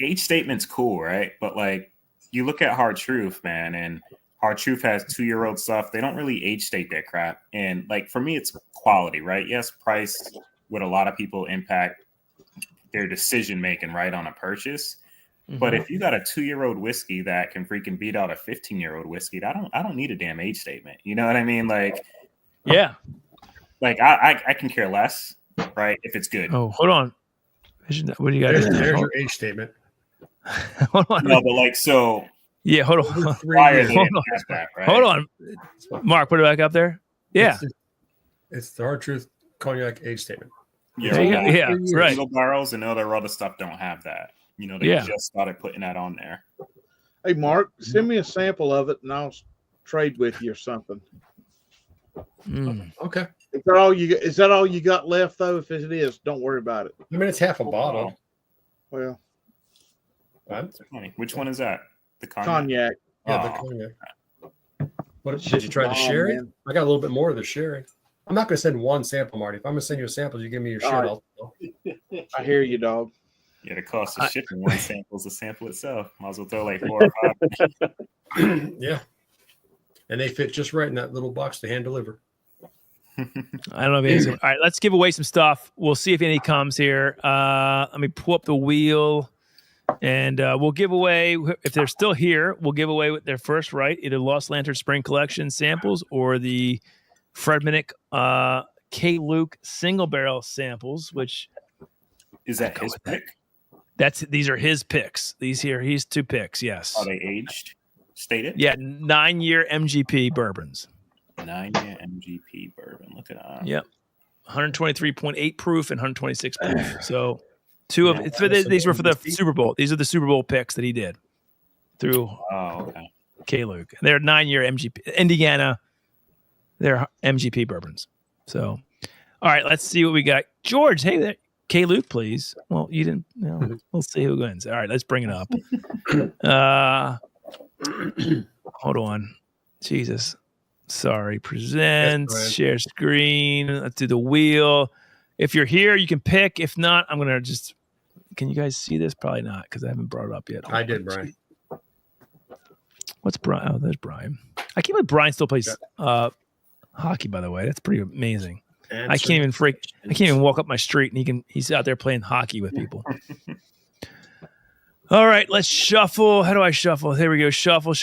age statement's cool, right? But like you look at Hard Truth, man, and Hard Truth has 2-year-old stuff. They don't really age state their crap. And like for me, it's quality, right? Yes, price would a lot of people impact their decision making, right, on a purchase. Mm-hmm. But if you got a 2-year-old whiskey that can freaking beat out a 15-year-old whiskey, I don't need a damn age statement. You know what I mean? Like, yeah, like I can care less, right? If it's good. Oh, hold on. What do you got? There's your age statement. Hold on. No, but like so. Yeah, hold on. Hold on, Mark. Put it back up there. Yeah, it's the Hard Truth cognac age statement. Yeah, right. Single barrels and other stuff don't have that. You know, they just started putting that on there. Hey, Mark, send me a sample of it, and I'll trade with you or something. Okay. Is that all you got left, though? If it is, don't worry about it. I mean, it's half a bottle. Well, that's funny. Which one is that? The cognac. Yeah, the cognac. What did you try the sherry? Man. I got a little bit more of the sherry. I'm not going to send one sample, Marty. If I'm going to send you a sample, you give me your shirt. Right. I hear you, dog. Yeah, the cost of shipping one sample is the sample itself. Might as well throw like 4 or 5. Yeah. And they fit just right in that little box to hand deliver. I don't know if anything's all right, let's give away some stuff. We'll see if any comes here. Let me pull up the wheel, and we'll give away, if they're still here, we'll give away their first right, either Lost Lantern Spring Collection samples or the Fred Minnick K-Luke single barrel samples, which Is that his pick? These are his picks. He's 2 picks. Yes. Are they aged? Stated? Yeah, 9-year MGP bourbons. 9-year MGP bourbon. Look at that. Yep. 123.8 proof and 126 proof. So these were for the Super Bowl. These are the Super Bowl picks that he did through K-Luke. They're 9-year MGP. Indiana, they're MGP bourbons. So, all right, let's see what we got. George, hey there. K-Luke, please. Well, you didn't. We'll see who wins. All right, let's bring it up. Hold on. Jesus. Sorry. Present. Share screen. Let's do the wheel. If you're here, you can pick. If not, I'm gonna just. Can you guys see this? Probably not because I haven't brought it up yet. I did, Brian. What's Brian? Oh, there's Brian. I can't believe Brian still plays hockey. By the way, that's pretty amazing. I can't even walk up my street and he's out there playing hockey with people. All right, let's shuffle. How do I shuffle? Here we go. Shuffle.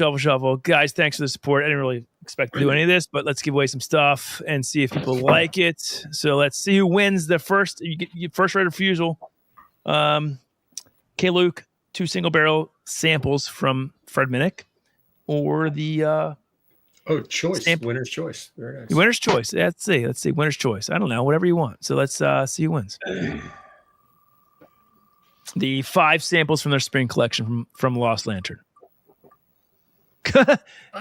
Guys, thanks for the support. I didn't really expect to do any of this, but let's give away some stuff and see if people like it. So let's see who wins the first. You get first right of refusal. K-Luke, 2 single barrel samples from Fred Minnick, or the choice. Winner's choice. Very nice. Winner's choice. Let's see. Winner's choice. I don't know. Whatever you want. So let's see who wins. The 5 samples from their spring collection from Lost Lantern.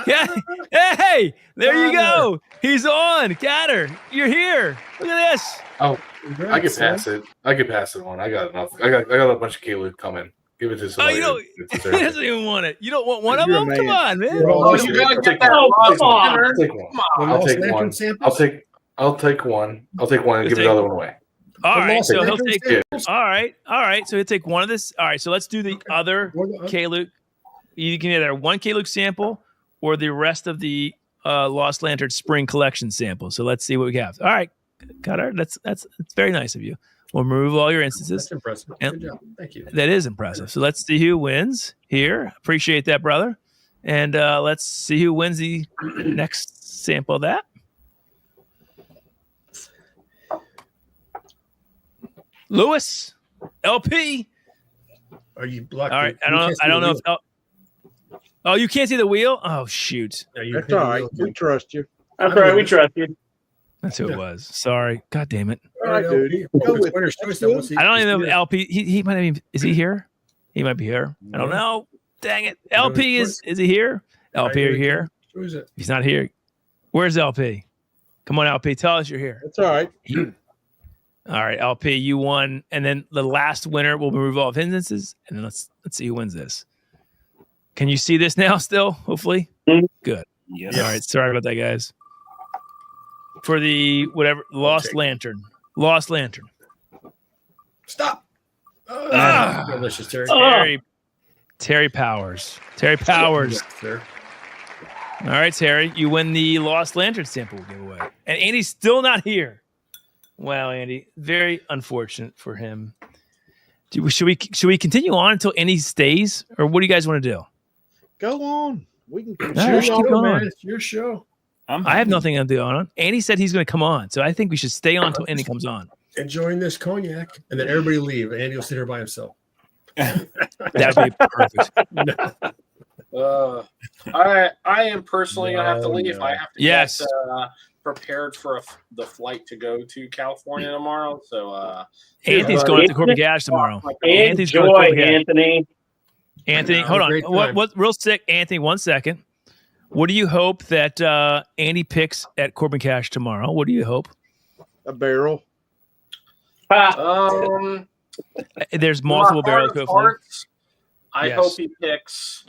Yeah. Hey, there you go. He's on. Gatter, you're here. Look at this. Oh, I could pass it. I could pass it on. I got enough. I got a bunch of K-Luke coming. Give it to somebody. He doesn't even want it. You don't want one of them? Come on, man. You gotta get that. I'll take one. I'll take one. I'll take one and give the other one away. All right, so he'll take. All right. So he'll take one of this. All right, so let's do the other K-Luke. You can either one K-Luke sample or the rest of the Lost Lantern Spring Collection sample. So let's see what we have. All right, Cutter, that's very nice of you. We'll remove all your instances. That's impressive. Good job. Thank you. That is impressive. So let's see who wins here. Appreciate that, brother. And let's see who wins the next sample of that. Lewis, LP. Are you blocked? All right. I don't know if. Oh, you can't see the wheel? Oh, shoot. That's all right. We trust you. That's all right. We trust you. That's who it was. Sorry. God damn it. All right, dude. I don't even know if LP. He might even. Is he here? He might be here. I don't know. Dang it. LP is he here? LP, are you here? Who is it? He's not here. Where's LP? Come on, LP. Tell us you're here. That's all right. All right, LP, you won, and then the last winner will remove all of his instances, and then let's see who wins this. Can you see this now? Still, hopefully, good. Yes. All right. Sorry about that, guys. For the Lost Lantern. Stop. Delicious, Terry. Terry Powers. All right, Terry, you win the Lost Lantern sample giveaway, and Andy's still not here. Wow, Andy, very unfortunate for him. Should we continue on until Andy stays, or what do you guys want to do? Go on. We can keep going. Man. It's your show. I have nothing to do on. Andy said he's going to come on, so I think we should stay on until Andy comes on. Enjoying this cognac, and then everybody leave, and Andy will sit here by himself. That'd be perfect. I am personally gonna have to leave. I have to get prepared for the flight to go to California tomorrow. So Anthony's going to Corbin Cash tomorrow. Anthony. Anthony, hold on. What real sick, Anthony, 1 second. What do you hope that Andy picks at Corbin Cash tomorrow? What do you hope? A barrel. There's multiple barrels. I hope he picks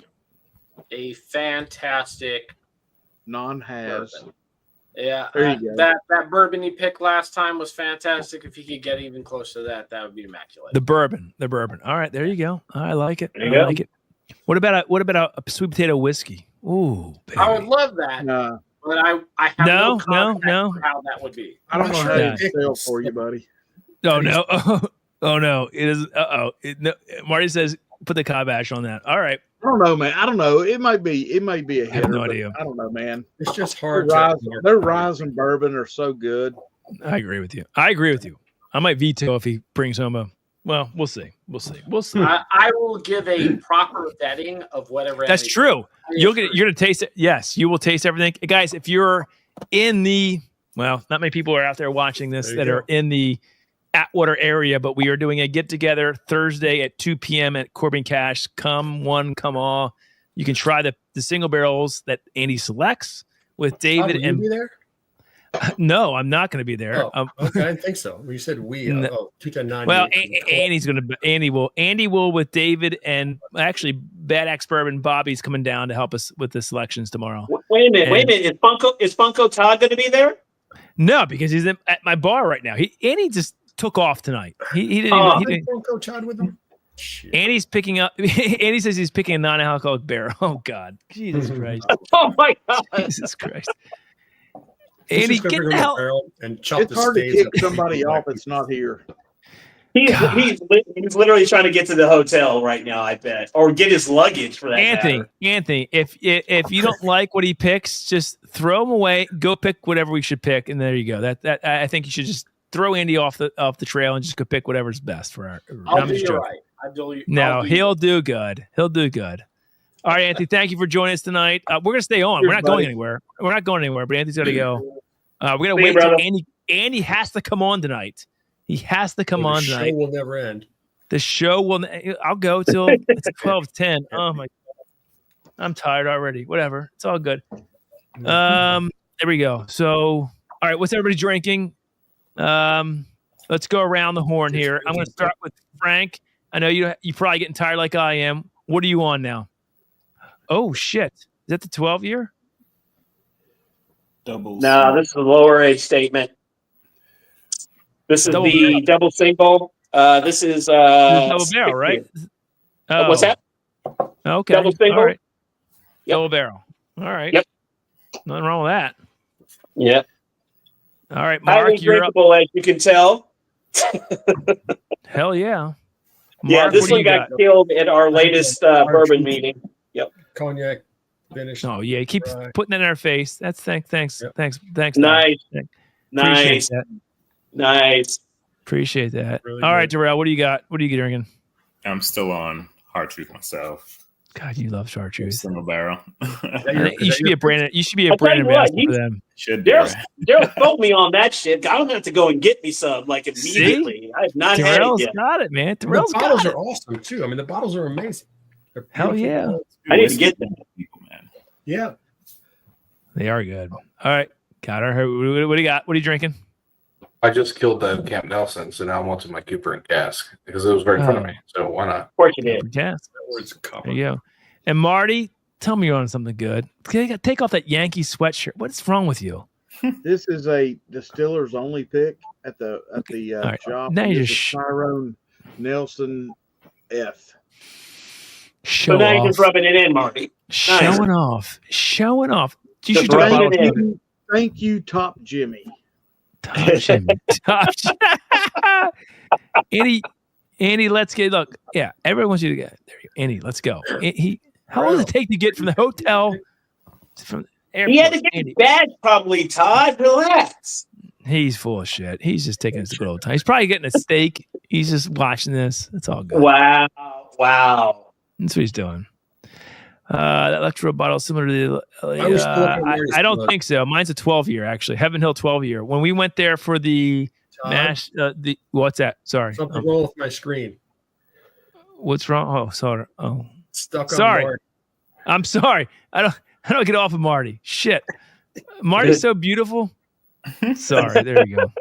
a fantastic non-has. Bourbon. Yeah, that bourbon he picked last time was fantastic. If he could get even close to that, that would be immaculate. The bourbon. All right, there you go. I like it. Like it. What about a sweet potato whiskey? Ooh, baby. I would love that. But I have no how that would be. I don't know how to sell for you, buddy. Oh no! Oh no! It is. No. Marty says put the kibosh on that. All right. I don't know, man. I don't know. It might be a hitter. I have no idea. I don't know, man. It's just hard. Their Rising bourbon are so good. I agree with you. I might veto if he brings home Well, we'll see. We'll see. I will give a proper vetting of whatever. That's true. You're gonna taste it. Yes, you will taste everything, guys. If you're in the not many people are out there watching this that are in the Atwater area, but we are doing a get together Thursday at 2 p.m. at Corbin Cash. Come one, come all. You can try the single barrels that Andy selects with David. Will you be there? No, I'm not going to be there. Okay, I didn't think so. You said we. 21090. Well, Andy will with David, and actually Bad Axe Bourbon Bobby's coming down to help us with the selections tomorrow. Wait a minute. Is Funko Todd going to be there? No, because he's at my bar right now. Andy just took off tonight. He didn't. He didn't. Funko Todd with him. Shit. Andy's picking up. Andy says he's picking a non-alcoholic barrel. Oh God, Jesus Christ! Oh my God, Jesus Christ! Andy, get the hell. And chop It's hard to kick somebody off that's not here. He's literally trying to get to the hotel right now, I bet, or get his luggage for that. Anthony, if you don't like what he picks, just throw him away. Go pick whatever we should pick, and there you go. That I think you should just throw Andy off the trail and just go pick whatever's best for our. I'll do you right. He'll do good. He'll do good. All right, Anthony, thank you for joining us tonight. We're gonna stay on. We're not going anywhere. We're not going anywhere. But Anthony's got to go. We're gonna wait till Andy has to come on tonight. He has to come on tonight. The show will never end. The show will. I'll go till it's 12:10. Oh my God, I'm tired already. Whatever. It's all good. There we go. So, all right, what's everybody drinking? Let's go around the horn here. I'm going to start with Frank. I know you're probably getting tired like I am. What are you on now? Oh shit! Is that the 12-year? No, this is the lower age statement. This is the double single. This is double barrel, right? Oh. What's that? Okay. Double single. All right. Yep. Double barrel. All right. Yep. Nothing wrong with that. Yep. All right, Mark, highly you're up. drinkable, as you can tell. Hell yeah. Yeah, Mark, this one got killed at our latest bourbon meeting. Yep. Cognac finish. Oh yeah, keep putting that in our face. That's thanks. Yep. Thanks. Nice. Appreciate that. Nice. Appreciate that. Really All right, good. Darrell, what do you got? What are you drinking? I'm still on Hard Truth myself. God, you love chartreuse. Single barrel. You should be a brand. You should be a I'll tell brand you what, ambassador for them. Should be. Daryl sold me on that shit. I don't have to go and get me some like immediately. I have not had it Darrell's yet. got it, man. The Darrell's got bottles it. are awesome too. I mean, the bottles are amazing. They're Hell beautiful yeah. bottles. I need to get them. Man. Yeah. They are good. All right, got her. What do you got? What are you drinking? I just killed that Camp Nelson, so now I'm onto my Cooper and cask because it was right in front of me. So why not? Of course you did. Yes. Words cover. There you go. And Marty, tell me you're on something good. Take off that Yankee sweatshirt. What's wrong with you? This is a distiller's only pick at the All right. shop. Now you This just is Tyrone Nelson F. show So now you're off. just rubbing it in, Marty. Showing off. Showing off. You Just should do a rubbing bottle it of in. Thank you, Top Jimmy. Top Jimmy. Top Andy, let's get look. Yeah, everyone wants you to get there. Andy, let's go. How long does it take to get from the hotel from the airport? He had to get his badge, probably, Todd. Relax. He's full of shit. He's just taking his good old time. He's probably getting a steak. He's just watching this. It's all good. Wow. That's what he's doing. That electro bottle is similar to the. I don't think so. Mine's a 12-year actually. Heaven Hill 12-year. When we went there for the mash, what's that? Sorry. Something wrong with my screen. What's wrong? Oh, sorry. Oh, Stuck on sorry. Marty. I'm sorry. I don't get off of Marty. Shit. Marty's so beautiful. Sorry. There you go.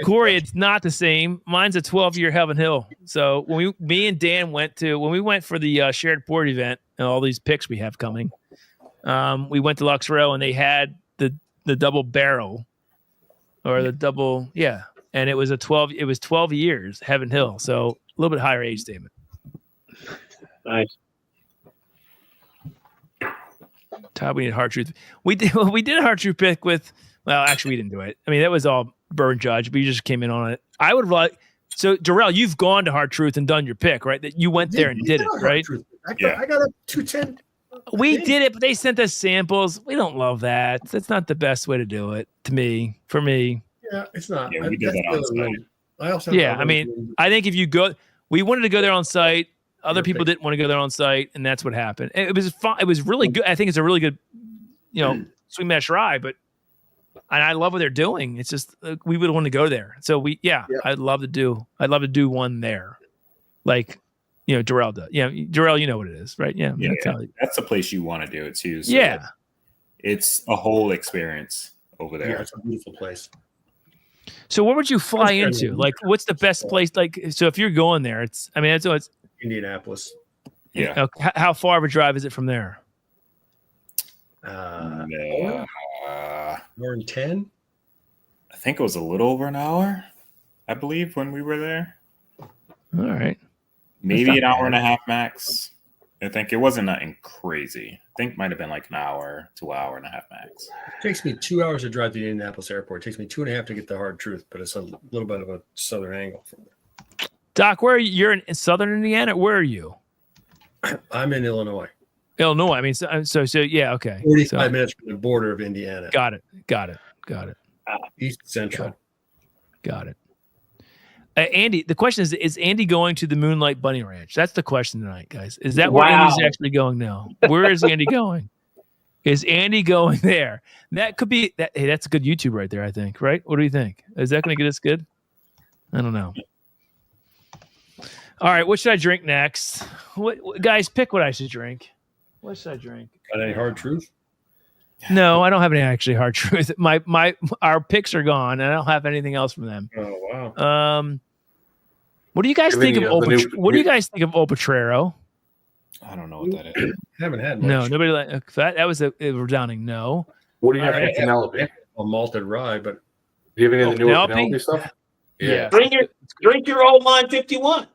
Corey, it's not the same. Mine's a 12-year Heaven Hill. So me and Dan went for the shared board event and all these picks we have coming, we went to Lux Row and they had the double barrel or the double, and it was 12 years Heaven Hill. So a little bit higher age statement. Nice. Todd, we need Hard Truth. We did a Hard Truth pick with. Well, actually, we didn't do it. I mean, that was all Burn Judge. We just came in on it. I would like. So, Darrell, you've gone to Hard Truth and done your pick, right? That you went there and did it, right? I got a 210. We did it, but they sent us samples. We don't love that. That's not the best way to do it. For me. Yeah, it's not. Yeah, we did that on site. I also have Yeah, I mean, I think if you go, we wanted to go there on site. Other people didn't want to go there on site, and that's what happened. It was fun. It was really good. I think it's a really good, swing mash rye. And I love what they're doing. It's just we would want to go there. So I'd love to do one there, like Darrell does. Yeah, Darrell, you know what it is, right? Yeah, That's the place you want to do it too. So yeah, it's a whole experience over there. Yeah, it's a beautiful place. So where would you fly into? Like, what's the best place? Like, so if you're going there, it's Indianapolis. Yeah. How far of a drive is it from there? More than 10? I think it was a little over an hour, I believe, when we were there. All right. Maybe an hour and a half max. I think it wasn't nothing crazy. I think it might have been like an hour to an hour and a half max. It takes me 2 hours to drive to the Indianapolis airport. It takes me 2.5 to get the hard truth, but it's a little bit of a southern angle from there. Doc, where are you? You're in southern Indiana. Where are you? I'm in Illinois. Illinois. I mean, so yeah, okay. 45 minutes from the border of Indiana. Got it. East Central. Got it. Andy, the question is Andy going to the Moonlight Bunny Ranch? That's the question tonight, guys. Is that where Andy's actually going now? Where is Andy going? Is Andy going there? That could be that. Hey, that's a good YouTube right there, I think. Right? What do you think? Is that going to get us good? I don't know. All right, what should I drink next? What guys, pick what I should drink. What should I drink? Got any hard truth? No, I don't have any actually hard truth. Our picks are gone, and I don't have anything else from them. Oh wow. What do you guys think of What do you guys think of Old Potrero? I don't know what that is. Haven't had much. No, nobody like that was a resounding no. What do you have in Penelope? A malted rye, but Do you have any of the newer Penelope? Penelope stuff? Yeah. Drink your old line 51.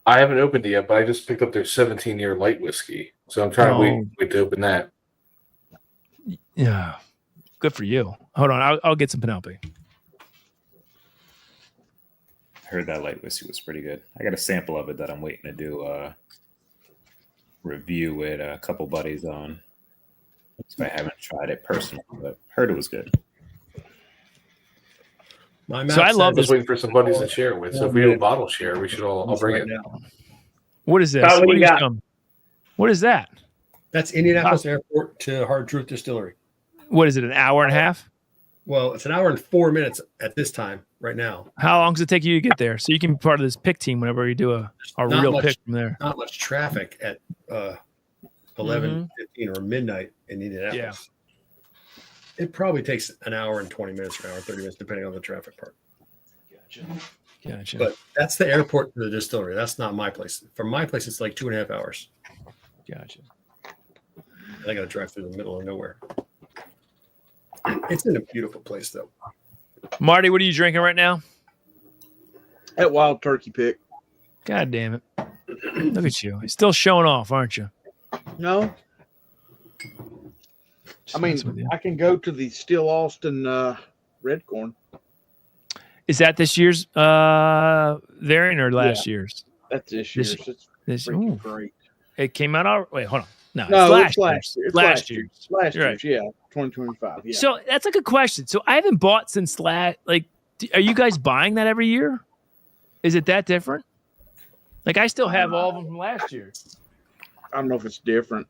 I haven't opened it yet, but I just picked up their 17-year light whiskey. So I'm trying to wait to open that. Yeah. Good for you. Hold on. I'll get some Penelope. I heard that light whiskey was pretty good. I got a sample of it that I'm waiting to do a review with a couple buddies on. So I haven't tried it personally, but heard it was good. So I love this. Waiting for some buddies to share with. So if we do a bottle share, we should all. I'll bring it. What is this? What is that? That's Indianapolis Airport to Hard Truth Distillery. What is it? An hour and a half? Well, it's an hour and 4 minutes at this time right now. How long does it take you to get there? So you can be part of this pick team whenever you do a real pick from there. Not much traffic at 11:15 or midnight in Indianapolis. Yeah. It probably takes an hour and 20 minutes or an hour and 30 minutes, depending on the traffic part. Gotcha. But that's the airport to the distillery. That's not my place. From my place, it's like 2.5 hours. Gotcha. I got to drive through the middle of nowhere. It's in a beautiful place, though. Marty, what are you drinking right now? That wild turkey pick. God damn it. Look at you. You're still showing off, aren't you? No. I mean, I can go to the Still Austin Red Corn. Is that this year's variant or last year's? That's this year's. It's freaking great. It came out. Wait, hold on. No, it's last year's. Last year's. Last year's, yeah. 2025. Yeah. So that's a good question. So I haven't bought since are you guys buying that every year? Is it that different? Like I still have all of them from last year. I don't know if it's different.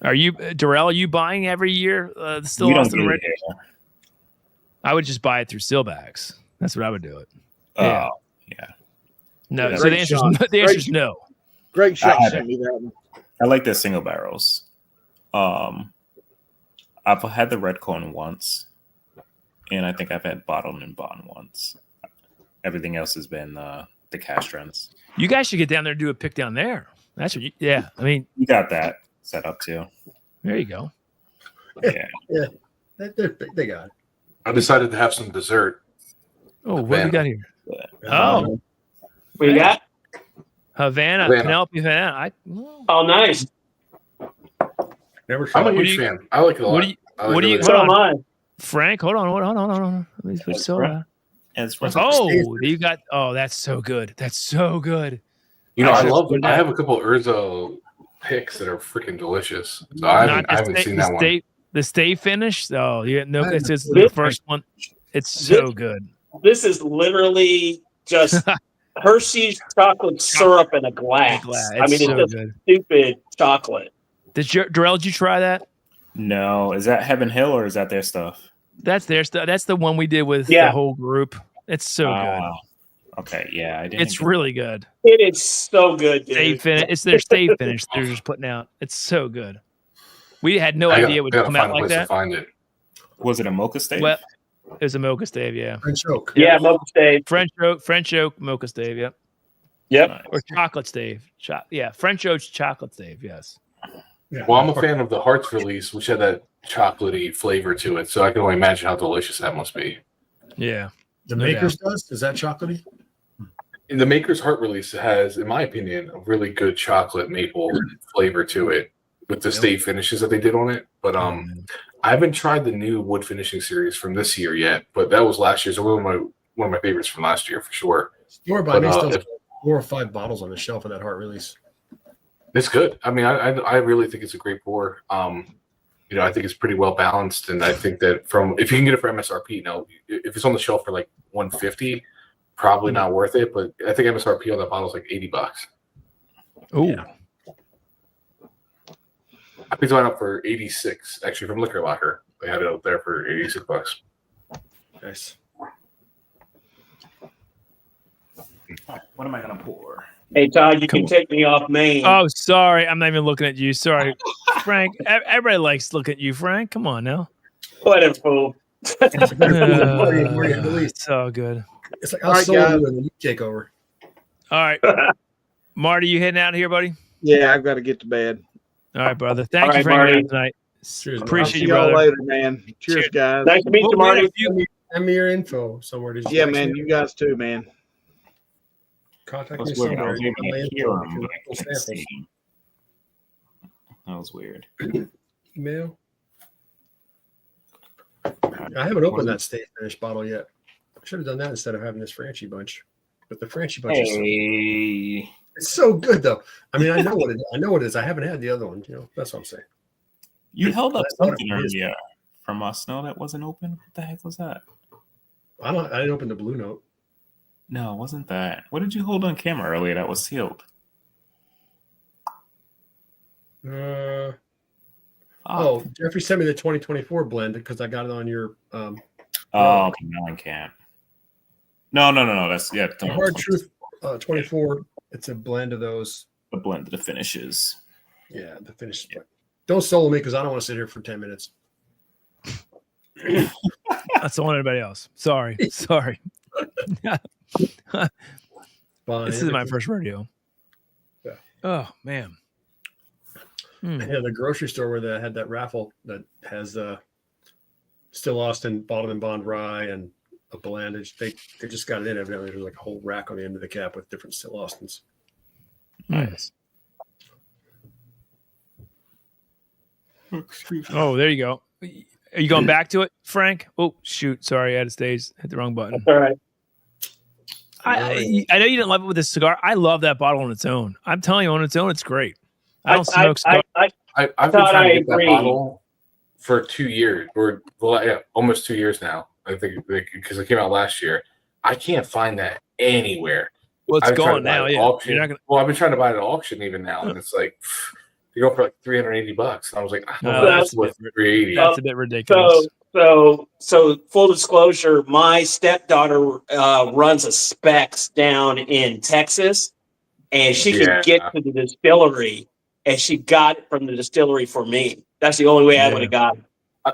Are you, Darrell? Are you buying every year? Still Austin Red? I would just buy it through Stillbacks. That's what I would do it. Yeah. No. So the answer is no. Great shot. Sent me that one. I like the single barrels. I've had the red corn once, and I think I've had bottled and bond once. Everything else has been the cash trends. You guys should get down there and do a pick down there. That's what I mean, you got that set up too. There you go. Yeah. They got it. I decided to have some dessert. Oh, what do we got here? What you got? Havana. Penelope Havana. Oh, nice. Never tried. I'm a huge fan. I like it a lot. What do you? So am I. Frank, hold on. Let me switch soda. You got. Oh, that's so good. That's so good. You know, I have a couple of Urzo picks that are freaking delicious. So I haven't seen that one. The stay finish. Oh, yeah, no, it's just the first one. It's so good. This is literally just Hershey's chocolate syrup in a glass. I mean, so it's just good. stupid chocolate. Darrell, did you try that? No, is that Heaven Hill or is that their stuff? That's their stuff. That's the one we did with the whole group. It's so good. Okay, yeah, I didn't. It's really good. It is so good, dude. It's their stave finish. They're just putting out. It's so good. We had no idea it would come out like that. Find it. Was it a mocha stave? Well, it was a mocha stave, yeah. French oak. Yeah, mocha stave. French oak mocha stave, yep. Yep. Or chocolate stave. French oak chocolate stave, yes. Yeah. Well, I'm a fan of the Hearts release, which had that chocolatey flavor to it, so I can only imagine how delicious that must be. Yeah. The Maker's does? Is that chocolatey? The Maker's Heart release has, in my opinion, a really good chocolate maple flavor to it with the stave finishes that they did on it. But I haven't tried the new wood finishing series from this year yet, but that was last year's. So one of my favorites from last year for sure. Store by me still has 4 or 5 bottles on the shelf of that Heart release. It's good. I mean, I really think it's a great pour. I think it's pretty well balanced, and I think that if you can get it for MSRP, if it's on the shelf for like $150, probably not worth it. But I think MSRP on that bottle is like $80. Oh, yeah. I picked mine up for $86 actually from Liquor Locker. They had it out there for $86. Nice. What am I gonna pour? Hey, Todd, you can take me off main. Oh, sorry. I'm not even looking at you. Sorry. Frank, everybody likes looking at you, Frank. Come on now. Whatever, fool. It's so good. It's like, I'll sold you and then you take over. All right. Marty, you heading out here, buddy? Yeah, I've got to get to bed. All right, brother. Thank you for hanging out tonight. Cheers, Appreciate you, y'all brother. later, man. Cheers, guys. Nice to meet you, Marty. Send me your info somewhere. Yeah, man. You guys too, man. Contact That me was weird. I somewhere. was able to My hear info, him, but I couldn't samples. see him. That was weird. Email. I haven't opened that stave finish bottle yet. I should have done that instead of having this Franchi bunch. But the Franchi bunch is it's so good though. I mean, I know what it is. I haven't had the other one. That's what I'm saying. You held up That's what something it is. earlier from us. No, that wasn't open. What the heck was that? I didn't open the blue note. No, it wasn't that. What did you hold on camera earlier that was sealed? Jeffrey sent me the 2024 blend because I got it on your. Okay, no, I can't. No. That's The Hard Truth 24. It's a blend of those. The blend of the finishes. Yeah, the finishes. Yeah. Don't solo me because I don't want to sit here for 10 minutes. That's the one anybody else. Sorry. This is my first rodeo. Yeah. Oh man. Yeah, the grocery store where they had that raffle that has Still Austin, Bottom and Bond Rye, and a blend. They just got it in. Evidently, there's like a whole rack on the end of the cap with different Still Austins. Nice. Oh, there you go. Are you going back to it, Frank? Oh, shoot. Sorry, I had to stage. Hit the wrong button. All right. I know you didn't love it with the cigar. I love that bottle on its own. I'm telling you, on its own, it's great. I don't smoke cigar. I've been trying to get that bottle for 2 years, almost 2 years now. I think because it came out last year. I can't find that anywhere. Well, it's gone now. Yeah. Well, I've been trying to buy it at auction even now, and it's like you go for like $380. And I was like, that's worth $380. That's a bit ridiculous. So full disclosure, my stepdaughter runs a Specs down in Texas, and she can get to the distillery, and she got it from the distillery for me. That's the only way I would have got it.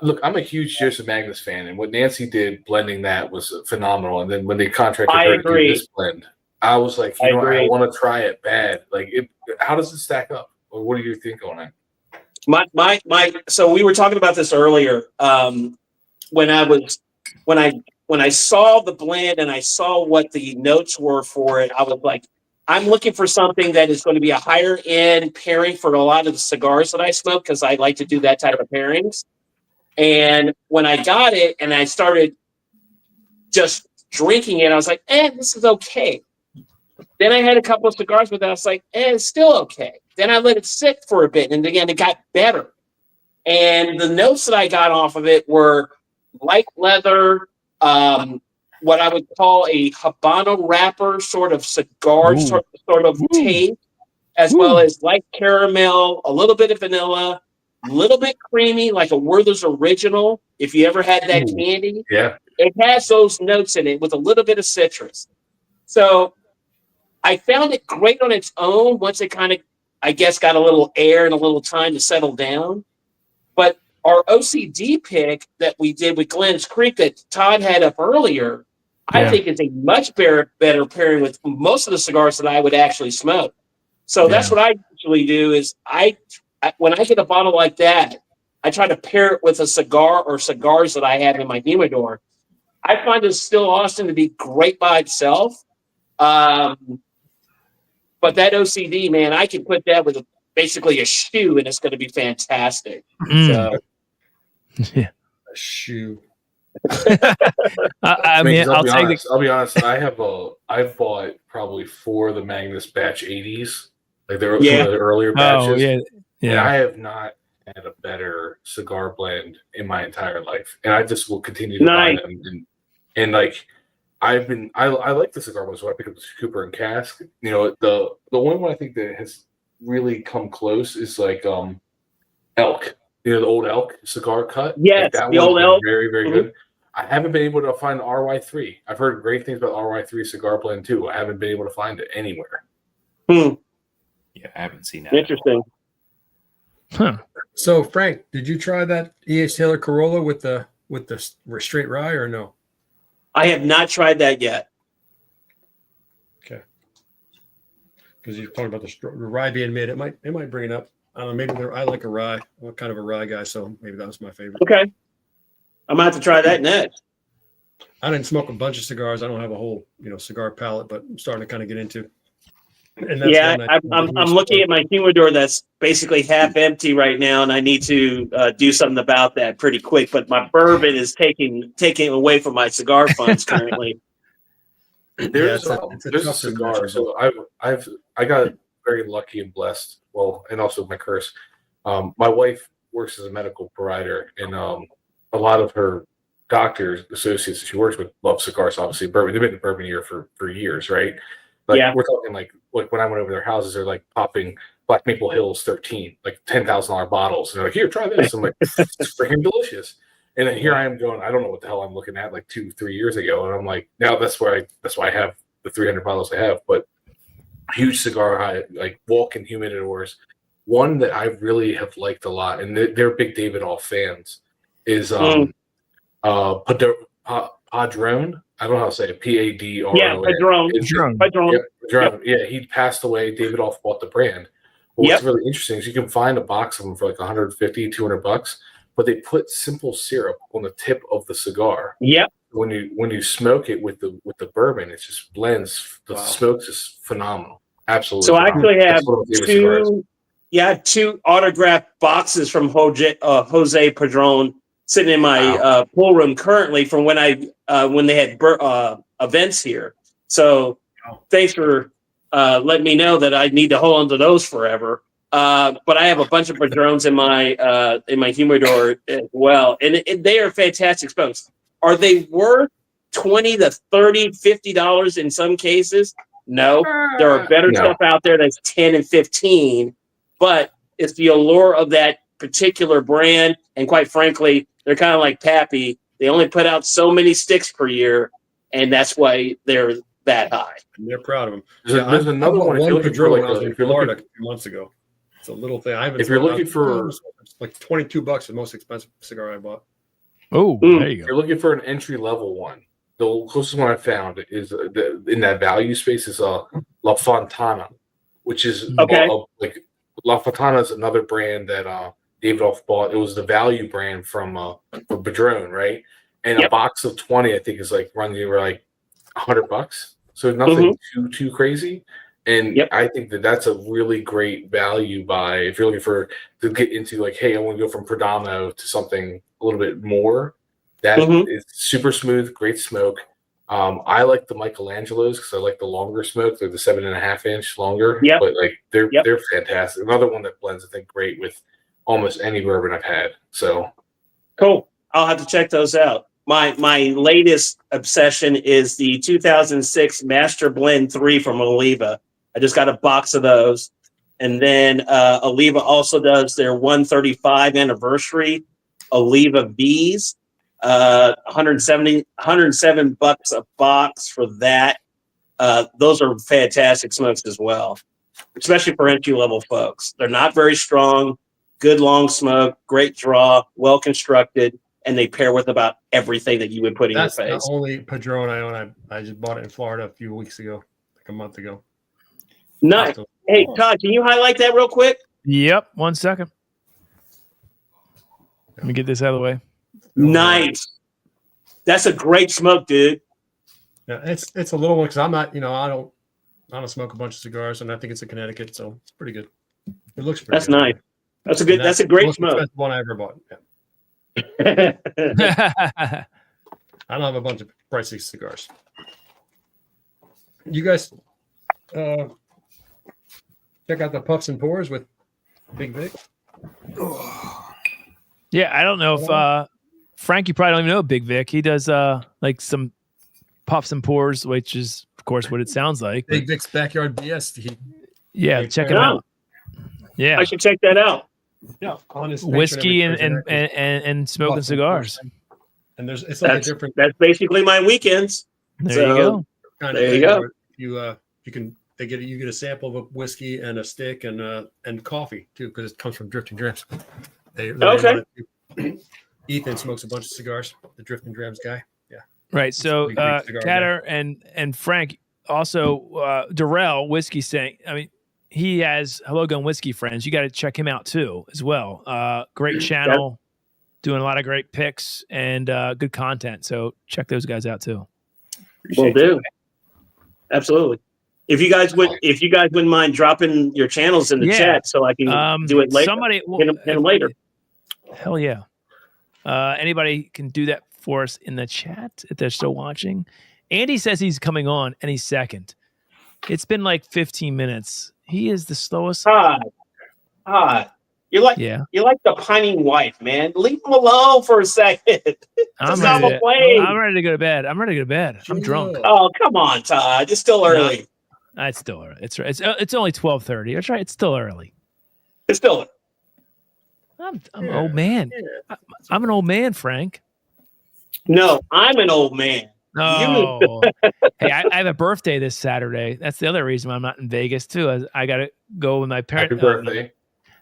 Look, I'm a huge Joseph Magnus fan, and what Nancy did blending that was phenomenal. And then when they contracted her to do this blend, I was like, I want to try it bad. Like, how does it stack up? Or what do you think on it? So we were talking about this earlier. When I saw the blend and I saw what the notes were for it, I was like, I'm looking for something that is going to be a higher end pairing for a lot of the cigars that I smoke, because I like to do that type of pairings. And when I got it and I started just drinking it, I was like, this is okay. Then I had a couple of cigars with it. I was like, it's still okay. Then I let it sit for a bit, and again, it got better. And the notes that I got off of it were light leather, what I would call a Habano wrapper sort of cigar sort of taste, as well as light caramel, a little bit of vanilla, a little bit creamy, like a Werther's Original. If you ever had that candy, it has those notes in it with a little bit of citrus. So I found it great on its own once it kind of, I guess, got a little air and a little time to settle down. But our OCD pick that we did with Glenn's Creek that Todd had up earlier, I think it's a much better pairing with most of the cigars that I would actually smoke. So that's what I usually do is when I get a bottle like that, I try to pair it with a cigar or cigars that I have in my humidor. I find it Still Austin to be great by itself. But that OCD, man, I can put that with basically a shoe and it's going to be fantastic. So. A shoe. I'll be honest. I've bought probably 4 of the Magnus Batch 80s, like some of the earlier batches. And I have not had a better cigar blend in my entire life, and I just will continue to buy them. And like I like the cigar ones, so I pick up the Cooper and Cask. You know, the one I think that has really come close is like Elk. You know, the old Elk cigar cut. Yes, like the old Elk. Very, very good. I haven't been able to find the RY3. I've heard great things about RY3 cigar blend too. I haven't been able to find it anywhere. Yeah, I haven't seen that. Interesting. Huh. So, Frank, did you try that E.H. Taylor Corolla with the straight rye or no? I have not tried that yet. Okay. Because you're talking about the rye being made, it might bring it up. I don't know. Maybe I like a rye. I'm kind of a rye guy, so maybe that was my favorite. Okay, I'm gonna have to try that next. I didn't smoke a bunch of cigars. I don't have a whole cigar palette, but I'm starting to kind of get into. And that's I'm looking at my humidor that's basically half empty right now, and I need to do something about that pretty quick. But my bourbon is taking away from my cigar funds currently. There's a cigar. So I got very lucky and blessed. Well, and also my curse. My wife works as a medical provider, and a lot of her doctors, associates that she works with, love cigars. Obviously, bourbon. They've been in bourbon here for years, right? Like we're talking like when I went over their houses, they're like popping Black Maple Hills 13, like $10,000 bottles, and they're like, "Here, try this." I'm like, "It's freaking delicious." And then here I am going, I don't know what the hell I'm looking at like 2-3 years ago, and I'm like, now that's why I have the 300 bottles I have, but. Huge cigar, like walk-in humidors. One that I really have liked a lot, and they're big Davidoff fans, is Padron. I don't know how to say it. Padron. Yeah, Padron. Padron. Yeah, he passed away. Davidoff bought the brand. But what's really interesting is you can find a box of them for like $150, $200, but they put simple syrup on the tip of the cigar. Yep. When you smoke it with the bourbon, it just blends. The smoke's just phenomenal. Absolutely. So I phenomenal. actually have two autographed boxes from Jose Padron sitting in my pool room currently from when they had events here. So thanks for letting me know that I need to hold on to those forever. But I have a bunch of Padrones in my humidor as well, and they are fantastic smokes. Are they worth $20 to $30, $50 in some cases? No, there are better stuff out there that's 10 and 15, but it's the allure of that particular brand. And quite frankly, they're kind of like Pappy. They only put out so many sticks per year, and that's why they're that high. And they're proud of them. There's another one. If you're looking for when I was in Florida a few months ago, it's a little thing. If you're looking for like $22, the most expensive cigar I bought. Oh, there you go. If you're looking for an entry level one, the closest one I found is in that value space is La Fontana, which is like La Fontana is another brand that Davidoff bought. It was the value brand from Padron, right? And a box of 20, I think, is like running you like $100. So nothing too crazy. And I think that's a really great value buy if you're looking to get into like, hey, I want to go from Perdomo to something a little bit more. That is super smooth, great smoke. I like the Michelangelos because I like the longer smoke. They're the 7.5 inch longer, but like they're fantastic. Another one that blends, I think, great with almost any bourbon I've had. So cool. I'll have to check those out. my latest obsession is the 2006 Master Blend 3 from Oliva. I just got a box of those. And then Oliva also does their 135 anniversary Oliva V's. $107 a box for that. Those are fantastic smokes as well, especially for entry level folks. They're not very strong, good long smoke, great draw, well constructed, and they pair with about everything that you would put in your face. That's the only Padron I own. I just bought it in Florida a few weeks ago, like a month ago. Nice. Hey, Todd, can you highlight that real quick? Yep. 1 second. Let me get this out of the way. Nice. That's a great smoke, dude. Yeah, it's a little one because I'm not, I don't smoke a bunch of cigars, and I think it's a Connecticut, so it's pretty good. It looks pretty. That's good. nice. That's a great most smoke. expensive one I ever bought. Yeah. I don't have a bunch of pricey cigars. You guys check out the Puffs and Pours with Big Vic. Yeah, I don't know if Frank, you probably don't even know Big Vic. He does like some puffs and pours, which is of course what it sounds like. Big Vic's Backyard BS. Check him out. Yeah, I should check that out. Yeah, on his whiskey and smoking cigars. And it's like a different. That's basically my weekends. There you go. There you go. You get a sample of a whiskey and a stick and coffee too, because it comes from Drifting Drams. Okay. Ethan smokes a bunch of cigars. The Drifting Drams guy. Yeah. Right. So Catter and Frank also Darrell Whiskey saying, I mean, he has Hello Gun Whiskey friends. You got to check him out too as well. Great channel, doing a lot of great picks and good content. So check those guys out too. Will do. Absolutely. If you guys wouldn't mind dropping your channels in the chat so I can do it later. Somebody hit them later. Hell yeah. Anybody can do that for us in the chat if they're still watching. Andy says he's coming on any second. It's been like 15 minutes. He is the slowest. You're like the pining wife, man. Leave him alone for a second. I'm ready to go to bed. I'm drunk. Oh, come on, Todd. It's still early. It's still early. It's only 12:30. That's right. It's still early. It's still early. I'm an old man. I'm an old man, Frank. No, I'm an old man. Oh, hey, I have a birthday this Saturday. That's the other reason why I'm not in Vegas too. I got to go with my parents. Happy birthday!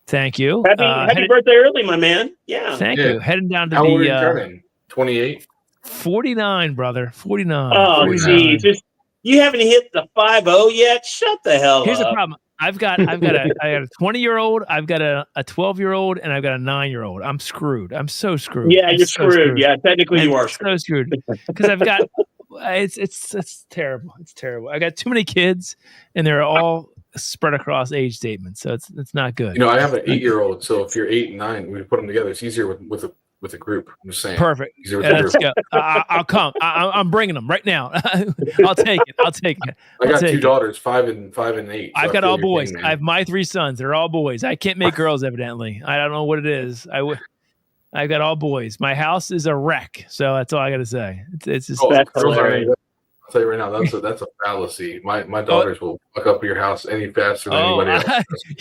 Thank you. Happy birthday early, my man. Yeah. Thank you. Heading down to How old are you turning? 28. 49, brother. 49. Oh, geez. You haven't hit the 50 yet? Shut the hell Here's up. the problem. I got a 20-year-old, I've got a 12-year-old, and I've got a 9-year-old. I'm screwed. I'm so screwed. Yeah, you're screwed. Yeah, technically you are so screwed. Because I've got it's terrible. It's terrible. I got too many kids, and they're all spread across age statements, so it's not good. I have an 8-year-old, so if you're 8 and 9, we put them together. It's easier with a group. I'm just saying. Perfect. Let's go. I'll come. I'm bringing them right now. I'll take it. I got 2 daughters, 5 and 8. So I've got all boys. I have my 3 sons. They're all boys. I can't make girls, evidently. I don't know what it is. I've got all boys. My house is a wreck. So that's all I got to say. It's just that's hilarious. I'll tell you right now, that's a fallacy. My daughters will fuck up your house any faster than anybody else.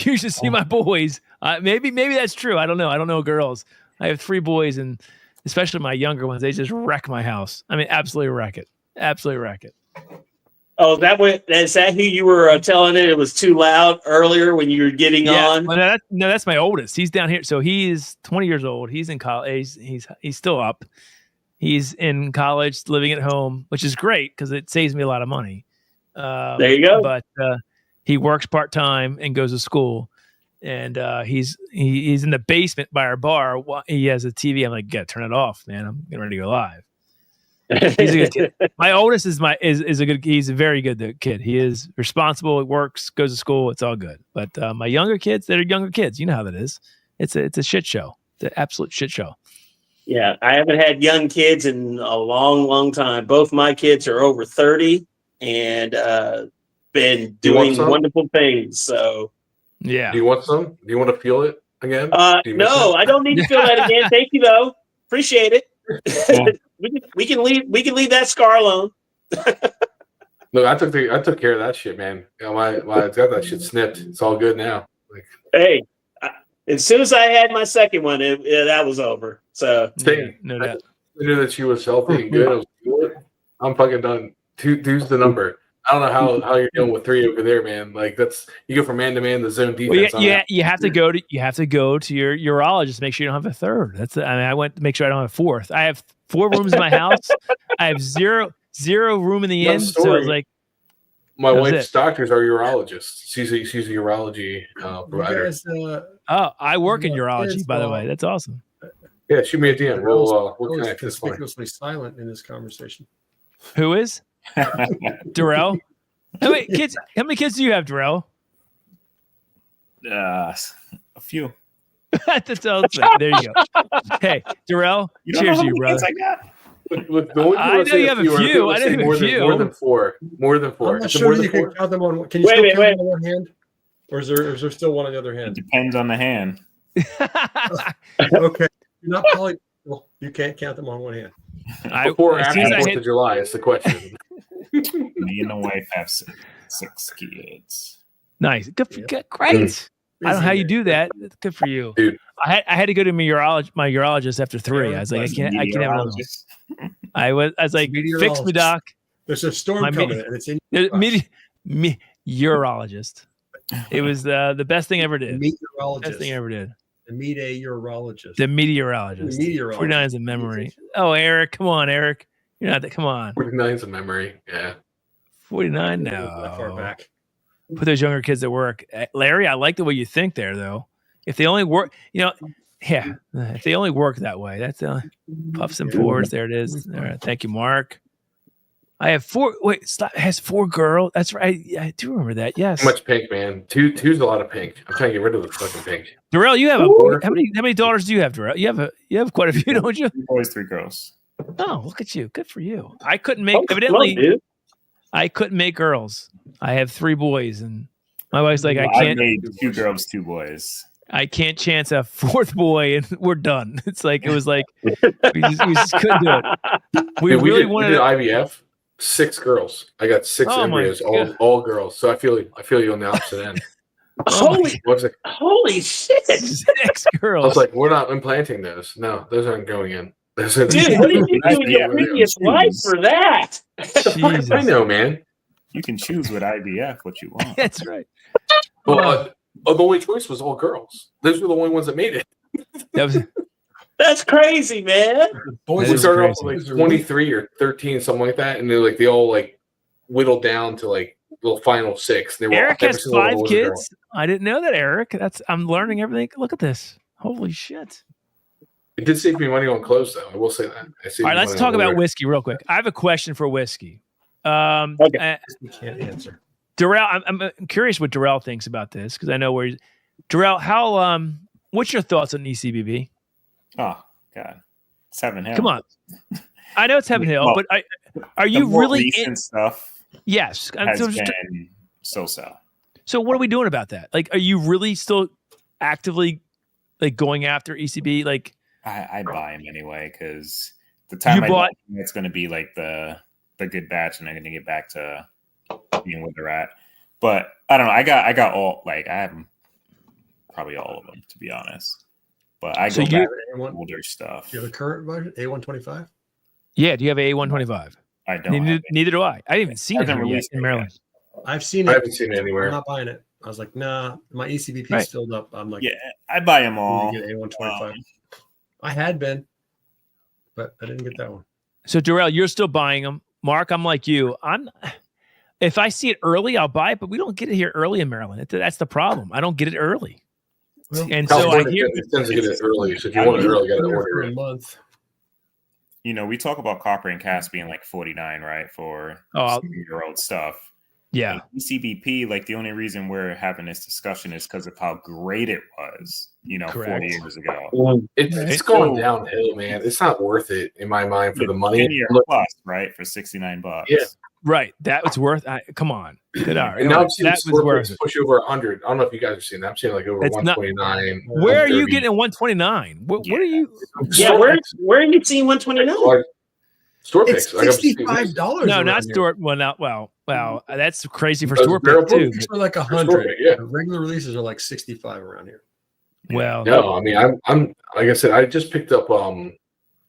You should see my boys. Maybe that's true. I don't know. I don't know girls. I have 3 boys, and especially my younger ones, they just wreck my house. I mean, absolutely wreck it. Oh, is that who you were telling it was too loud earlier when you were getting on? Well, that's my oldest. He's down here. So he is 20 years old. He's in college. He's still up. He's in college, living at home, which is great because it saves me a lot of money. There you go. But he works part-time and goes to school. And he's in the basement by our bar. He has a TV. I'm like, gotta turn it off, man. I'm getting ready to go live. He's a good kid. My oldest is a good. He's a very good kid. He is responsible. He works, goes to school. It's all good. But my younger kids, they're younger kids. You know how that is. It's a shit show. It's an absolute shit show. Yeah, I haven't had young kids in a long, long time. Both my kids are over 30 and been doing wonderful things. So. Yeah. Do you want some? Do you want to feel it again? No, I don't need to feel that again. Thank you, though. Appreciate it. we can leave that scar alone. Look, I took care of that shit, man. You know, I got that shit snipped. It's all good now. Like, hey, as soon as I had my second one, that was over. So no doubt. I knew that she was healthy and good. I was good. I'm fucking done. Two's the number. I don't know how you're dealing with 3 over there, man. Like you go from man to man, the zone defense. Well, you have to go to your urologist. Make sure you don't have a third. I went to make sure I don't have a fourth. I have 4 rooms in my house. I have zero room in the inn. So I was like, my wife's doctors are urologists. She's a urology provider. Guys, I work in urology, by the way. That's awesome. Yeah, shoot me a DM. We'll connect. Conspicuously silent in this conversation. Who is? Darrell? How many kids do you have, Darrell? A few. That's all. There you go. Hey, Darrell, cheers to you, brother. I know you have a few. I know you have a few. More than four. I'm not sure you can count them on. Can you still count them on one hand? Or is there still one on the other hand? It depends on the hand. Okay. You're not probably. Well, you can't count them on one hand. Before or after the 4th of July is the question. Me and the wife have 6 kids. Nice. Good. Great. I don't know how you do that. It's good for you, dude. I had to go to my urologist after 3. I was like, I can't have another one. I was like, fix me, doc. There's a storm coming, and it's in urologist. It was the best thing I ever did. Meteorologist. Best thing I ever did. The meteorologist. The meteorologist. 49 is a memory. Oh, Eric, come on, Eric. You're not that. Come on. 49 is a memory. Yeah. 49 now. That far back. Put those younger kids at work. Larry, I like the way you think there, though. If they only work, if they only work that way, that's puffs and pours. There it is. All right. Thank you, Mark. I have 4. Wait, stop. It has 4 girls. That's right. I do remember that. Yes. Too much pink, man. Two's a lot of pink. I'm trying to get rid of the fucking pink. Darrell, you have how many daughters do you have, Darrell? You have quite a few, don't you? 3 boys, 3 girls. Oh, look at you. Good for you. I couldn't make I couldn't make girls. I have 3 boys, and my wife's like, I can't. I made 2 girls, 2 boys. I can't chance a 4th boy, and we're done. It was like we just couldn't do it. We did IVF. 6 girls. I got 6 embryos, all girls. So I feel you on the opposite end. Holy shit! 6 girls. I was like, we're not implanting those. No, those aren't going in. Dude, what did you do in your previous life for that? I know, man. You can choose with IVF what you want. That's right. Well, the only choice was all girls. Those were the only ones that made it. That's crazy, man. We started off with like 23 or 13, something like that, and they all like whittled down to like the final 6. They were Eric has 5 kids. I didn't know that, Eric. I'm learning everything. Look at this. Holy shit. It did save me money on clothes, though. I will say that. All right, let's talk about whiskey real quick. I have a question for whiskey. Okay. We can't answer. Darrell, I'm curious what Darrell thinks about this because I know where Darrell, what's your thoughts on ECBB? Oh, God. It's Heaven Hill. Come on. I know it's Heaven Hill, but are you really recent stuff? Yes. Has been so. So what are we doing about that? Like, are you really still actively like going after ECB? Like, I buy them anyway because the time it's going to be like the good batch, and I'm going to get back to being where they're at. But I don't know. I got all I have probably all of them to be honest. But I go back to older stuff. Do you have a current version? A125? Yeah. Do you have a A125? I don't. Neither do I. I haven't even seen it yet in Maryland. I've seen it. I haven't seen it anywhere. I'm not buying it. I was like, nah, my ECBP is filled up. I'm like, yeah, I buy them all. Get A125. I had been, but I didn't get that one. So Darrell, you're still buying them. Mark, I'm like you. If I see it early, I'll buy it, but we don't get it here early in Maryland. That's the problem. I don't get it early. Well, and so I hear it tends to get it early. So if you want it early, you got to order a month. You know, we talk about Corbin Cash being like 49, right? For 7-year-old stuff. Yeah. And ECBP, like the only reason we're having this discussion is because of how great it was, 4 years ago. It's going downhill, man. It's not worth it in my mind for the money. 10-year plus, right? For $69. Yeah. Right. That was worth come on. Good hour. And now I'm seeing that was worth it. push over 100. I don't know if you guys are seeing that. I'm seeing like over It's 129. Where are you getting 129? What are you? Yeah, where are you seeing 129? Store It's picks. $65. No, not store. Well, that's crazy for store pick too. For like 100. Yeah. Regular releases are like 65 around here. Well, no, I mean, I'm like I said, I just picked up one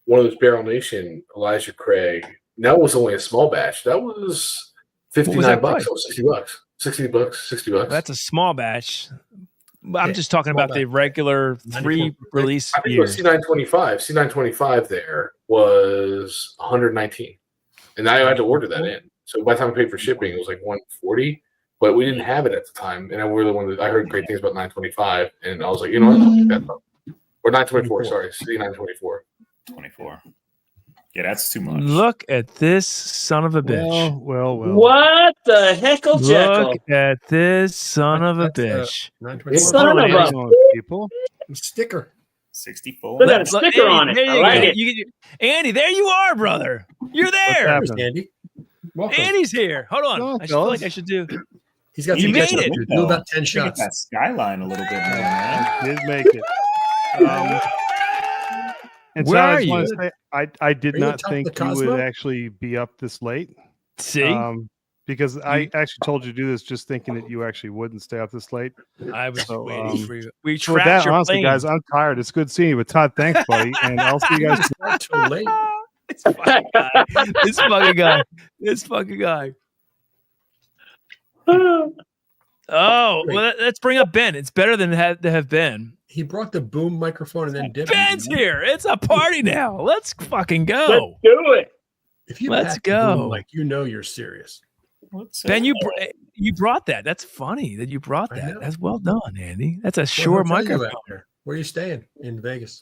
of those Barrel Nation Elijah Craig. That was only a small batch. That was $59. So $60. $60. That's a small batch. I'm just talking about the regular 3 release I think it was C925. C925 there was 119, and I had to order that in. So by the time I paid for shipping, it was like 140. But we didn't have it at the time, and I really wanted. I heard great things about 925, and I was like, you know what, I'll pick that up. Or 924. Sorry, C924. 24. Yeah, that's too much. Look at this son of a bitch. Well. What the heckle jackal? Look at this son of a bitch. Son of a people. Sticker. 64. Look at a sticker on it. I like it. Andy, there you are, brother. You're there. There's Andy. Welcome. Andy's here. Hold on. I feel like I should do. He's got. You made it. Do about 10 Get shots. that skyline a little bit more, man. I did make it. And Where so I are just you? want to say, I did Are you not atop think the you Cosmo? would actually be up this late. See, Because I actually told you to do this just thinking that you actually wouldn't stay up this late. I was So, waiting for you. We So with tracked that, your honestly, plane. guys, I'm tired. It's good seeing you, but Todd, thanks, buddy, and I'll see you guys. Not too late. This fucking guy. This fucking guy. This fucking guy. Oh, well, let's bring up Ben. It's better than to have Ben. He brought the boom microphone and then dipped. Ben's here. It's a party now. Let's fucking Let's go. do it. If you Let's pack the boom, go. like you're serious. Ben, you brought that. That's funny that you brought I that. know. That's well done, Andy. That's a What sure hotel you microphone. at there? Where are you staying in Vegas?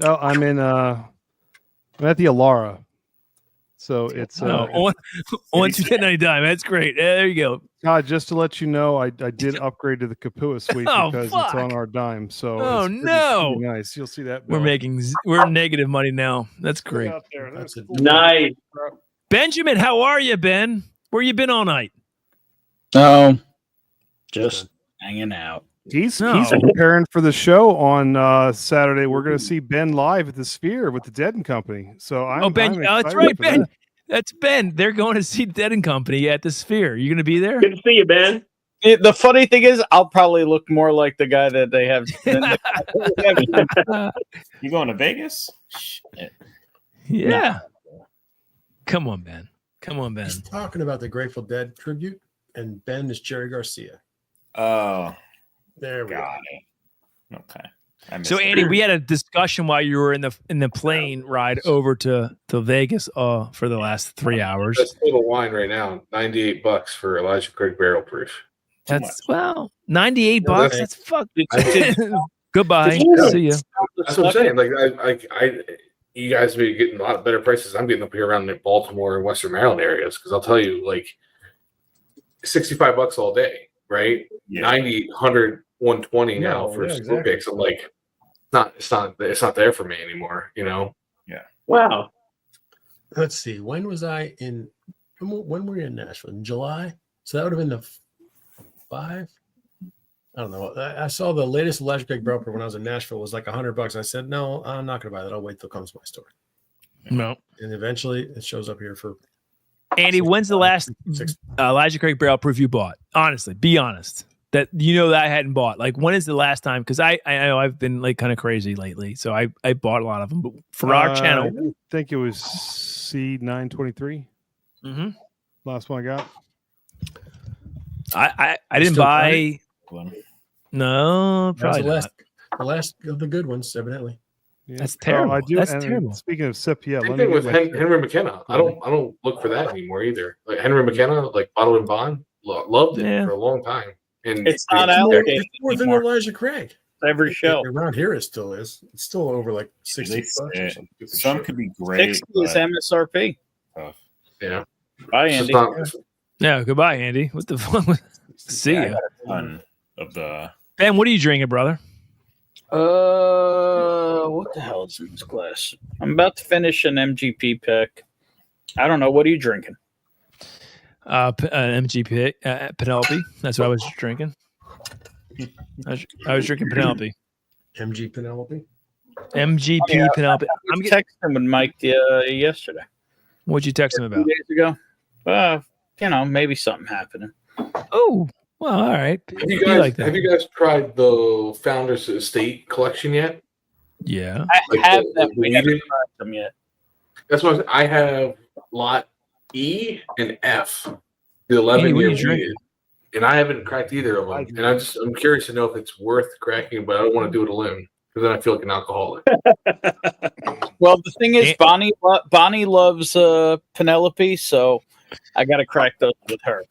Oh, I'm at the Alara. So it's on 21090 dime. That's great. There you go. Todd, just to let you know, I did upgrade to the Kapua suite Oh, because fuck. it's on our dime. So Oh, it's no. pretty nice. You'll see that. We're bill. negative money now. That's great. Out there. That's a Nice. Benjamin, how are you, Ben? Where you been all night? Oh, just hanging out. He's No. preparing for the show on Saturday. We're going to see Ben live at the Sphere with the Dead and Company. So I'm Ben. I'm That's excited right, for Ben. that. That's Ben. They're going to see Dead and Company at the Sphere. You going to be there? Good to see you, Ben. The funny thing is, I'll probably look more like the guy that they have. You going to Vegas? Shit. Yeah. Come on, Ben. Come on, Ben. He's talking about the Grateful Dead tribute, and Ben is Jerry Garcia. Oh, There we go. got it. Okay. I missed So it. Andy, we had a discussion while you were in the plane ride over to Vegas for the last 3 hours. That's total wine right now. $98 for Elijah Craig Barrel Proof. That's $98. that's- That's fuck. I Goodbye. Yeah. See ya. That's what I'm saying. Like I you guys be getting a lot better prices. I'm getting up here around the Baltimore and Western Maryland areas because I'll tell you, like, $65 all day, right? Yeah. 90, 100, 120 now No, for yeah, school exactly. picks. I'm like, it's not there for me anymore. You know. Wow. Let's see. When was I in? When were you in Nashville? In July. So that would have been the 5. I don't know. I saw the latest Elijah Craig Barrel Proof when I was in Nashville was like $100. I said, no, I'm not going to buy that. I'll wait till it comes to my store. No. And eventually it shows up here for. Andy, when's the last Six. Elijah Craig Barrel Proof you bought? Honestly, be honest. That that I hadn't bought. Like, when is the last time? Because I know I've been like kind of crazy lately, so I bought a lot of them. But for our channel, I think it was C923. mm-hmm. Last one I got. I didn't Still buy. One. No, That was probably not. the last of the good ones, evidently. Yeah. That's terrible. I do. That's and terrible. Speaking of sip, yeah. Same let me thing get with my- Henry McKenna. I don't look for that anymore either. Like Henry McKenna, like Bottled and Bond, loved it Yeah. for a long time. And It's not they're- allocated It's more than anymore. Elijah Craig. Every show. Around here, it still is. It's still over like 60 They bucks or say- something. stupid Some shit. could be great. 60 is but MSRP. tough. Yeah. Bye, It's just Andy. not- No, goodbye, Andy. What the fuck? See Yeah, I ya. got a ton of the. Ben, what are you drinking, brother? What the hell is in this glass? I'm about to finish an MGP pick. I don't know. What are you drinking? MGP Penelope. That's what I was drinking. I was drinking Penelope. MG Penelope. MGP Penelope. I'm texting with Mike yesterday. What'd you text him 2 about? days ago. Maybe something happening. Oh, well, all right. Have you Be guys like that. have you guys tried the Founders Estate collection yet? Yeah. I Like have the them. We haven't weeded? tried them yet. That's what I have. Lot E and F, the 11 Hey, what year are you drinking? weeded, and I haven't cracked either of them. And I'm curious to know if it's worth cracking, but I don't want to do it alone because then I feel like an alcoholic. Well, the thing is, Bonnie loves Penelope, so I got to crack those with her.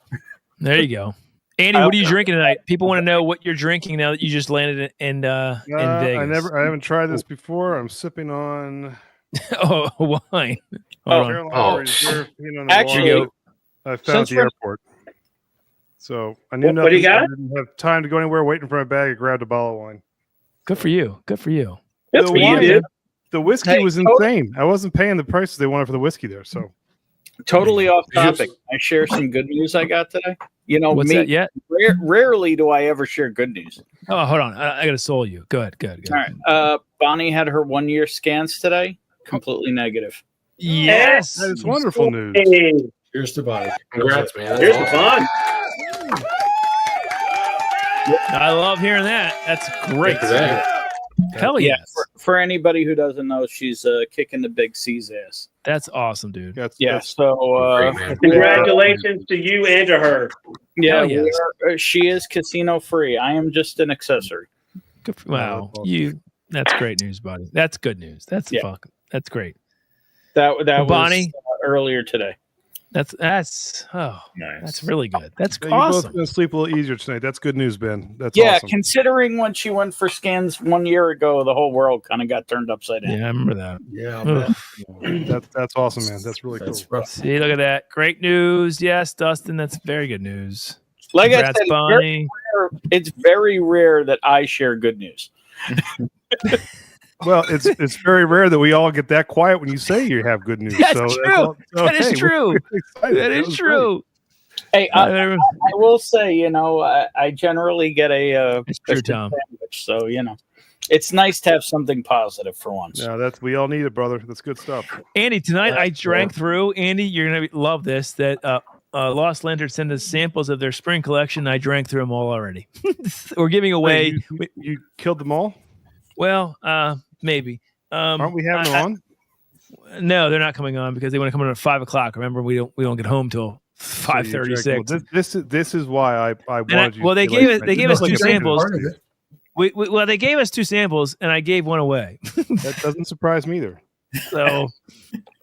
There you go. Andy, what are you drinking tonight? People want to know what you're drinking now that you just landed in Vegas. I haven't tried this before. I'm sipping on Oh, wine. Hold on. Carolina Reserve Pinot Noir. Actually, I found since at the we're- airport. So I knew What do you nothing. I got? didn't have time to go anywhere. Waiting for my bag. I grabbed a bottle of wine. Good for you. Good for you. That's The what you wine- did. The whiskey Hey, was insane. I wasn't paying the prices they wanted for the whiskey there. So Totally off Did you- topic. I share some good news I got today. You know, What's me, that yet? rarely do I ever share good news. Oh, hold on. I got to soul you. Good. All right. Bonnie had her 1 year scans today. Completely negative. Yes. that is wonderful news. Hey, Here's the body. Congrats, man. That's here's the awesome. fun. I love hearing that. That's great. Good for that. Hell Yeah. yes. For anybody who doesn't know, she's kicking the big C's ass. That's awesome, dude. Yeah. So Great, man. Congratulations to you and to her. yeah, Hell yes. she is casino free. I am just an accessory. Good for, wow. That's great news, buddy. That's good news. That's that's great. That was Bonnie? Earlier today. That's Nice. that's really good. That's Yeah, you're both awesome. going to sleep a little easier tonight. That's good news, Ben. That's Yeah, awesome. considering when she went for scans 1 year ago, the whole world kind of got turned upside down. Yeah, I remember that. Yeah. Ugh. That's awesome, man. That's really That's cool. rough. See, look at that. Great news. Yes, Dustin, that's very good news. Like Congrats, I said, Bonnie. it's very rare that I share good news. Well, it's very rare that we all get that quiet when you say you have good news. That's so true. That is true. we're excited. That is was true. Hey, I That's will say, I generally get a true, biscuit Tom. sandwich, so it's nice to have something positive for once. great. No, we all need it, brother. That's good stuff. Andy, tonight I drank through. Andy, you're gonna love this. That Lost Lantern sent us samples of their spring collection. I drank through them all already. We're giving away. You killed them all? Well, maybe. Aren't we having them on? No, they're not coming on because they want to come on at 5:00. Remember, we don't get home till 5:36. This is why I wanted you. Well, they to gave like- they gave us No, two you drank samples. part of it. Well, they gave us two samples, and I gave one away. That doesn't surprise me either. So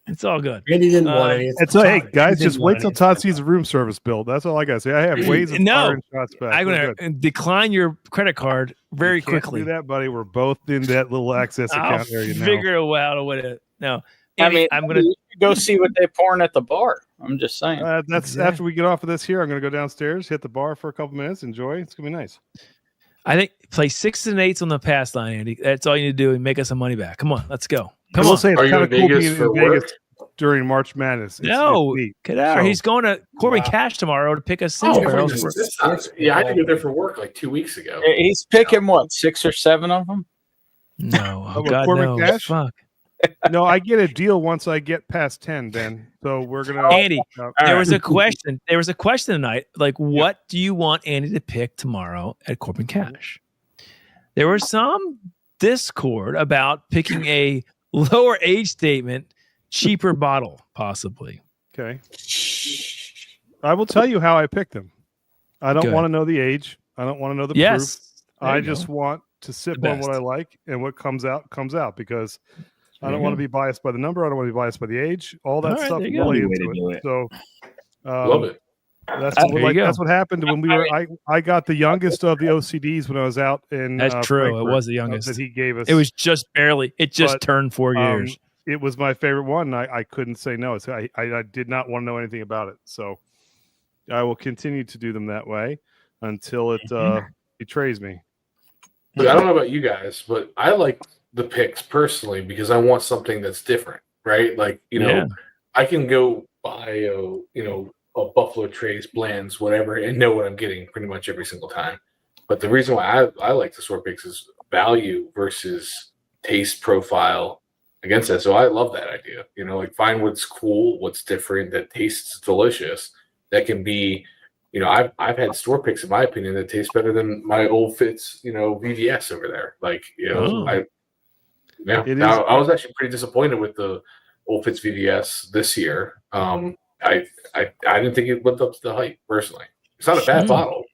it's all good. Andy didn't want any. And so, hey, Todd. guys, He just didn't wait want till any. Todd sees the room service bill. That's all I got to say. I have ways of No, firing shots back. I'm We're going good. to decline your credit card very You can't quickly. do that, buddy. We're both in that little access I'll account area now. figure out a way to. No, I Andy, mean, I'm going to. you should go see what they're pouring at the bar. I'm just saying. That's after we get off of this here. I'm going to go downstairs, hit the bar for a couple minutes, enjoy. It's going to be nice. I think play 6s and 8s on the pass line, Andy. That's all you need to do and make us some money back. Come on, let's go. I Come will on. say it's Are you kind in of cool Vegas being for in work? Vegas during March Madness. No, it's neat. get out. So- He's going to Corbin Cash tomorrow to pick us 6 Oh, barrels. yeah, I had to go there for work like 2 weeks ago. He's picking what, 6 or 7 of them? No, oh, What, God, Corbin no. Cash? Fuck. No, I get a deal once I get past 10, Ben. So we're going to. Andy, there was a question. There was a question tonight. Like, what do you want Andy to pick tomorrow at Corbin Cash? There was some discord about picking a lower age statement, cheaper bottle, possibly. Okay. I will tell you how I picked them. I don't Good. want to know the age. I don't want to know the proof. Yes. There I you just go. want to sip The on what I best. like, and what comes out because I There don't you want go. to be biased by the number. I don't want to be biased by the age. All that All right, stuff there you go. play Way to into do it. it. So Love it. That's There what, you go. that's what happened when we were. I got the youngest of the OCDs when I was out in. That's true. It Frankfurt, was the youngest. that he gave us. It was just barely. It just But, turned 4 years. It was my favorite one. I couldn't say no. I did not want to know anything about it. So I will continue to do them that way until it betrays me. But I don't know about you guys, but I like the picks personally because I want something that's different, right? Like, I can go buy a Buffalo Trace, Blands, whatever, and know what I'm getting pretty much every single time. But the reason why I like the store picks is value versus taste profile against that. So I love that idea. Like find what's cool, what's different, that tastes delicious. That can be, I've had store picks in my opinion that taste better than my old Fitz, VVS over there. Like, I was actually pretty disappointed with the old Fitz VVS this year. I didn't think it lived up to the hype personally. It's not a bad bottle,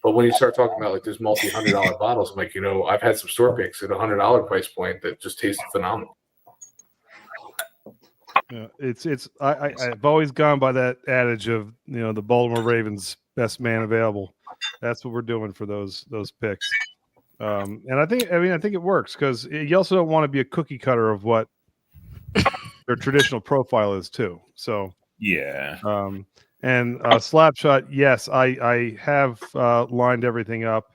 but when you start talking about like those multi-$100 bottles, I'm like, I've had some store picks at $100 price point that just taste phenomenal. Yeah, I've always gone by that adage of the Baltimore Ravens best man available. That's what we're doing for those picks, and I think it works because you also don't want to be a cookie cutter of what their traditional profile is too. So yeah, and Slapshot, yes, I have lined everything up.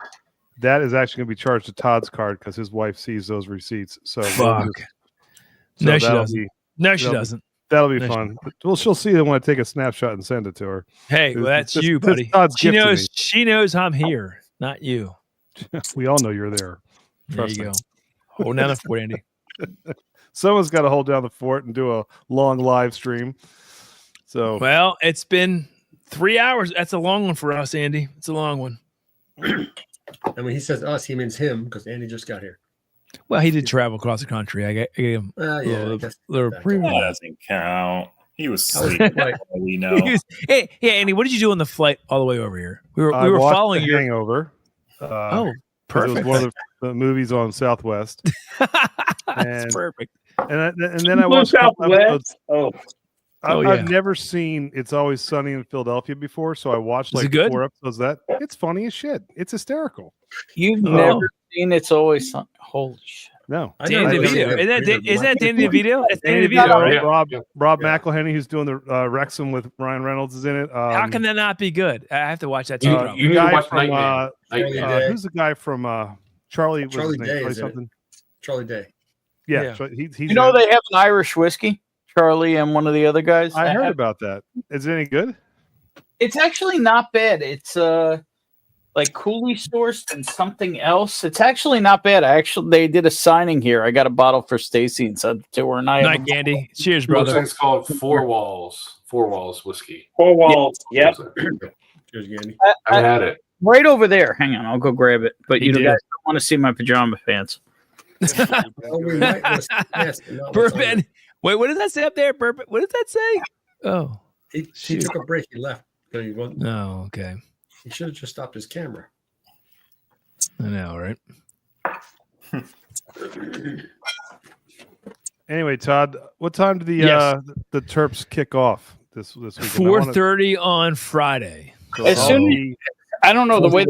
That is actually going to be charged to Todd's card because his wife sees those receipts. So fuck. No, she doesn't. No, she doesn't. That'll be fun. Well, she'll see them when I take a snapshot and send it to her. Hey, well, that's you, buddy. She knows I'm here, not you. We all know you're there. Trust me. Go. Hold down the fort, Andy. Someone's got to hold down the fort and do a long live stream. So, well, it's been 3 hours. That's a long one for us, Andy. It's a long one. And when he says us, he means him because Andy just got here. Well, he did travel across the country. I gave him that doesn't count. He was sleeping. We know. Hey, Andy, what did you do on the flight all the way over here? We were following your Hangover. Perfect. It was one of the movies on Southwest. That's perfect. And then I watched Southwest. I've never seen It's Always Sunny in Philadelphia before, so I watched like 4 episodes of that. It's funny as shit. It's hysterical. You've never seen It's Always Sunny? Holy shit. No. Danny DeVito. Is that Danny DeVito? It's Danny DeVito. Rob McElhenney, who's doing the Wrexham with Ryan Reynolds, is in it. How can that not be good? I have to watch that too. You need to watch Nightman. Who's the guy from Charlie? Charlie Day. Charlie Day. Yeah. He's they have an Irish whiskey? Charlie and one of the other guys. I heard about that. Is it any good? It's actually not bad. It's like Cooley sourced and something else. It's actually not bad. They did a signing here. I got a bottle for Stacy and said to her, and I Night, Andy. Cheers, brother. It's called Four Walls whiskey. 4 Walls. Yep. Cheers, Andy. I had it right over there. Hang on, I'll go grab it. But you guys don't want to see my pajama pants. Bourbon. Wait, what does that say up there, Bourbon? What does that say? Oh, he took a break. He left. But he wasn't. Oh, okay. He should have just stopped his camera. I know, right? Anyway, Todd, what time do the Terps kick off this weekend? 4:30 on Friday. So as soon as I don't know the way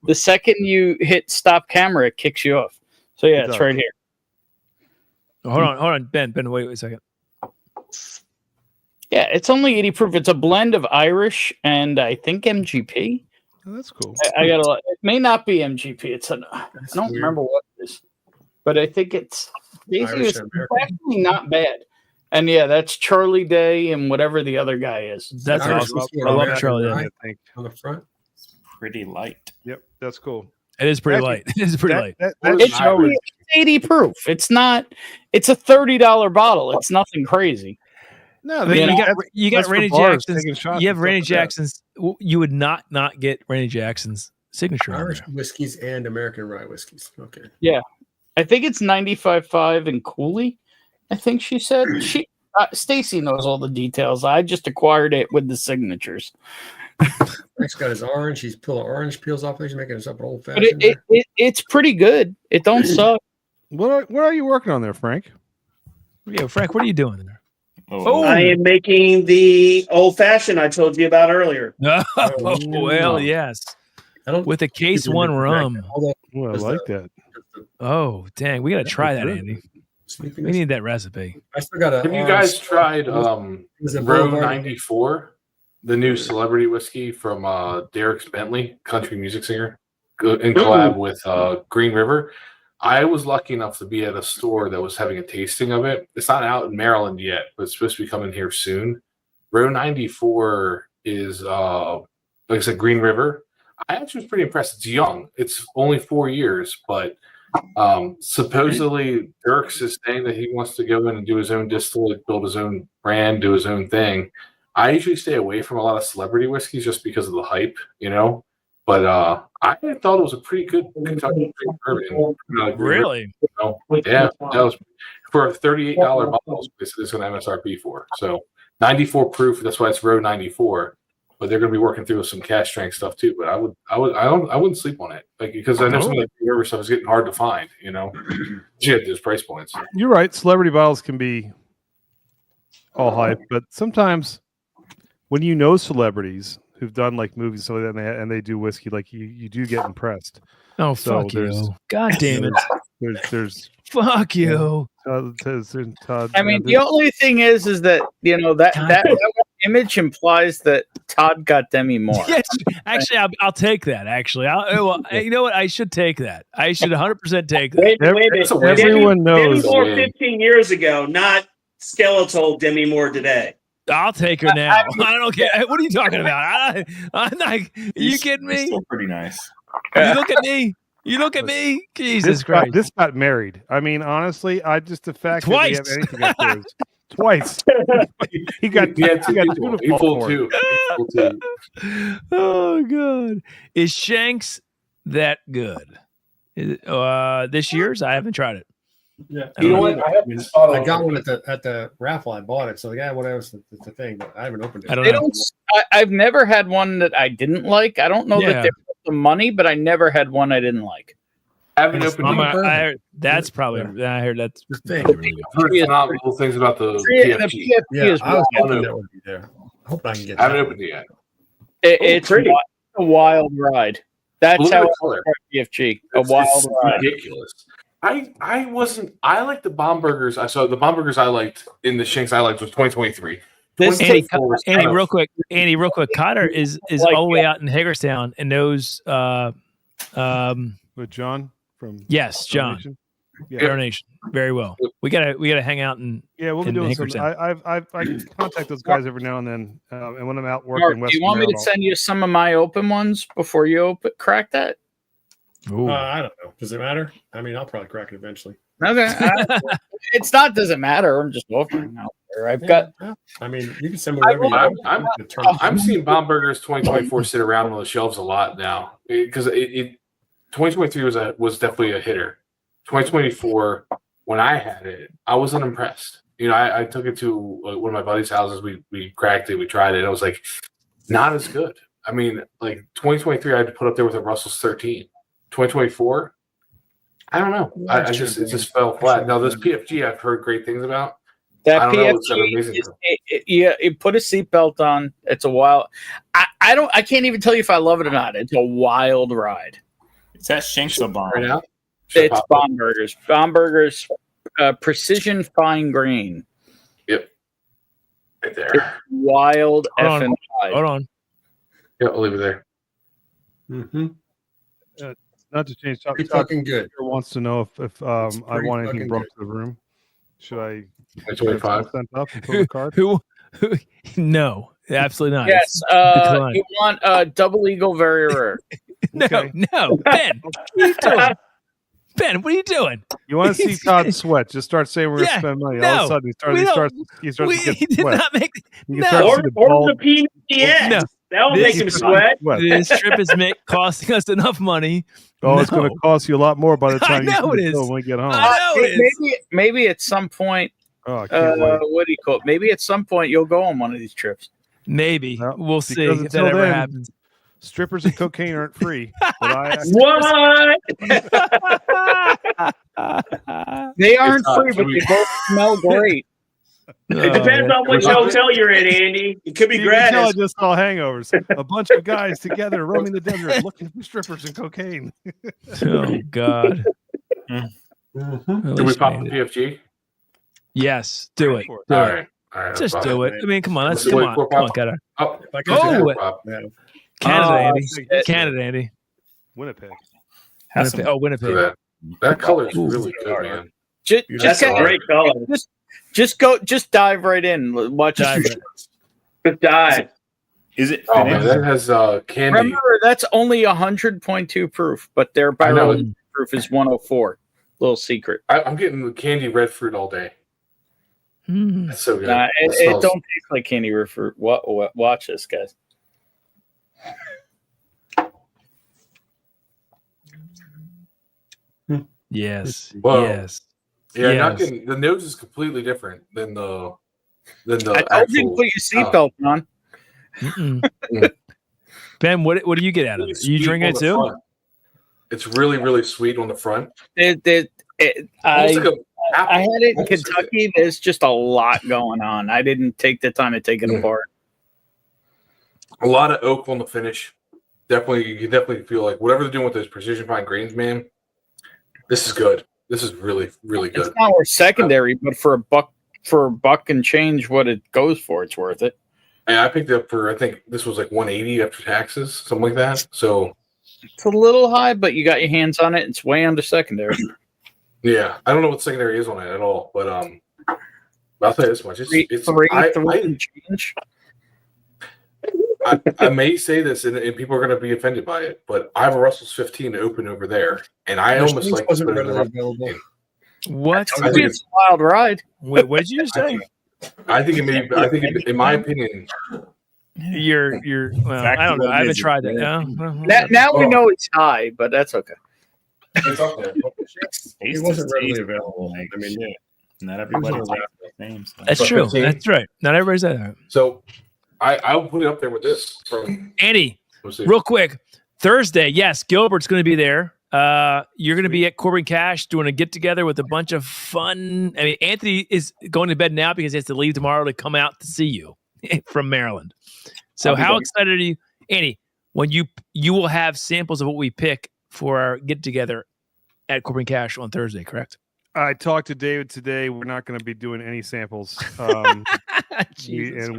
the second you hit stop camera, it kicks you off. So yeah, it's right here. Hold on, Ben, wait a second. Yeah, it's only 80 proof. It's a blend of Irish and I think MGP. Oh, that's cool. I got a. It may not be MGP. I don't remember what it is, but I think it's basically it's actually not bad. And yeah, that's Charlie Day and whatever the other guy is. That's awesome. I love Charlie Day. I think on the front, pretty light. Yep, that's cool. It is pretty light. It is pretty light. It's 80 proof. It's not. It's a $30 bottle. It's nothing crazy. No, you got Randy Jackson's. You have Randy Jackson's. You would not get Randy Jackson's signature. Irish whiskeys and American rye whiskeys. Okay. Yeah, I think it's 95.5 and Cooley. I think she said Stacy knows all the details. I just acquired it with the signatures. Frank's got his orange. He's pulling orange peels off. He's making us up an old fashioned. It's pretty good. It don't suck. What are you working on there, Frank? Yeah, Frank, what are you doing there? Oh, I am making the old fashioned I told you about earlier. Oh, well, yes. With a case one rum. Oh, I like that. Oh, dang. We got to try that, Andy. We need that recipe. I still got Have you guys tried Row 94? the new celebrity whiskey from Derek Bentley, country music singer, in collab with Green River. I was lucky enough to be at a store that was having a tasting of it. It's not out in Maryland yet, but it's supposed to be coming here soon. Row 94 is, like I said, Green River. I actually was pretty impressed. It's young. It's only 4 years, but supposedly Dirks is saying that he wants to go in and do his own distillate, build his own brand, do his own thing. I usually stay away from a lot of celebrity whiskeys just because of the hype, you know. But I thought it was a pretty good Kentucky bourbon. Really? You know? Yeah, that was for a $38 bottle. This is an MSRP for. So 94 proof. That's why it's Row 94. But they're going to be working through some cash strength stuff too. But I wouldn't sleep on it, like, because I know some of the river stuff is getting hard to find. You know, at those price points. You're right. Celebrity bottles can be all hype, but sometimes when you know celebrities who've done like movies so that and they do whiskey, like you do get impressed. Oh, So fuck you! God damn it! There's Fuck you! I mean, the only thing is that that image implies that Todd got Demi Moore. Yes, actually, I'll take that. Actually, you know what? I should take that. I should 100% take that. Wait a minute. Everyone knows. Demi Moore 15 years ago, not skeletal Demi Moore today. I'll take her now. I don't care. What are you talking about? I'm like, are you kidding me? Still pretty nice. You look at me. You look at me. Jesus Christ! This got married. I mean, honestly, the fact Twice. that we have anything up there is twice. he got Yeah, two to fall for. too. Oh God! Is Shanks that good? This year's? I haven't tried it. Yeah, You know what? I got one at the raffle. I bought it. So yeah, what else? It's the thing, but I haven't opened it. I don't They know. don't. I've never had one that I didn't like. I don't know Yeah. that they put the money, but I never had one I didn't like. I haven't opened it. I heard that's probably. I heard that's The thing. I've heard phenomenal things about the The PFG. PFG Yeah, is I was wild. hoping that would be there. I hope I can get I haven't that. opened it yet. It's pretty. a wild ride. That's Look at how the I color. start PFG. A It's wild ride. ridiculous. I liked the bomb burgers. The bomb burgers I liked in the Shanks I liked was 2023. This 2024 was Andy, kind of- real quick. Cotter is Like all the way out in Hagerstown and knows. With John from Yes, John. Donation. Bear Nation. Very well. We gotta hang out and Yeah, we'll be in doing some. Hagerstown. I contact those guys every now and then, and when I'm out working, Mark, do West you want me to Maryland, send you some of my open ones before you crack that? I don't know. Does it matter? I mean, I'll probably crack it eventually. Okay. It's not doesn't matter. I'm just offering out there. I've got. Yeah. I mean, you can send me whatever you I'm- want. I'm seeing bomb burgers 2024 sit around on the shelves a lot now because 2023 was definitely a hitter. 2024, when I had it, I was unimpressed. You know, I took it to one of my buddies' houses. We cracked it. We tried it. I was like, not as good. I mean, like 2023, I had to put up there with a Russell's 13. 2024, I don't know. It just fell flat. Now this PFG, I've heard great things about. That I don't know, it's got PFG, amazing- it put a seatbelt on. It's a wild. I can't even tell you if I love it or not. It's a wild ride. Is that Shanks or bomb? Right now, It's bomb burgers. Bomb burgers, precision fine grain. Yep, right there. Wild Hold on. effing ride. Hold on. Yeah, I'll leave it there. Mm-hmm. not to change Pretty topic. fucking good. Wants to know if I pretty want anything fucking brought good. to the room. Should I 2025. sent up and put a card? Who? No, absolutely not. Yes. Decline. You want double eagle very rare. No, Okay. no, Ben. What are you doing? Ben, what are you doing? You want to see Todd sweat? Just start saying we're Yeah, gonna spend money. All no, of a sudden, we he don't- starts to He get did sweat. not make. You can No. start to see Order the the bulb. PDX. No. That'll This make him is sweat. This trip is costing us enough money. Oh, it's going No. to cost you a lot more by the I time you know see it the is. film when we get home. I know it is. Maybe at some point, Oh, I can't wait. what do you call it? Maybe at some point you'll go on one of these trips. Maybe No, we'll see because if that until ever then, happens. Strippers and cocaine aren't free. But What? They aren't not free, but free. they both smell great. It depends on which hotel you're in, Andy. It could be you can tell I gratis. just saw Hangovers. A bunch of guys together roaming the desert looking for strippers and cocaine. Oh God! Mm-hmm. At Did we least pop made the it. PFG? Yes, do it. For it. Do All it. right. All right, Just I'll do buy it. I mean, come on. Let's Come wait on. for Come on, Pop. Canada. Oh, If I could Oh, do wait. Pop. that, Canada, Oh, Andy. shit. Canada, Andy. Winnipeg. Has some- Winnipeg. Oh, For Winnipeg. that. That color is Ooh. really good, man. Just, That's a great color. just dive right in. Watch Dive this. Good dive. Is it Oh man, finished? that has candy. Remember, that's only 100.2 proof, but their I know. barrel proof is 104. Little secret. I'm getting the candy red fruit all day. Mm. That's so good. Nah, it smells- don't taste like candy red fruit. Watch this, guys. Yes. Whoa. Yes. Yeah, Yes. not getting the nose is completely different than the I told you to put your seatbelt on. Mm-mm. Ben, what do you get out of it? Are you sweet drinking on it the too? front. It's really, really sweet on the front. I Almost like a I had it in Almost like Kentucky. There's just a lot going on. I didn't take the time to take it apart. a lot of oak on the finish. Definitely, you definitely feel like whatever they're doing with those precision fine grains, man. This is good. This is really, really good. It's not worth secondary, but for a buck and change what it goes for, it's worth it. And I picked it up for I think this was like 180 after taxes, something like that. So It's a little high, but you got your hands on it. It's way under secondary. yeah, I don't know what secondary is on it at all, but I'll tell you this much: it's three I, and change. I may say this, and people are going to be offended by it, but I have a Russell's 15 open over there, and I almost Machines like to wasn't put it in the readily Russell's available. 15. What? I think It's a wild ride. Wait, what did you just say? I think it may. I think, in my opinion, You're. Well, I don't know. I haven't tried that. Now we know it's high, but that's okay. it's up there. It wasn't readily available. I mean, yeah. Not everybody wasn't likes the same. So. That's But true. 15? That's right. Not everybody's that. So I'll put it up there with this. From Andy, let's see. real quick. Thursday, yes, Gilbert's going to be there. You're going to be at Corbin Cash doing a get together with a bunch of fun. I mean, Anthony is going to bed now because he has to leave tomorrow to come out to see you from Maryland. So how excited are you, Andy? When you will have samples of what we pick for our get together at Corbin Cash on Thursday, correct? I talked to David today. We're not going to be doing any samples, and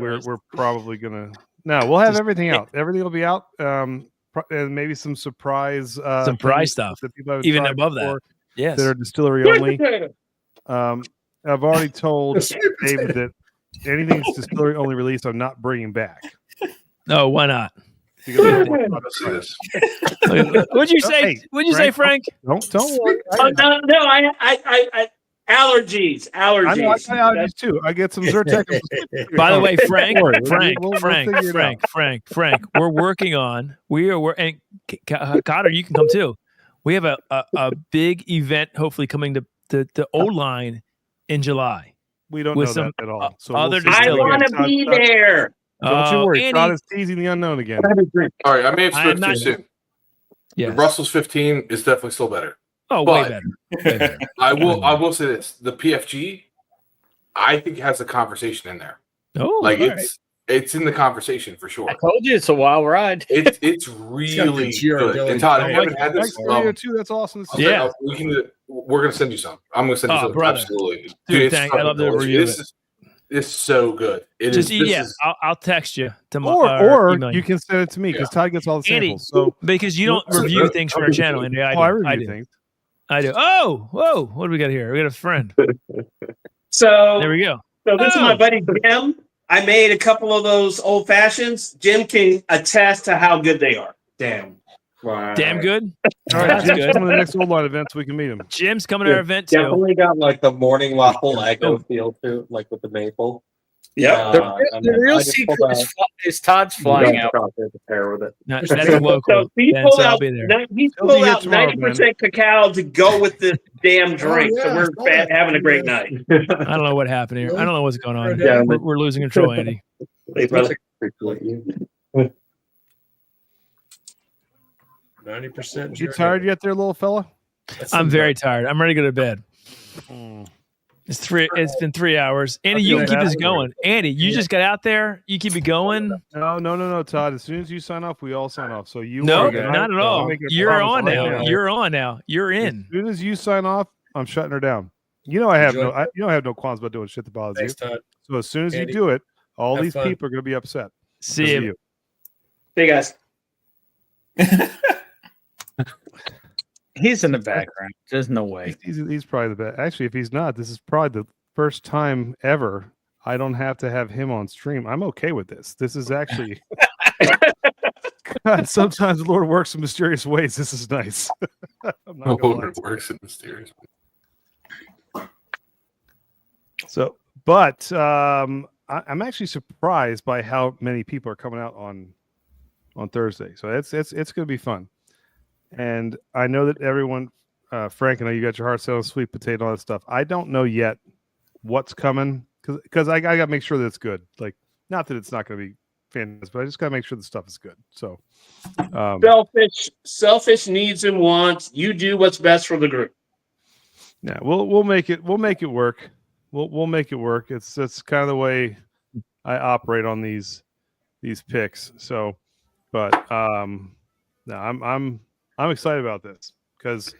we're probably going to. No, we'll have everything out. Everything will be out, and maybe some surprise things stuff, that people haven't even tried above before that. Yes, that are distillery only. I've already told David that anything that's distillery only released, I'm not bringing back. No, why not? Because I don't want to see this. What'd you say? Hey, What'd you say, Frank? Don't worry. No, I allergies. I know I got allergies too. I get some Zyrtec. By the way, Frank, Don't worry. Frank, We'll Frank, figure it Frank, Frank. We're working on. And Cotter, you can come too. We have a big event, hopefully coming to the old line in July. We don't with know some that at all. So other see. I distillery. want to be there. Don't you worry. Andy, Todd is teasing the unknown again. All right, I may have I am spoke too not- soon. yes. The Russell's 15 is definitely still better. Oh, but- way better. Way better. I will say this: the PFG, I think has a conversation in there. Oh, Like all right. it's in the conversation for sure. I told you it's a wild ride. It's really good. And Todd, if you haven't had this, too. That's awesome. I'll send- we're gonna send you some. I'm gonna send you some. brother. Absolutely, Dude, it's thank- I love the fucking review of delicious. It's so good. It Just is. This yeah, is- I'll text you tomorrow. Or email you can send it to me because Todd gets all the Andy, samples. So because you don't review things for our channel, Andy. I do. I I review do. things. I do. Oh, whoa! What do we got here? We got a friend. So There we go. So this is Oh. my buddy Jim. I made a couple of those old fashions. Jim can attest to how good they are. Damn. Wow. Damn good. All right, That's Jim's good. coming to the next old line event so we can meet him. Jim's coming to our event too. Definitely got like the morning waffle Lego feel to it, like with the maple. Yeah. The real secret is Todd's flying out. To pair with it. No, that's local. So he Ben, pulled so I'll out be there. he He'll be pulled here out tomorrow, 90% cacao to go with this damn drink. yeah, so we're I saw that. having a great night. I don't know what happened here. I don't know what's going on. Yeah, We're losing control, Andy. That's appreciate you. 90%. You tired yet, there, little fella? I'm very tired. I'm ready to go to bed. Mm. It's been 3 hours. Andy, you can keep this going. Andy, you just got out there. You keep it going. No, Todd. As soon as you sign off, we all sign off. So you No, are the- not at I'll all. make a You're promise on right now. You're on now. You're in. As soon as you sign off, I'm shutting her down. You know I have no qualms about doing shit that bothers Thanks, you. Todd. So as soon as Andy, you do it, all have these fun. people are going to be upset. See because of you. Hey guys. He's in the background. There's no way. He's probably the best. Actually, if he's not, this is probably the first time ever I don't have to have him on stream. I'm okay with this. This is actually God, sometimes the Lord works in mysterious ways. This is nice. I'm not gonna lie. Lord works in mysterious ways. So, but I'm actually surprised by how many people are coming out on Thursday. So it's going to be fun. And I know that everyone, Frank, I know you got your heart set on sweet potato, all that stuff. I don't know yet what's coming because I got to make sure that it's good. Like, not that it's not going to be fantastic, but I just got to make sure the stuff is good. So, selfish needs and wants. You do what's best for the group. Yeah, we'll make it work. We'll make it work. It's kind of the way I operate on these picks. So, but no, I'm excited about this because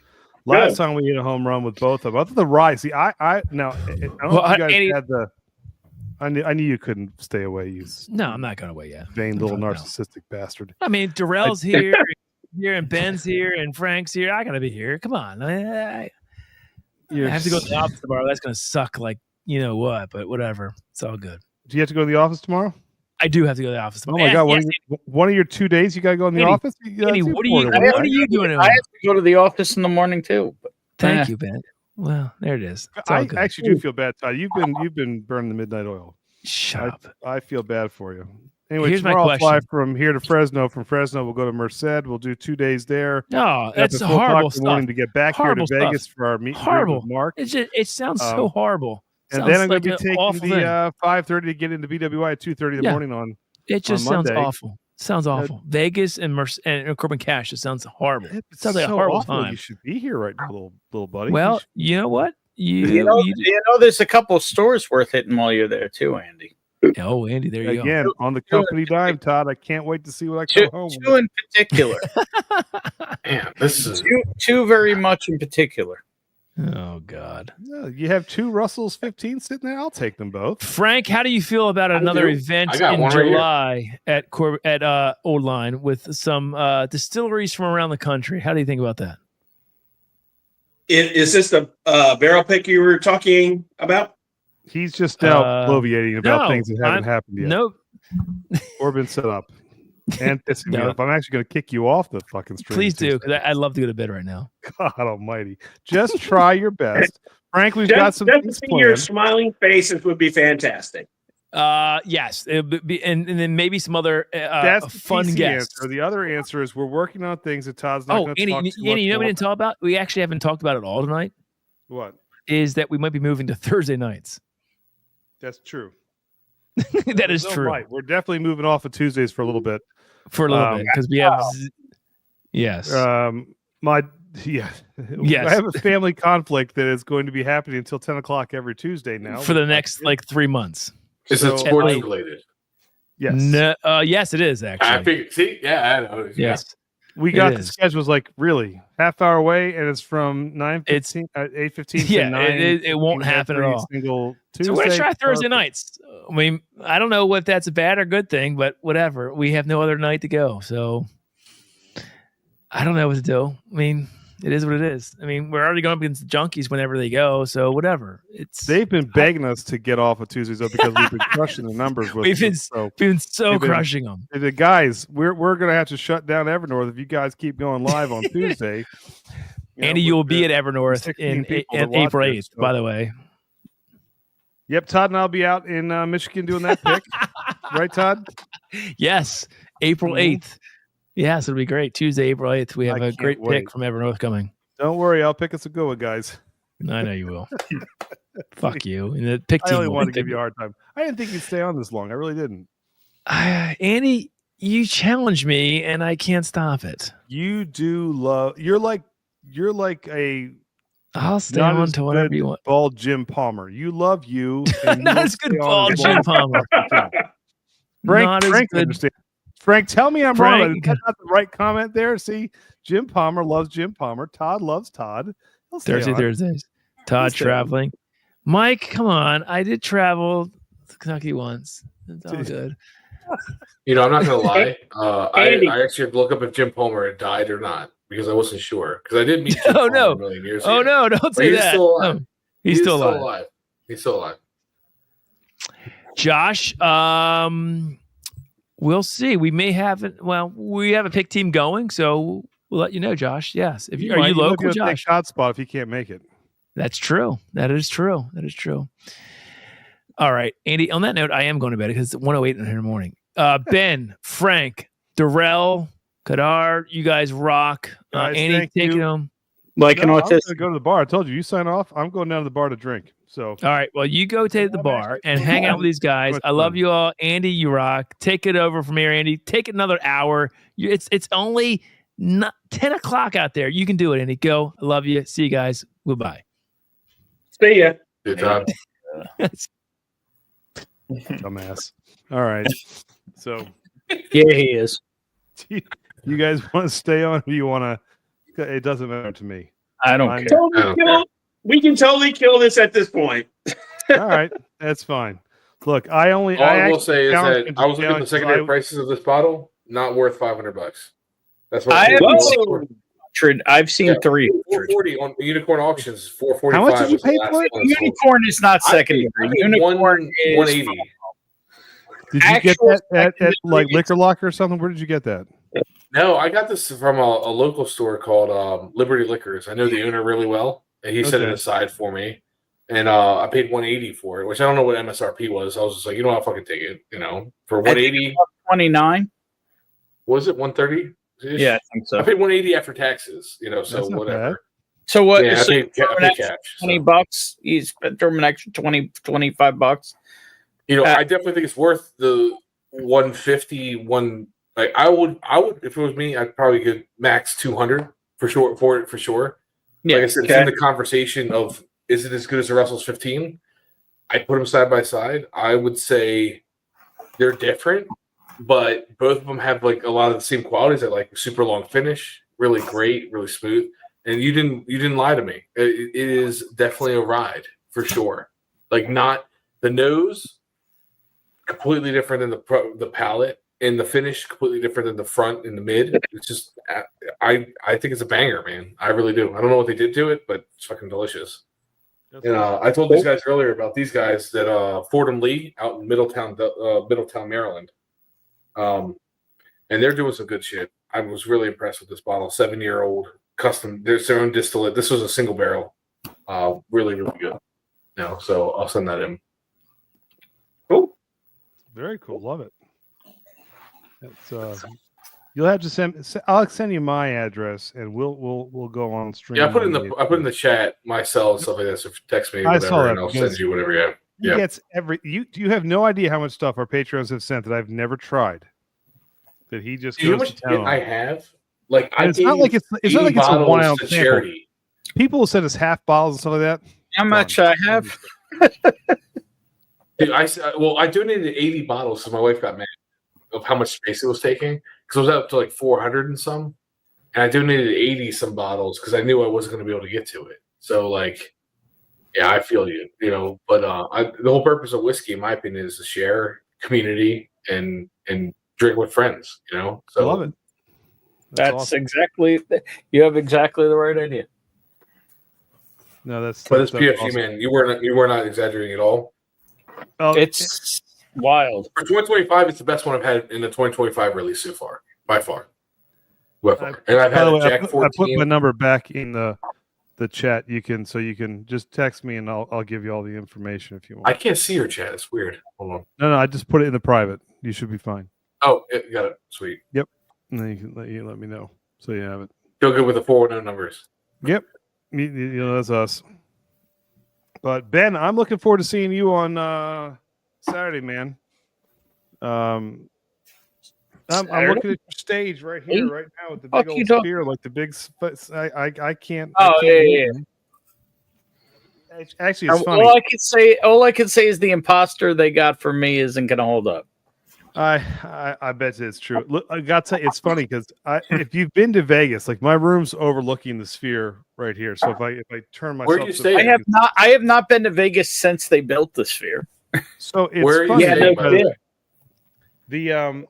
last time we hit a home run with both of them. Other than the rye, see, I don't know if you guys had the. I knew you couldn't stay away. You No, I'm not going away yet. Vain little narcissistic bastard. I mean, Darrell's here, and Ben's here, and Frank's here. I got to be here. Come on. I have to go to the office tomorrow. That's going to suck like you know what, but whatever. It's all good. Do you have to go to the office tomorrow? I do have to go to the office tomorrow. Oh my God! One of your 2 days you got to go in the office. Andy, what are you doing? I have to go to the office in the morning too. But, Thank you, Ben. Well, there it is. I actually do feel bad, Todd. You've been burning the midnight oil. Shut up. I feel bad for you. Anyway, Here's my tomorrow I'll fly question. from here to Fresno. From Fresno, we'll go to Merced. We'll do 2 days there. No, Get up that's at 4 o'clock horrible in the morning stuff. to get back Horrible here to Vegas stuff. for our meet and greet Horrible. with Mark. It sounds so horrible. And Sounds then I'm going like to be an awful taking thing. the 5:30 to get into BWI at 2:30 in the morning on. It just on sounds Monday. awful. Sounds awful. Vegas and and Corbin Cash. It sounds horrible. It sounds like so a horrible awful. time. You should be here right now, little buddy. Well, you know what? You know, there's a couple of stores worth hitting while you're there too, Andy. Oh, Andy, there you Again, go. on the company dime, Todd. I can't wait to see what I come home with. Two in particular. Man, this is two very much in particular. Oh God! Yeah, you have 2 Russells 15 sitting there. I'll take them both. Frank, how do you feel about another do. event I got in one right here. July at Old Line with some distilleries from around the country? How do you think about that? Is this the barrel pick you were talking about? He's just now bloviating about no, things that haven't happened yet. Nope. Corbin set up and pissing me No. off. I'm actually going to kick you off the fucking stream. Please do, because I'd love to go to bed right now. God Almighty! Just try your best, Frank. We've got some Just things to see your planned. smiling faces would be fantastic. Yes, it would be, and then maybe some other That's the fun PC guests. answer. The other answer is we're working on things that Todd's not Oh, going to Andy, talk too Andy, much you know what we more didn't talk about? We actually haven't talked about it all tonight. What? Is that we might be moving to Thursday nights? That's true. That There's is no true. right. We're definitely moving off of Tuesdays for a little bit. For a little bit, because we have. Yes. Yes. Yes. I have a family conflict that is going to be happening until 10 o'clock every Tuesday now. For the next like 3 months. Is So- it sports related? Yes. No, yes, it is actually. I figured. See, yeah, I know. Yes. We It got the is. schedules like really half hour away, and it's from 9:15, 8:15 to Yeah, 9. it won't happen at every all. Single Tuesday. So we're gonna try Thursday Perfect. nights. I mean, I don't know if that's a bad or good thing, but whatever. We have no other night to go, so I don't know what to do. I mean, it is what it is. I mean, we're already going up against the junkies whenever they go, so whatever. They've been begging us to get off of Tuesdays though because we've been crushing the numbers with We've them. been So so they've been- crushing them. the guys, we're going to have to shut down Evernorth if you guys keep going live on Tuesday. You know, Andy, you'll be with at Evernorth 16 in people to watch April this, 8th, so- by the way. Yep, Todd and I'll be out in Michigan doing that pick. Right, Todd? Yes, April Mhm. 8th. Yes, it'll be great. Tuesday, April 8th. We have I a can't great wait. pick from Evernorth coming. Don't worry, I'll pick us a good one, guys. I know you will. Fuck you. And the pick I team only will wanted to pick- give you a hard time. I didn't think you'd stay on this long. I really didn't. Andy, you challenge me and I can't stop it. You do love. You're like a I'll stay not on as to whatever good you want. bald Jim Palmer. You love you. And Not you as good stay on bald as Jim long- Palmer. Frank, Not as Frank good. understands. Frank, tell me I'm wrong. Frank- That's not the right comment there. See, Jim Palmer loves Jim Palmer. Todd loves Todd. He'll stay on. Thursdays. Todd He'll stay on. traveling. Mike, come on. I did travel Kentucky once. It's all good. You know, I'm not gonna lie. Andy. I actually had to look up if Jim Palmer had died or not because I wasn't sure. Because I did meet Jim Oh, Palmer no. a million years ago. Oh no! Don't But say he's that. still alive. No. He's still alive. He's still alive. Josh, we'll see. We may have it. Well, we have a pick team going, so we'll let you know, Josh. Yes. Are you local, Take Josh? shot spot if you can't make it. That's true. That is true. All right, Andy. On that note, I am going to bed because it's 1:08 in the morning. Ben, Frank, Darrell, Kadar, you guys rock. Guys, Andy, thank take it you. home. Like No, an I'm autistic. gonna go to the bar. I told you sign off. I'm going down to the bar to drink. So All right. Well, you go to the bar and hang out with these guys. Much I love fun. you all. Andy, you rock. Take it over from here, Andy. Take it another hour. It's only 10 o'clock out there. You can do it, Andy. Go. I love you. See you guys. Goodbye. See ya. Good job. dumbass. All right. So Yeah, he is. you guys want to stay on? Or you want to? It doesn't matter to me. I don't I'm- care. We can totally kill this at this point. All right, that's fine. Look, All I will actually say is challenged that him I was to looking at the challenge- secondary I- prices of this bottle. Not worth $500. That's what I paid haven't for. seen I've seen Yeah, 3. 440 on Unicorn auctions. 445. How much did you was the pay last for it? one I sold. Unicorn is not I paid- secondary. I paid Unicorn is 180. Did you get actual that at secondary like is- Liquor Locker or something? Where did you get that? No, I got this from a local store called Liberty Liquors. I know the owner really well, and he set it Okay. aside for me. And I paid 180 for it, which I don't know what MSRP was. I was just like, you know, I'll fucking take it. You know, for 180. 29. Was it 130? Yeah, I think I so. paid 180 after taxes. You know, so That's not whatever. So what? Yeah, I so paid, I paid cash. so. $20. You spent throw him an extra 20, $25. You know, I definitely think it's worth the 150. Like I would if it was me, I'd probably get max 200 for sure for it for sure. Yeah, Like I said, it's in the conversation of is it as good as the Russell's 15? I put them side by side. I would say they're different, but both of them have like a lot of the same qualities. That like super long finish, really great, really smooth. And you didn't lie to me. It is definitely a ride for sure. Like not the nose, completely different than the palate, and the finish completely different than the front and the mid. It's just I think it's a banger, man. I really do. I don't know what they did to it, but it's fucking delicious. And I told these guys earlier about these guys that Fordham Lee out in Middletown, Maryland, and they're doing some good shit. I was really impressed with this bottle. 7-year-old custom. There's their own distillate. This was a single barrel. Really, really good. No, so I'll send that in. Cool. Very cool. Love it. It's you'll have to send. I'll send you my address, and we'll go on stream. Yeah, I put in the chat my cell and stuff like that. So text me, I whatever, saw that and I'll because send you whatever you have. He Yeah. gets you have no idea how much stuff our patrons have sent that I've never tried. That he just Do you know how goes much to town. I have? Like And I it's not like it's not like it's a 1 ounce to sample. charity. People will send us half bottles and stuff like that. How much I have? Dude, I donated 80 bottles, so my wife got mad of how much space it was taking because it was up to like 400 and some, and I donated 80 some bottles because I knew I wasn't going to be able to get to it. So like, yeah, I feel you, you know. But the whole purpose of whiskey, in my opinion, is to share community and drink with friends. You know, so I love it. That's awesome. exactly. You have exactly the right idea. No, that's But this that's PFG awesome. man, you were not exaggerating at all. Oh, It's wild. For 2025, it's the best one I've had in the 2025 release so far, by far. By far. And I've by had the a way, Jack I 14. put my number back in the chat. You can just text me and I'll give you all the information if you want. I can't see your chat. It's weird. Hold on. No, I just put it in the private. You should be fine. Oh, got it. Sweet. Yep. And then you let me know so you have it. Feel good with the 410 numbers. Yep. You know that's us. But Ben, I'm looking forward to seeing you on Saturday, man. I'm looking at your stage right here, right now, with the big old spear, like the big. I can't. Oh yeah. Actually, it's funny. All I can say is the imposter they got for me isn't going to hold up. I bet it's true. Look, I got to say, it's funny because if you've been to Vegas, like my room's overlooking the sphere right here. So if I turn myself, Where do you stay? I have not been to Vegas since they built the sphere. So it's Where funny is it, by the way?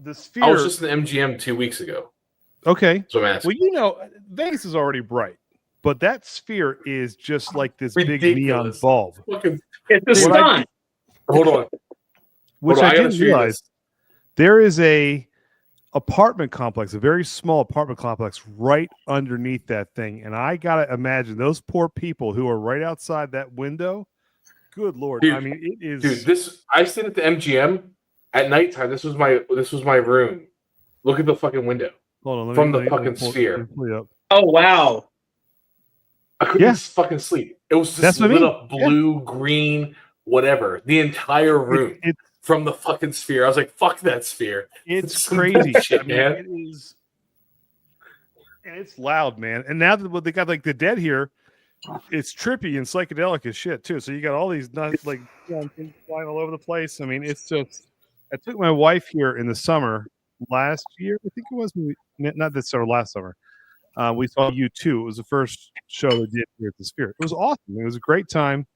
The Sphere. I was just in MGM 2 weeks ago. Okay. So I'm asking. Well, you know, Vegas is already bright, but that Sphere is just like this big neon Ridiculous. bulb. It's the What I- sun. Hold on. Which Hold on, I gotta didn't show you realize. this. There is a apartment complex, a very small apartment complex right underneath that thing. And I gotta imagine those poor people who are right outside that window. Good Lord. Dude, I mean, it is Dude, I stayed at the MGM at nighttime. This was my room. Look at the fucking window. hold on, let from me- the let me fucking pull- Sphere. let me pull you up. Oh wow. I couldn't fucking sleep. It was just That's what I lit mean. up blue, green, whatever. The entire room from the fucking Sphere. I was like, fuck that Sphere. It's some crazy. shit, I mean, man. it is, and it's loud, man. And now that they got like the Dead here, it's trippy and psychedelic as shit too. So you got all these nuts like things flying all over the place. I mean, it's just. I took my wife here in the summer last year. I think it was not this summer, last summer. We saw U2. It was the first show they did here at the Sphere. It was awesome. It was a great time.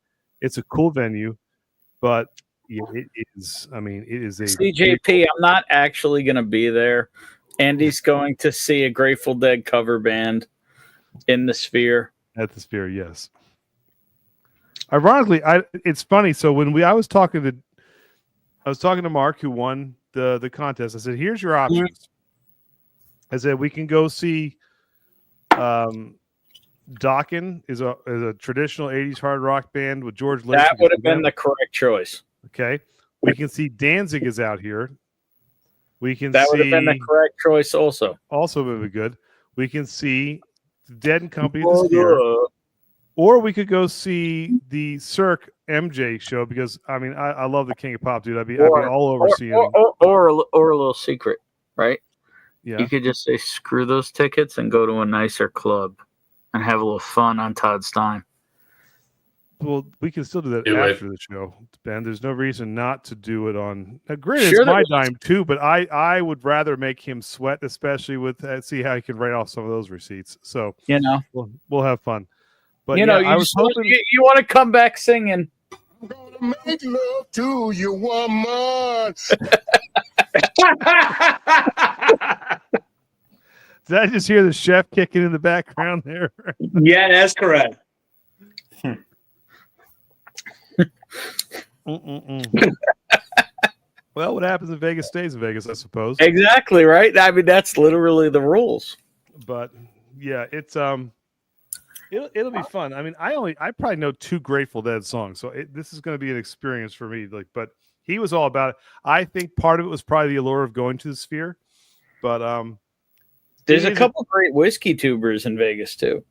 It's a cool venue, but yeah, it is. I mean, it is a CJP. I'm not actually going to be there. Andy's going to see a Grateful Dead cover band in the Sphere. At the Sphere, yes. Ironically, it's funny. So when I was talking to Mark, who won the contest. I said, "Here's your options." I said, "We can go see." Dokken is a traditional 80s hard rock band with George Lynch. That would have been the correct choice. Okay. We can see Danzig is out here. We can That see, would have been the correct choice also. Also would be good. We can see Dead and Company at the Sphere. Or we could go see the Cirque MJ show because I mean I love the King of Pop, dude. I'd be all over seeing him. Or a little secret, right? Yeah. You could just say screw those tickets and go to a nicer club and have a little fun on Todd's dime. Well, we can still do that Do it. after the show, Ben. There's no reason not to do it on. Now, granted, Sure it's my there is. dime too, but I would rather make him sweat, especially with see how he can write off some of those receipts. So You know, we'll have fun. But you yeah, know, I was hoping. you want to come back singing. I'm gonna make love to you, woman. Did I just hear the chef kicking in the background there? Yeah, that's correct. Well, what happens in Vegas stays in Vegas, I suppose. Exactly, right? I mean, that's literally the rules. But yeah, it's it'll be fun. I mean, I probably know 2 Grateful Dead songs, so this is going to be an experience for me. Like, but he was all about it. I think part of it was probably the allure of going to the Sphere, but There's a couple great whiskey tubers in Vegas too.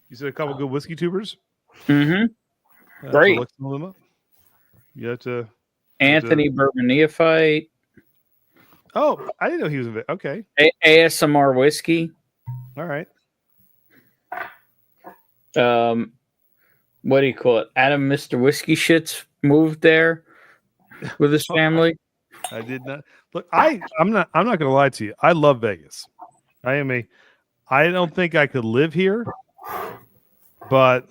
You said a couple good whiskey tubers. Mm-hmm. I Great. have to look some of them up. You have to. Anthony Bourbon Neophyte. Oh, I didn't know he was in. Okay. ASMR whiskey. All right. What do you call it? Adam Mr. Whiskey Shits moved there with his family. I did not look. I'm not gonna lie to you. I love Vegas. I don't think I could live here, but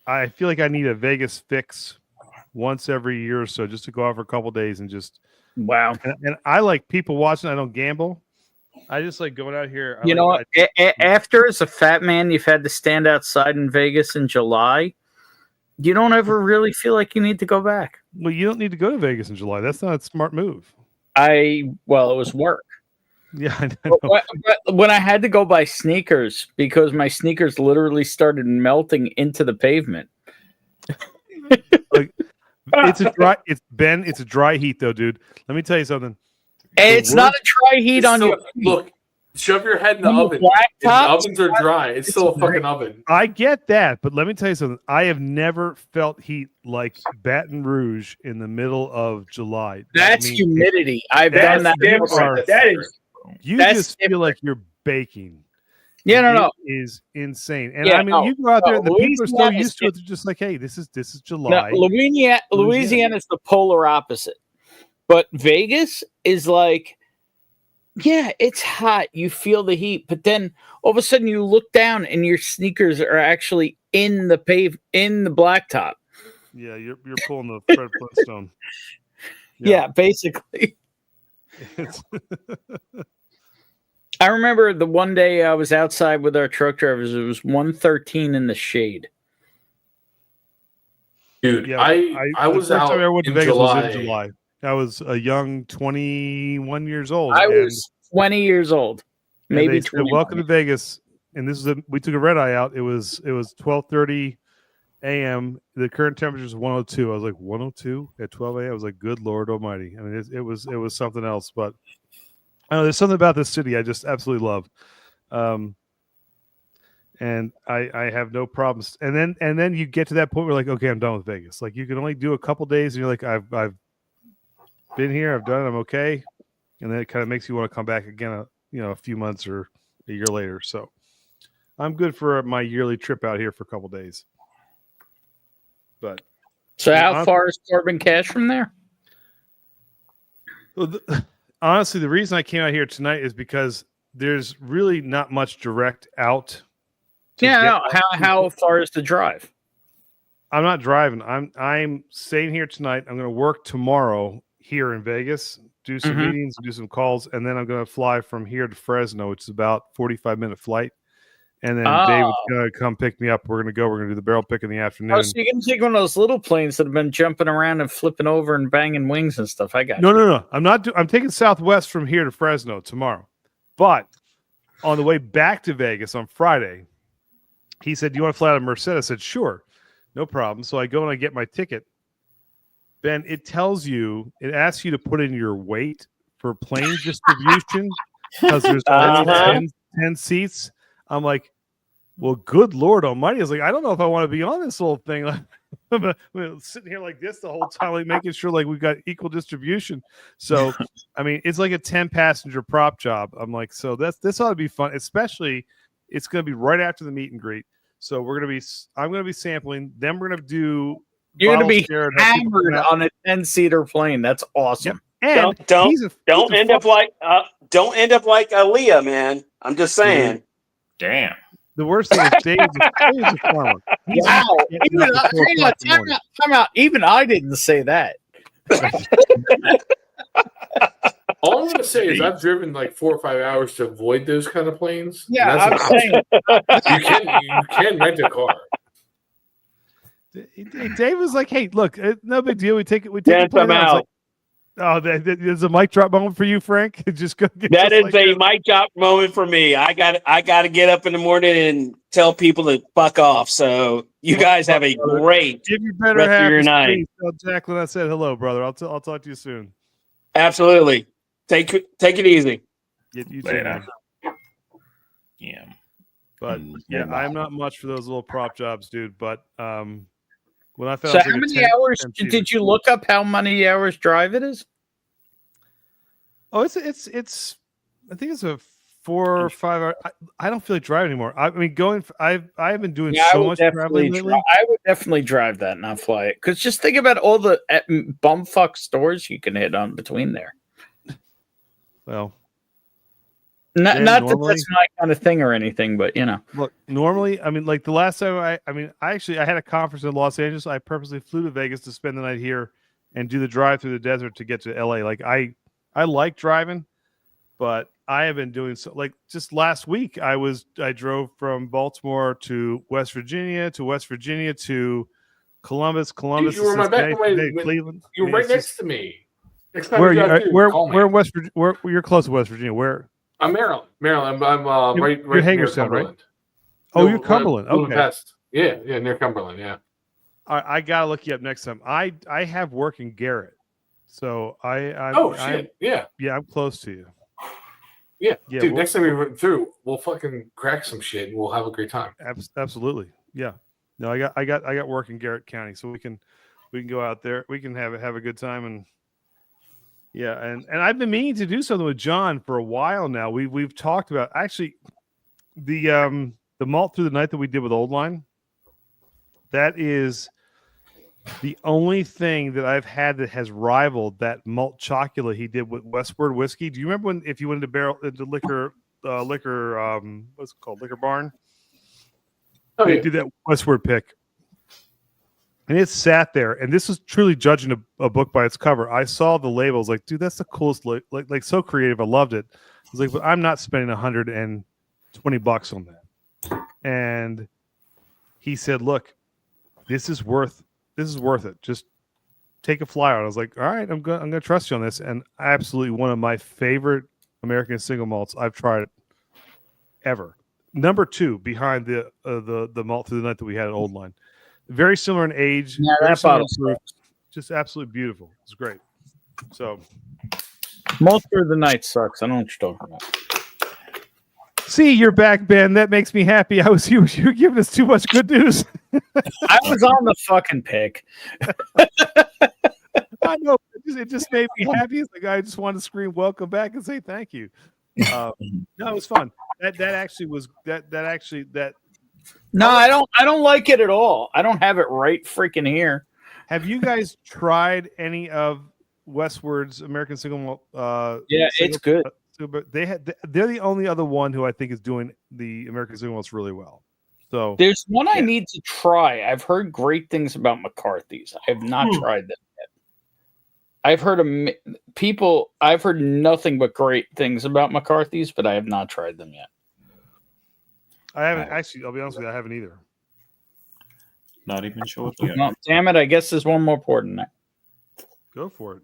I feel like I need a Vegas fix once every year or so just to go out for a couple days and just wow. And I like people watching. I don't gamble. I just like going out here. You know what? After as a fat man, you've had to stand outside in Vegas in July. You don't ever really feel like you need to go back. Well, you don't need to go to Vegas in July. That's not a smart move. It was work. Yeah, I know. But when I had to go buy sneakers because my sneakers literally started melting into the pavement. Like, it's a dry heat though, dude. Let me tell you something. It's not a dry heat on your feet. Look, shove your head in the On the oven. black The top, ovens are dry. It's still a fucking oven. I get that, but let me tell you something. I have never felt heat like Baton Rouge in the middle of July. That's humidity. I've done that. You just feel like you're baking. Yeah, no. It is insane. And Yeah, I mean, no, you go out there, and the people are so Louisiana used to it. is- They're just like, hey, this is July. No, Louisiana is the polar opposite. But Vegas is like, yeah, it's hot. You feel the heat, but then all of a sudden you look down and your sneakers are actually in the blacktop. Yeah, you're pulling the Fred Flintstone. Yeah, basically. I remember the one day I was outside with our truck drivers. It was 1:13 in the shade. Dude, Yeah, I was the first out time I went to in Vegas July. was in July. I was a young 21 years old. I and- was 20 years old, and maybe they said, 21. welcome to Vegas. And this is we took a red eye out. It was 12:30 a.m. The current temperature is 102. I was like 102 at 12 a.m. I was like, good Lord Almighty. I mean, it was something else. But I don't know, there's something about this city I just absolutely love. And I have no problems. And then you get to that point where like, okay, I'm done with Vegas. Like you can only do a couple days, and you're like, I've been here, I've done it, I'm okay. And then it kind of makes you want to come back again, a few months or a year later. So I'm good for my yearly trip out here for a couple days. But So how far is Corbin Cash from there? Honestly, the reason I came out here tonight is because there's really not much direct out. Yeah, how far is the drive? I'm not driving. I'm staying here tonight. I'm going to work tomorrow here in Vegas, do some meetings, do some calls, and then I'm going to fly from here to Fresno, which is about 45-minute flight. And then David's going to come pick me up. We're going to do the barrel pick in the afternoon. Oh, so you can take one of those little planes that have been jumping around and flipping over and banging wings and stuff. I got you. No. I'm not. I'm taking Southwest from here to Fresno tomorrow. But on the way back to Vegas on Friday, he said, "Do you want to fly out of Merced?" I said, "Sure, no problem." So I go and I get my ticket. Ben, it asks you to put in your weight for plane distribution because there's only 10 seats. I'm like, well, good Lord Almighty. I was like, I don't know if I want to be on this whole thing. I'm sitting here like this the whole time, like making sure like we've got equal distribution. So, I mean, it's like a 10-passenger prop job. I'm like, so this ought to be fun, especially it's going to be right after the meet and greet. So I'm going to be sampling. Then we're going to do. You're going to be hammered on a 10-seater plane. That's awesome. Yep. And don't end up like Aaliyah, man. I'm just saying. Damn. The worst thing is Dave's a farmer. Wow. Time out. Even I didn't say that. All I'm going to say is I've driven like 4 or 5 hours to avoid those kind of planes. Yeah, I'm saying. You can rent a car. Dave was like, "Hey, look, no big deal. We take the plane out." Oh, there's a mic drop moment for you, Frank. Just go. That is a mic drop moment for me. I got to get up in the morning and tell people to fuck off. So you guys have a great Give you better rest of your half night. Tell Jacqueline I said hello, brother. I'll talk to you soon. Absolutely. Take it easy. You too, Later. man. Yeah. But yeah, I'm not much for those little prop jobs, dude. But when I found So how many hours did you look up? How many hours drive it is? Oh, it's I think it's a 4 or 5 hour. I don't feel like driving anymore. I mean, I've been doing so much traveling lately. I would definitely drive that, not fly it. Because just think about all the bumfuck stores you can hit on between there. Well, not that that's my kind of thing or anything, but Look, normally, I mean, like the last time I had a conference in Los Angeles. I purposely flew to Vegas to spend the night here and do the drive through the desert to get to LA. Like I like driving, but I have been doing so. Like just last week, I drove from Baltimore to West Virginia to Columbus. Dude, you were my back Cleveland. You were right next to me. Next time Where in West Virginia? Where you're close to West Virginia? Where? I'm Maryland. I'm right you're near Hagerstown, right? Cumberland. Oh, you're Cumberland. Okay. Past. Yeah, near Cumberland. Yeah. I gotta look you up next time. I have work in Garrett, so yeah, I'm close to you. Yeah, dude. Next time we run through, we'll fucking crack some shit and we'll have a great time. Absolutely. Yeah. No, I got work in Garrett County, so we can go out there. We can have a good time and. Yeah, and I've been meaning to do something with John for a while now. We've talked about actually the malt through the night that we did with Old Line. That is the only thing that I've had that has rivaled that malt chocolate he did with Westward whiskey. Do you remember if you went into liquor what's it called, Liquor Barn? Oh, they did that Westward pick. And it sat there, and this was truly judging a book by its cover. I saw the labels, like, dude, that's the coolest, like so creative. I loved it. I was like, but I'm not spending $120 on that. And he said, look, this is worth it. Just take a flyer. I was like, all right, I'm gonna trust you on this. And absolutely one of my favorite American single malts I've tried ever. Number 2 behind the malt through the night that we had at Old Line. Very similar in age. Yeah, very that similar bottle's in proof. Just absolutely beautiful. It's great. So Malt through the night sucks. I don't know what you're talking about. see, you're back, Ben. That makes me happy. You were giving us too much good news. I was on the fucking pick. I know. It just made me happy. It's like I just wanted to scream welcome back and say thank you. No, it was fun. That actually was that. No, I don't like it at all. I don't have it right freaking here. Have you guys tried any of Westward's American Single Malt? Yeah, it's good. But they're the only other one who I think is doing the American Single Malts really well. So There's one I need to try. I've heard great things about McCarthy's. I have not tried them yet. I've heard I've heard nothing but great things about McCarthy's, but I have not tried them yet. I haven't actually. I'll be honest with you, I haven't either. Not even sure what they are. No, damn it! I guess there's one more pour than that. Go for it.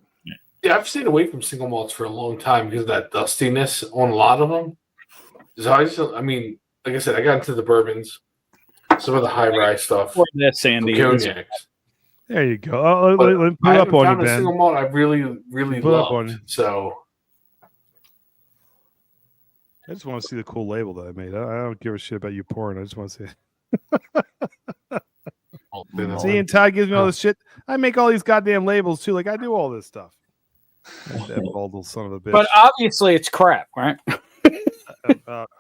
Yeah, I've stayed away from single malts for a long time because of that dustiness on a lot of them. So I mean, like I said, I got into the bourbons, some of the high rye stuff, Pour that, Sandy. cognacs. There you go. Let me put I it up haven't on found you, a Ben. single malt I really, really Put it up on loved. you. So I just want to see the cool label that I made. I don't give a shit about you pouring. I just want to see. See, and Todd gives me all this shit. I make all these goddamn labels too. Like I do all this stuff. That bald little son of a bitch. But obviously, it's crap, right?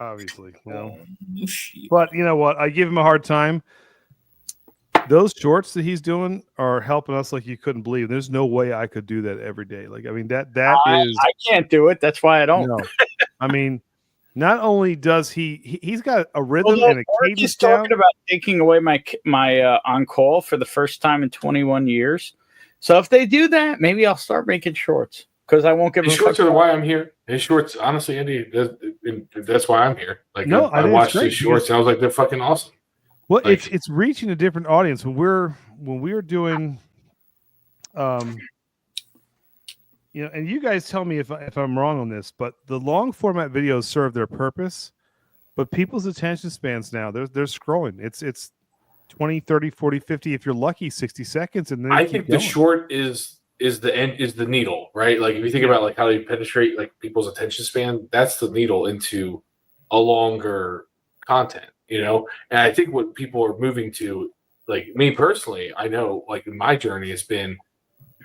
Obviously, you know. But you know what? I give him a hard time. Those shorts that he's doing are helping us like you couldn't believe. There's no way I could do that every day. Like I mean, that is. I can't do it. That's why I don't. No. I mean, not only does he's got a rhythm and a cadence He's down. talking about taking away my on call for the first time in 21 years. So if they do that, maybe I'll start making shorts because I won't give his him shorts are why I'm here. His shorts, honestly, Andy, that's why I'm here. Like No, I think it's watched great his shorts and I was like, they're fucking awesome. Well, Like- it's reaching a different audience when we're doing, you know, and you guys tell me if I'm wrong on this, but the long format videos serve their purpose, but people's attention spans now they're scrolling. It's 20, 30, 40, 50, if you're lucky, 60 seconds, and then I think the short is the end is the needle, right? Like if you think about like how you penetrate like people's attention span, that's the needle into a longer content, you know. And I think what people are moving to, like me personally, I know like my journey has been,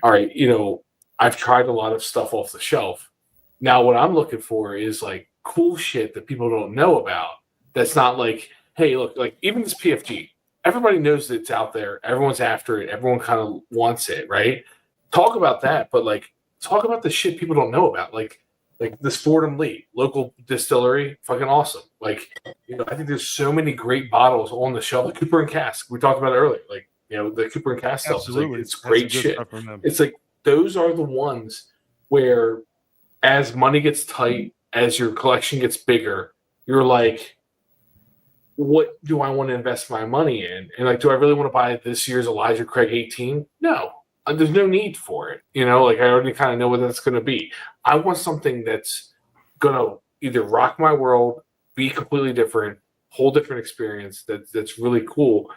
all right, you know, I've tried a lot of stuff off the shelf. Now what I'm looking for is like cool shit that people don't know about. That's not like, hey, look, like even this PFG. Everybody knows that it's out there. Everyone's after it. Everyone kind of wants it, right? Talk about that, but like talk about the shit people don't know about, like the Fordham Lee local distillery, fucking awesome. Like, you know, I think there's so many great bottles on the shelf. Like Cooper and Cask, we talked about it earlier. Like, you know, the Cooper and Cask stuff. Absolutely. It's great That's good shit. stuff from them. It's like those are the ones where, as money gets tight, as your collection gets bigger, you're like, what do I want to invest my money in? And like, do I really want to buy this year's Elijah Craig 18? No, there's no need for it. You know, like I already kind of know what that's going to be. I want something that's going to either rock my world, be completely different, whole different experience that's really cool.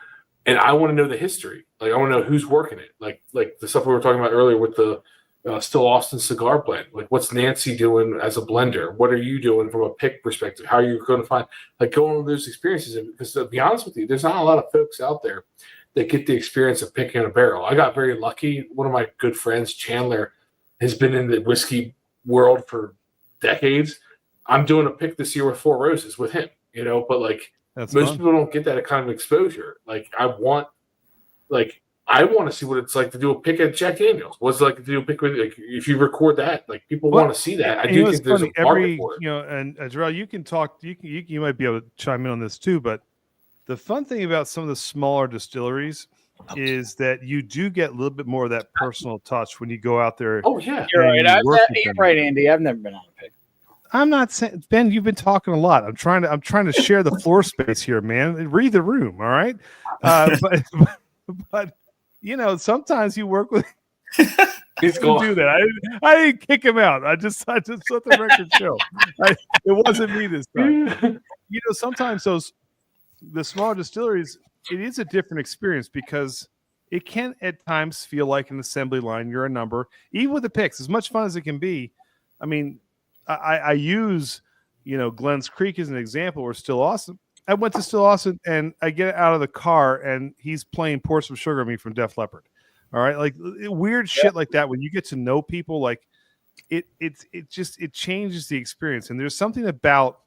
And I want to know the history. Like I want to know who's working it. Like the stuff we were talking about earlier with the Still Austin cigar blend. Like what's Nancy doing as a blender? What are you doing from a pick perspective? How are you going to find like going on those experiences? Because to be honest with you, there's not a lot of folks out there that get the experience of picking a barrel. I got very lucky. One of my good friends, Chandler, has been in the whiskey world for decades. I'm doing a pick this year with Four Roses with him, you know, but like most people don't get that kind of exposure. Like I want to see what it's like to do a pick at Jack Daniels. What's it like to do a pick with, like, if you record that, like people want to see that. I do think there's a market for it. You know, and Jarrell, you can talk. You might be able to chime in on this too. But the fun thing about some of the smaller distilleries is that you do get a little bit more of that personal touch when you go out there. Oh yeah, You're right. You're Right, Andy. I've never been on a pick. I'm not saying, Ben, you've been talking a lot. I'm trying to share the floor space here, man. Read the room, all right? But you know, sometimes you work with. He's going. Do that. I didn't kick him out. I just let the record show. It wasn't me this time. You know, sometimes the small distilleries, it is a different experience because it can at times feel like an assembly line. You're a number, even with the picks, as much fun as it can be. I mean, I use, you know, Glens Creek as an example. Or Still Awesome. I went to Still Awesome and I get out of the car and he's playing Pour Some Sugar on Me from Def Leppard. All right, like weird shit like that. When you get to know people, like it changes the experience. And there's something about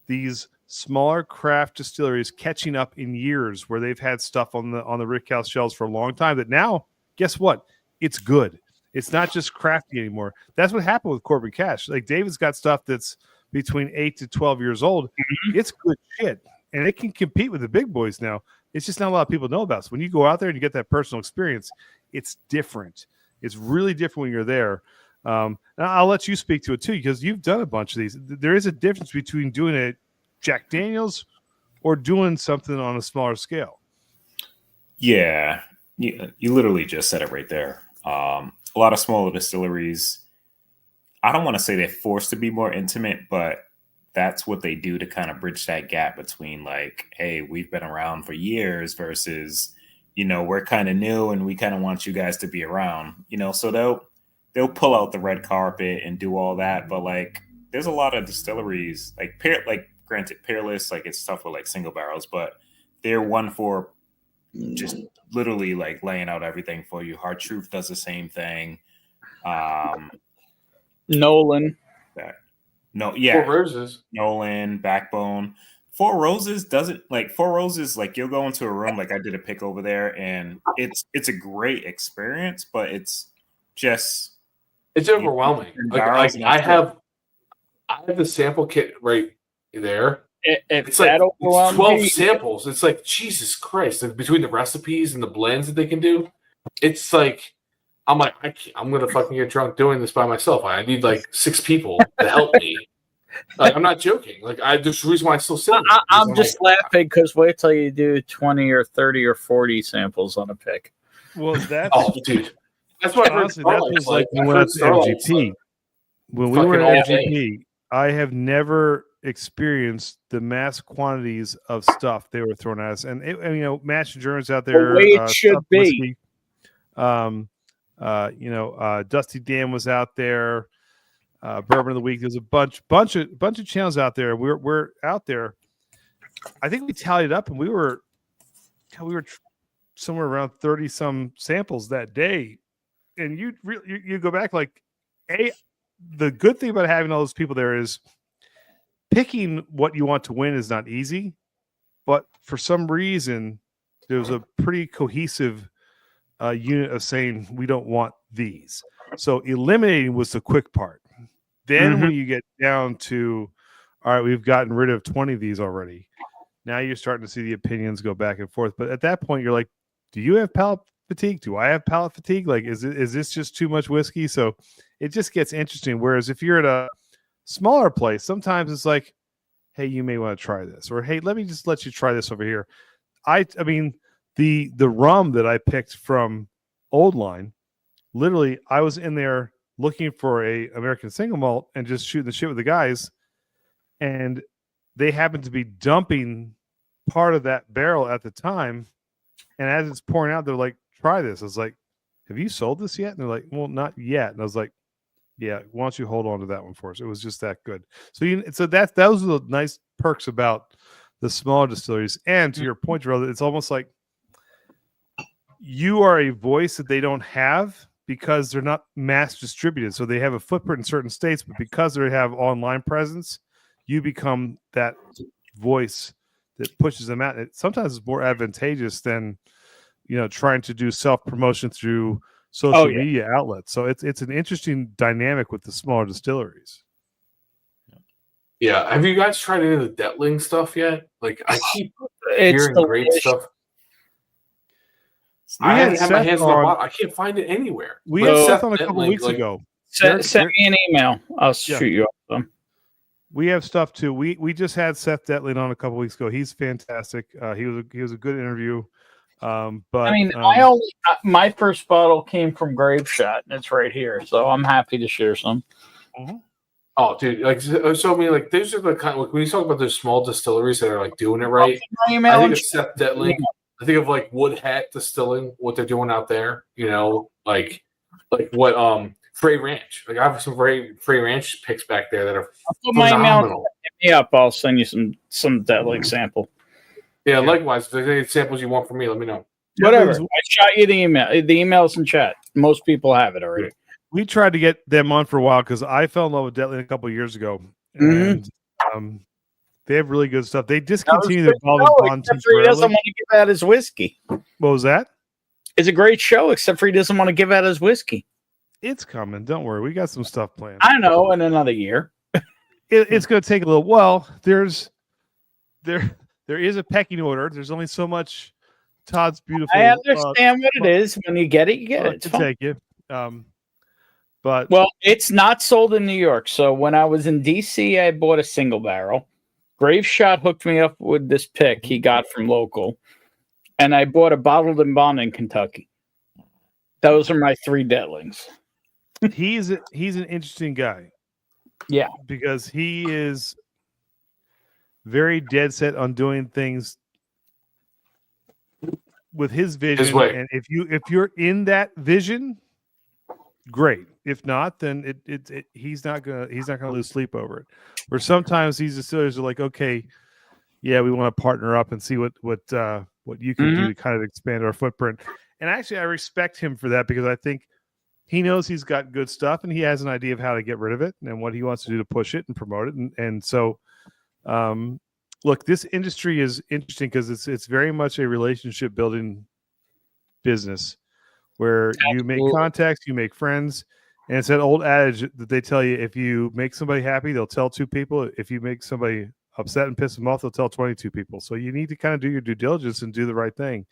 these smaller craft distilleries catching up in years where they've had stuff on the Rick House shelves for a long time. That now, guess what? It's good. It's not just crafty anymore. That's what happened with Corbin Cash. Like David's got stuff that's between 8 to 12 years old. Mm-hmm. It's good shit, and it can compete with the big boys now. It's just not a lot of people know about. So when you go out there and you get that personal experience, it's different. It's really different when you're there. And I'll let you speak to it too, because you've done a bunch of these. There is a difference between doing a Jack Daniels or doing something on a smaller scale. Yeah, you literally just said it right there. A lot of smaller distilleries, I don't want to say they're forced to be more intimate, but that's what they do to kind of bridge that gap between like, hey, we've been around for years versus, you know, we're kind of new and we kind of want you guys to be around, you know, so they'll pull out the red carpet and do all that. But like, there's a lot of distilleries like granted Peerless, like it's tough with like single barrels, but they're one for just literally like laying out everything for you. Hard Truth does the same thing. Nolan. Four Roses. Nolan, Backbone. Four Roses doesn't like Four Roses. Like you'll go into a room, like I did a pick over there, and it's a great experience, but it's overwhelming. Like I have the sample kit right there. It's like 12 samples. It's like Jesus Christ! And between the recipes and the blends that they can do, it's like I'm like I'm gonna fucking get drunk doing this by myself. I need like 6 people to help me. Like I'm not joking. Like there's a reason why I still sit. I'm just laughing because wait till you do 20 or 30 or 40 samples on a pick. Well, that's dude. That's what honestly that was like when we went to MGP. When we were at MGP, I have never experienced the mass quantities of stuff they were throwing at us, and you know, Match Endurance out there. The way it should be. Whiskey. Dusty Dan was out there. Bourbon of the Week. There's a bunch of channels out there. We're out there. I think we tallied up, and we were somewhere around 30 some samples that day. And you go back like, the good thing about having all those people there is picking what you want to win is not easy, but for some reason there was a pretty cohesive unit of saying we don't want these. So eliminating was the quick part. Then when you get down to, all right, we've gotten rid of 20 of these already. Now you're starting to see the opinions go back and forth. But at that point, you're like, do you have palate fatigue? Do I have palate fatigue? Like, is this just too much whiskey? So it just gets interesting. Whereas if you're at a smaller place, sometimes it's like, hey, you may want to try this. Or, hey, let me just let you try this over here. I mean, the rum that I picked from Old Line, literally, I was in there looking for a American single malt and just shooting the shit with the guys, and they happened to be dumping part of that barrel at the time, and as it's pouring out, they're like, try this. I was like, have you sold this yet? And they're like, well, not yet. And I was like, yeah, why don't you hold on to that one for us? It was just that good. So those are the nice perks about the smaller distilleries. And to your point, Gerald, it's almost like you are a voice that they don't have because they're not mass distributed. So they have a footprint in certain states, but because they have online presence, you become that voice that pushes them out. Sometimes it's more advantageous than, you know, trying to do self-promotion through social media outlets. So it's an interesting dynamic with the smaller distilleries. Yeah. Have you guys tried any of the Detling stuff yet? Like I keep hearing great stuff. I had haven't had my Seth hands on the on- bottle. I can't find it anywhere. We But had Seth Seth on a couple Bentley, weeks like, ago. Send me an email. I'll shoot you up them. We have stuff too. We just had Seth Detlin on a couple weeks ago. He's fantastic. He was a good interview. But I mean, my first bottle came from Grave Shot, and it's right here. So I'm happy to share some. Oh, dude! Like, so I mean, like, these are the kind. Like, when you talk about those small distilleries that are like doing it right, I think it's Seth Detlin. I think of like Wood Hat Distilling, what they're doing out there. You know, like what Frey Ranch. Like, I have some Frey Ranch picks back there that are phenomenal. Hit me up. I'll send you some Detlin sample. Yeah, likewise. If there's any samples you want from me, let me know. Whatever. I shot you the email. The email's in chat. Most people have it already. We tried to get them on for a while because I fell in love with Detlin a couple of years ago, and they have really good stuff. They discontinued their bottle bond except for he doesn't want to give out his whiskey. What was that? It's a great show, except for he doesn't want to give out his whiskey. It's coming. Don't worry. We got some stuff planned. I know. In another year, it's going to take a little. Well, there is a pecking order. There's only so much Todd's beautiful. I understand what it is. When you get it, you get it. It's take you. But it's not sold in New York. So when I was in DC, I bought a single barrel. Grave Shot hooked me up with this pick he got from local, and I bought a bottled and bond in Kentucky. Those are my 3 Detlings. He's an interesting guy. Yeah, because he is very dead set on doing things with his vision. His way. And if you're in that vision, great. If not, then he's not gonna lose sleep over it. Where sometimes these distillers are like, okay, yeah, we want to partner up and see what you can do to kind of expand our footprint. And actually, I respect him for that because I think he knows he's got good stuff and he has an idea of how to get rid of it and what he wants to do to push it and promote it. And so, look, this industry is interesting because it's very much a relationship building business where you make contacts, you make friends. And it's that old adage that they tell you, if you make somebody happy, they'll tell 2 people. If you make somebody upset and piss them off, they'll tell 22 people. So you need to kind of do your due diligence and do the right thing.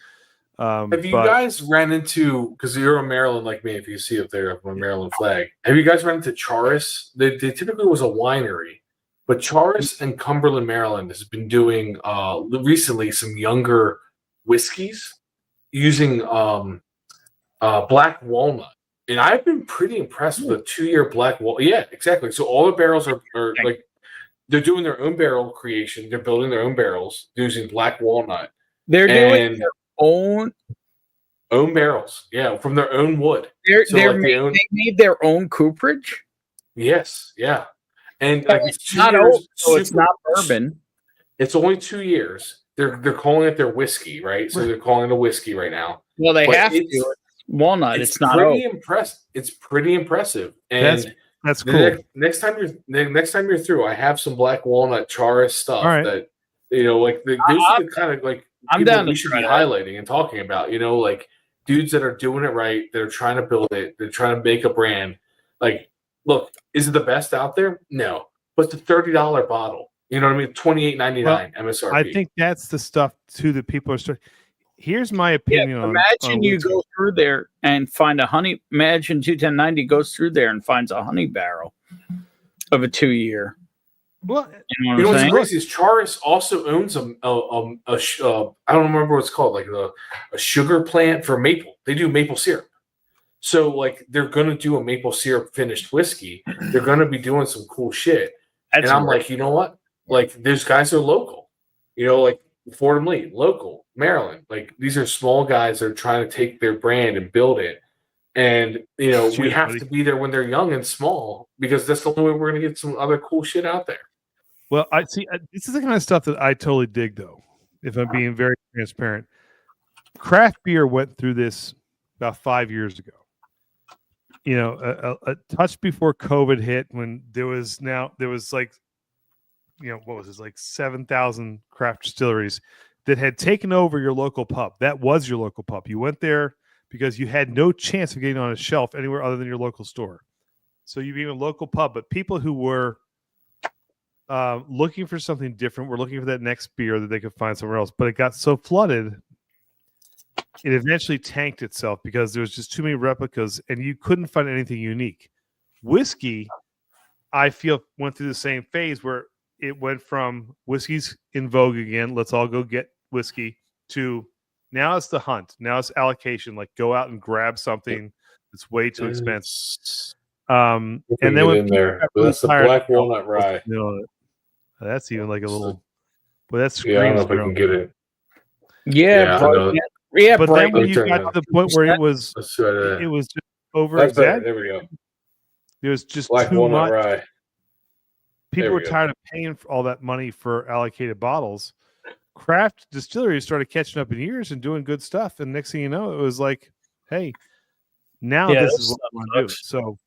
Have you guys ran into, because you're a Maryland like me, if you see up there a Maryland flag, have you guys run into Charis? They typically was a winery, but Charis and Cumberland, Maryland has been doing recently some younger whiskeys using black walnut. And I've been pretty impressed with a 2-year black walnut. Yeah, exactly. So all the barrels are like, they're doing their own barrel creation. They're building their own barrels using black walnut. They're doing their own barrels. Yeah, from their own wood. They made their own cooperage? Yes, yeah. And like it's not old, so it's not bourbon. It's only 2 years. They're calling it their whiskey, right? So they're calling it a whiskey right now. Well, they have to. Walnut. It's not pretty impressive. It's pretty impressive. And that's cool. Next time you're through, I have some black walnut Charis stuff that like those are the kind of like I'm down we should be highlighting and talking about. Like dudes that are doing it right. They're trying to build it. They're trying to make a brand. Like, look, is it the best out there? No, but it's a $30 bottle. You know what I mean? $28.99 MSRP. I think that's the stuff too that people are starting. Here's my opinion on. Imagine you go through there and find a honey. Imagine 21090 goes through there and finds a honey barrel of a 2-year. Well, you know what's crazy is Charis also owns I don't remember what it's called, like a sugar plant for maple. They do maple syrup. So like they're gonna do a maple syrup finished whiskey. They're gonna be doing some cool shit. And I'm like, you know what? Like these guys are local. Like Fordham Lee, local, Maryland. Like these are small guys that are trying to take their brand and build it. And we have to be there when they're young and small because that's the only way we're gonna get some other cool shit out there. Well, I see. This is the kind of stuff that I totally dig, though. If I'm being very transparent, craft beer went through this about 5 years ago. A touch before COVID hit, when there was like, what was it, like 7,000 craft distilleries that had taken over your local pub. That was your local pub. You went there because you had no chance of getting on a shelf anywhere other than your local store. So you became a local pub, but people who were looking for something different were looking for that next beer that they could find somewhere else. But it got so flooded it eventually tanked itself because there was just too many replicas and you couldn't find anything unique. Whiskey, I feel, went through the same phase where it went from whiskey's in vogue again, let's all go get whiskey, to now it's the hunt. Now it's allocation, like go out and grab something that's way too expensive. And then when in there, but that's the black walnut rye. That's even like a little, but that's I don't know if I can get it. Yeah, but then when you got to the point where it was just over exaggerated. There we go. It was just black too walnut much. Rye. People were tired of paying for all that money for allocated bottles. Craft distilleries started catching up in years and doing good stuff. And next thing you know, it was like, hey, now this is what we want to do. So,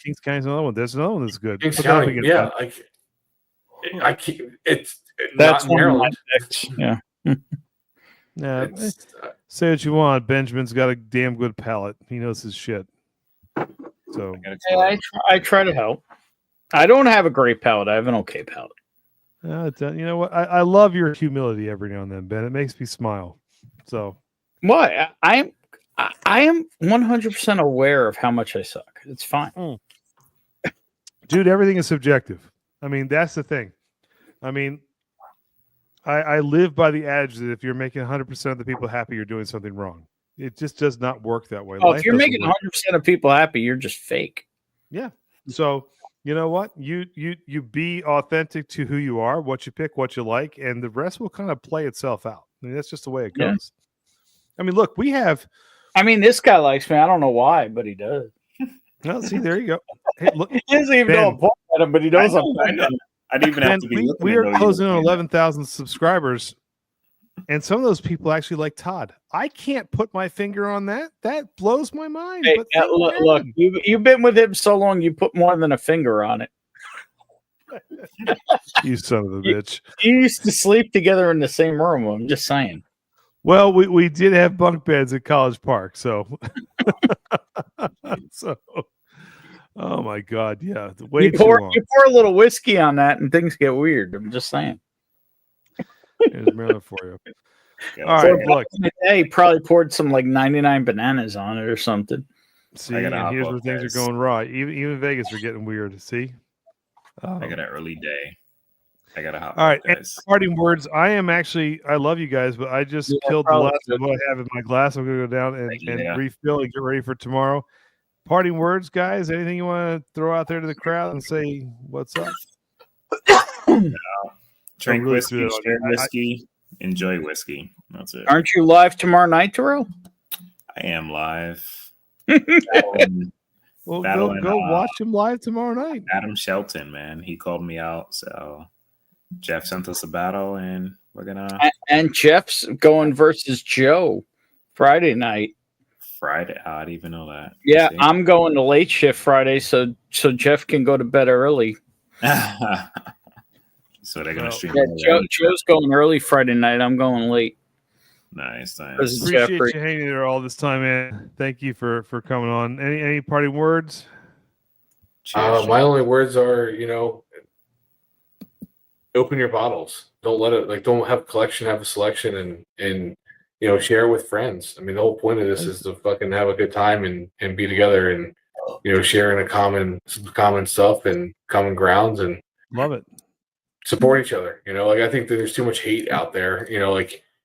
Kings County's another one. There's another one that's good. Kings County, yeah. I keep it's that's not one of Maryland. my picks. Yeah. Yeah. Say what you want. Benjamin's got a damn good palate. He knows his shit. So I try to help. I don't have a great palate. I have an okay palate. You know what? I love your humility every now and then, Ben. It makes me smile. So what? I am 100% aware of how much I suck. It's fine. Dude, everything is subjective. I mean, that's the thing. I mean, I live by the adage that if you're making 100% of the people happy, you're doing something wrong. It just does not work that way. If you're making 100% of people happy, you're just fake. Yeah. So you know what? You be authentic to who you are, what you pick, what you like, and the rest will kind of play itself out. I mean, that's just the way it goes. Yeah. I mean, look, we have. I mean, this guy likes me. I don't know why, but he does. Well, see, there you go. Hey, look, he doesn't even know I'm pointing at him, but he knows I didn't even have to be. We are closing on 11,000 subscribers, and some of those people actually like Todd. I can't put my finger on that. That blows my mind. Hey, but look, you've been with him so long, you put more than a finger on it. You son of a bitch. You used to sleep together in the same room. I'm just saying. Well, we did have bunk beds at College Park, so oh my God, yeah, way too long. You pour a little whiskey on that, and things get weird. I'm just saying. There's Maryland for you. All right, look. He probably poured some like 99 bananas on it or something. See, and here's where things are going right. Even Vegas are getting weird. See, I got an early day. I got to hop. All right, and parting words. I love you guys, but I just killed the last of what I have in my glass. I'm going to go down and refill and get ready for tomorrow. Parting words, guys. Anything you want to throw out there to the crowd and say what's up? Drink whiskey, share whiskey, enjoy whiskey. That's it. Aren't you live tomorrow night, Terrell? I am live. Well, go watch him live tomorrow night. Adam Shelton, man, he called me out. So Jeff sent us a battle, and we're gonna. And Jeff's going versus Joe Friday night. Friday, I didn't even know that. Yeah, I'm going to late shift Friday, so Jeff can go to bed early. So they're gonna stream. Yeah, Joe's going early Friday night. I'm going late. Nice. Appreciate you hanging there all this time, man. Thank you for coming on. Any parting words? My only words are, open your bottles. Don't let it don't have a collection, have a selection, and share with friends. I mean, the whole point of this is to fucking have a good time and be together and sharing some common stuff and common grounds and love it. Support each other. I think that there's too much hate out there.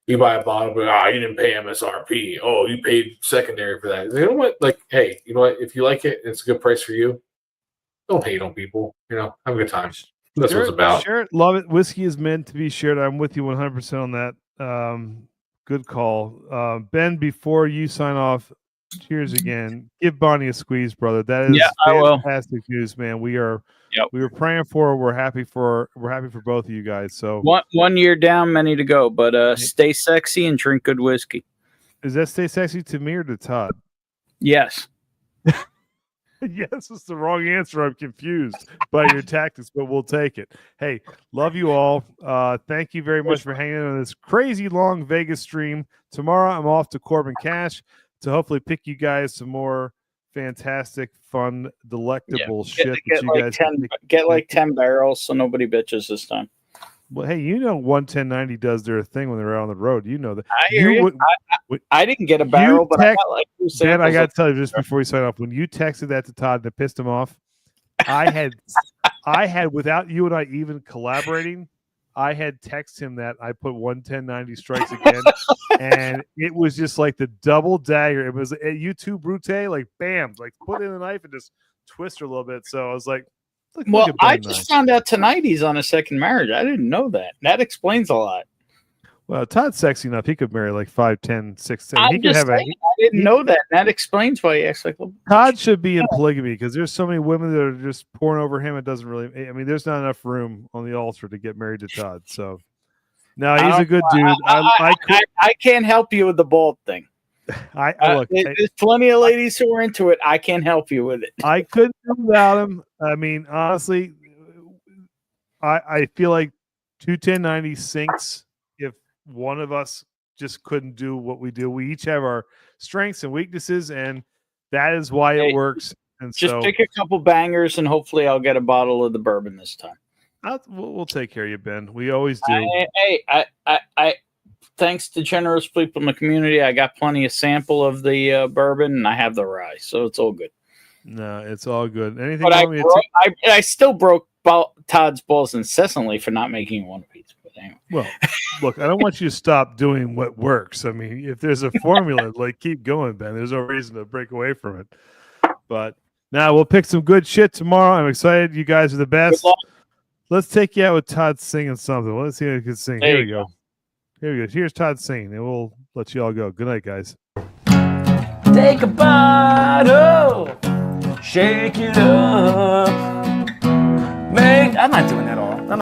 You buy a bottle, but you didn't pay MSRP. Oh, you paid secondary for that. You know what? Hey, you know what? If you like it, and it's a good price for you. Don't hate on people. Have a good time. That's what it's about. Share it. Love it. Whiskey is meant to be shared. I'm with you 100% on that. Good call. Ben, before you sign off, cheers again. Give Bonnie a squeeze, brother. That is fantastic news, man. We were praying for her. We're happy for both of you guys. So 1 year down, many to go, but stay sexy and drink good whiskey. Is that stay sexy to me or to Todd? Yes. Yes, it's the wrong answer. I'm confused by your tactics, but we'll take it. Hey, love you all. Thank you very much for hanging on this crazy long Vegas stream. Tomorrow, I'm off to Corbin Cash to hopefully pick you guys some more fantastic, fun, delectable shit. Get like 10 barrels so nobody bitches this time. Well, hey, 11090 does their thing when they're out on the road. You know that. I hear you. I didn't get a barrel, but I got like 2 samples. Ben, I got to tell you just before we sign off, when you texted that to Todd and it pissed him off, I had without you and I even collaborating, I had texted him that I put 11090 strikes again, and it was just like the double dagger. It was you two brute, like bam, like put in the knife and just twist her a little bit. So I was like, well, I just found out tonight he's on a second marriage. I didn't know that. That explains a lot. Well, Todd's sexy enough. He could marry like 5, 10, 6, 7. He could have I didn't know that. That explains why he acts like. Todd should be in polygamy because there's so many women that are just pouring over him. It doesn't really. I mean, there's not enough room on the altar to get married to Todd. So, no, he's a good dude. I can't help you with the bald thing. Look, there's plenty of ladies who are into it. I can't help you with it. I couldn't do without him. I mean, honestly, I feel like 21090 sinks if one of us just couldn't do what we do. We each have our strengths and weaknesses, and that is why it works. And just pick a couple bangers, and hopefully, I'll get a bottle of the bourbon this time. We'll take care of you, Ben. We always do. I thanks to generous people in the community, I got plenty of sample of the bourbon, and I have the rye, so it's all good. No, it's all good. Anything? But I still broke Todd's balls incessantly for not making one piece. But anyway. Well, look, I don't want you to stop doing what works. I mean, if there's a formula, like keep going, Ben. There's no reason to break away from it. But now we'll pick some good shit tomorrow. I'm excited. You guys are the best. Let's take you out with Todd singing something. Let's see if he can sing. Here we go. Here's Todd singing, and we'll let you all go. Good night, guys. Take a bottle, shake it up. I'm not doing